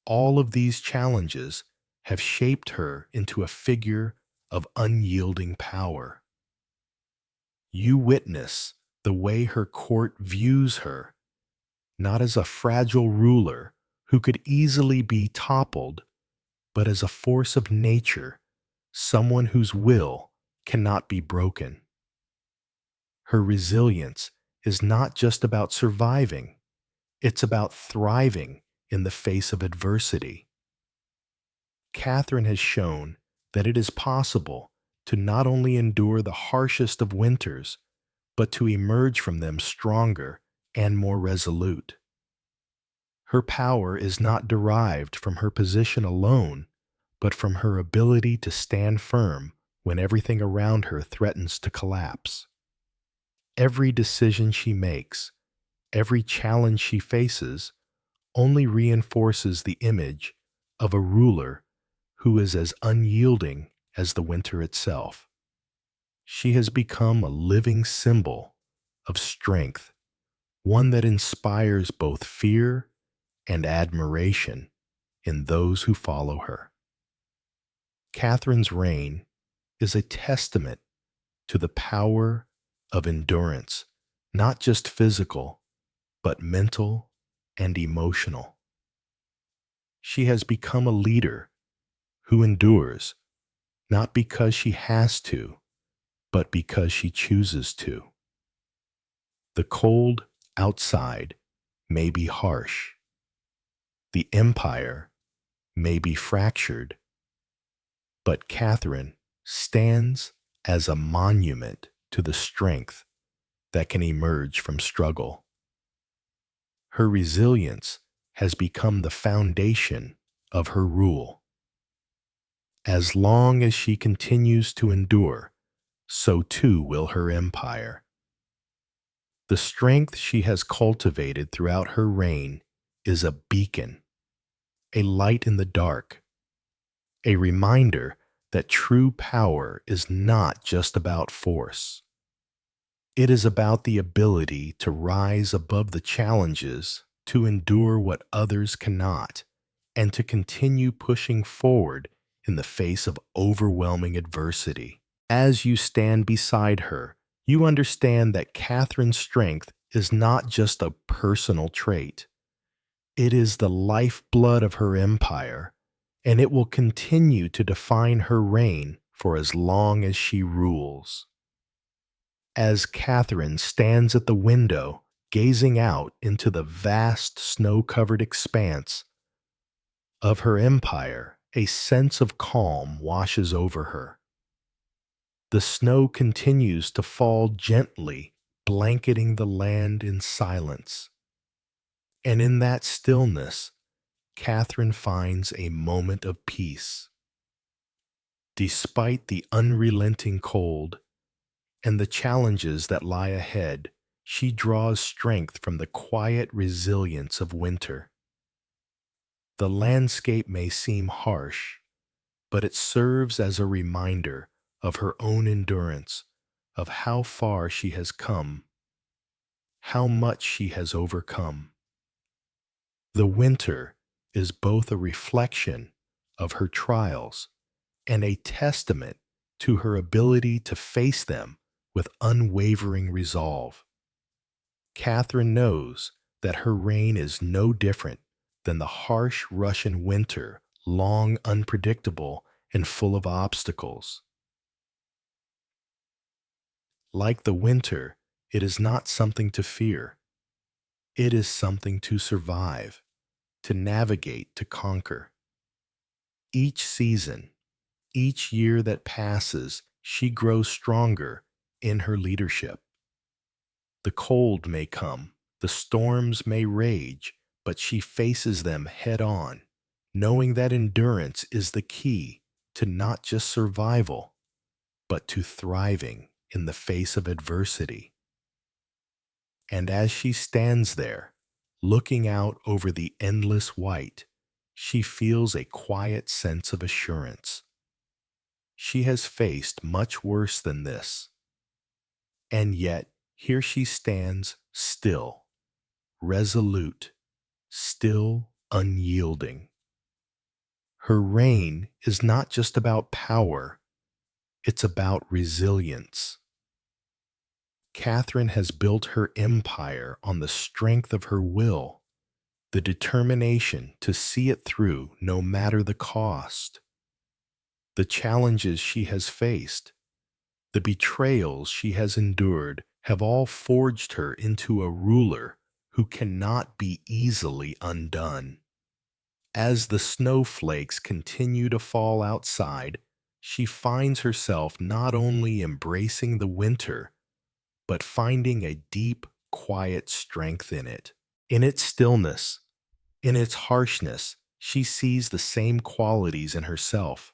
all of these challenges have shaped her into a figure of unyielding power. You witness the way her court views her, not as a fragile ruler who could easily be toppled, but as a force of nature, someone whose will cannot be broken. Her resilience is not just about surviving, it's about thriving in the face of adversity. Catherine has shown that it is possible to not only endure the harshest of winters, but to emerge from them stronger and more resolute. Her power is not derived from her position alone, but from her ability to stand firm when everything around her threatens to collapse. Every decision she makes, every challenge she faces, only reinforces the image of a ruler who is as unyielding as the winter itself. She has become a living symbol of strength, one that inspires both fear and admiration in those who follow her. Catherine's reign is a testament to the power of endurance, not just physical, but mental and emotional. She has become a leader who endures, not because she has to, but because she chooses to. The cold outside may be harsh. The empire may be fractured, but Catherine stands as a monument to the strength that can emerge from struggle. Her resilience has become the foundation of her rule. As long as she continues to endure, so too will her empire. The strength she has cultivated throughout her reign is a beacon, a light in the dark, a reminder that true power is not just about force. It is about the ability to rise above the challenges, to endure what others cannot, and to continue pushing forward in the face of overwhelming adversity. As you stand beside her, you understand that Catherine's strength is not just a personal trait. It is the lifeblood of her empire, and it will continue to define her reign for as long as she rules. As Catherine stands at the window, gazing out into the vast snow-covered expanse of her empire, a sense of calm washes over her. The snow continues to fall gently, blanketing the land in silence. And in that stillness, Catherine finds a moment of peace. Despite the unrelenting cold and the challenges that lie ahead, she draws strength from the quiet resilience of winter. The landscape may seem harsh, but it serves as a reminder of her own endurance, of how far she has come, how much she has overcome. The winter is both a reflection of her trials and a testament to her ability to face them with unwavering resolve. Catherine knows that her reign is no different than the harsh Russian winter, long, unpredictable, and full of obstacles. Like the winter, it is not something to fear. It is something to survive, to navigate, to conquer. Each season, each year that passes, she grows stronger in her leadership. The cold may come, the storms may rage, but she faces them head on, knowing that endurance is the key to not just survival, but to thriving in the face of adversity. And as she stands there, looking out over the endless white, she feels a quiet sense of assurance. She has faced much worse than this, and yet here she stands still, resolute, still unyielding. Her reign is not just about power, it's about resilience. Catherine has built her empire on the strength of her will, the determination to see it through no matter the cost. The challenges she has faced, the betrayals she has endured, have all forged her into a ruler who cannot be easily undone. As the snowflakes continue to fall outside, she finds herself not only embracing the winter, but finding a deep, quiet strength in it. In its stillness, in its harshness, she sees the same qualities in herself: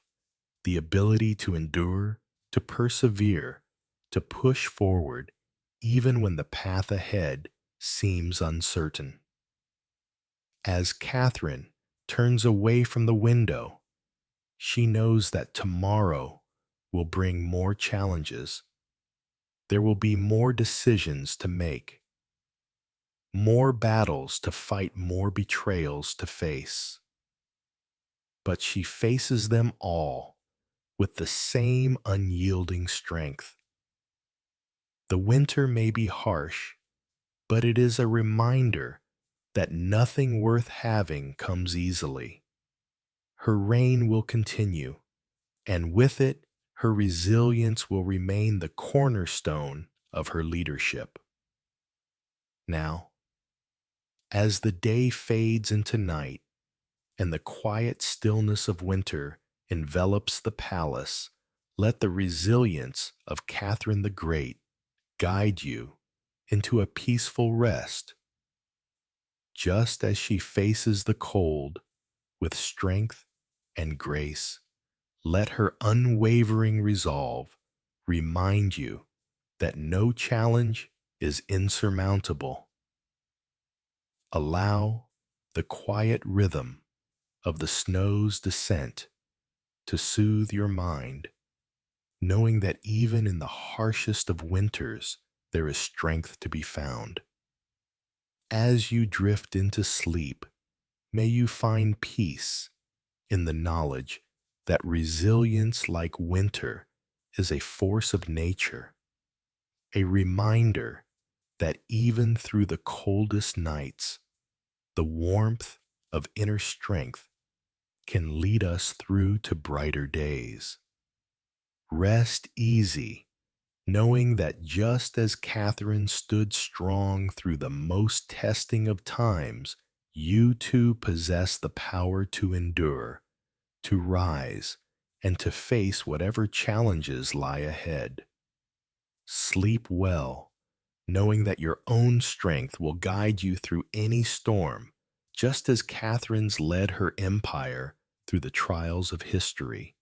the ability to endure, to persevere, to push forward, even when the path ahead seems uncertain. As Catherine turns away from the window, she knows that tomorrow will bring more challenges. There will be more decisions to make, more battles to fight, more betrayals to face. But she faces them all with the same unyielding strength. The winter may be harsh, but it is a reminder that nothing worth having comes easily. Her reign will continue, and with it, her resilience will remain the cornerstone of her leadership. Now, as the day fades into night and the quiet stillness of winter envelops the palace, let the resilience of Catherine the Great guide you into a peaceful rest. Just as she faces the cold with strength and grace, let her unwavering resolve remind you that no challenge is insurmountable. Allow the quiet rhythm of the snow's descent to soothe your mind, knowing that even in the harshest of winters there is strength to be found. As you drift into sleep, may you find peace in the knowledge that resilience, like winter, is a force of nature, a reminder that even through the coldest nights, the warmth of inner strength can lead us through to brighter days. Rest easy, knowing that just as Catherine stood strong through the most testing of times, you too possess the power to endure, to rise, and to face whatever challenges lie ahead. Sleep well, knowing that your own strength will guide you through any storm, just as Catherine's led her empire through the trials of history.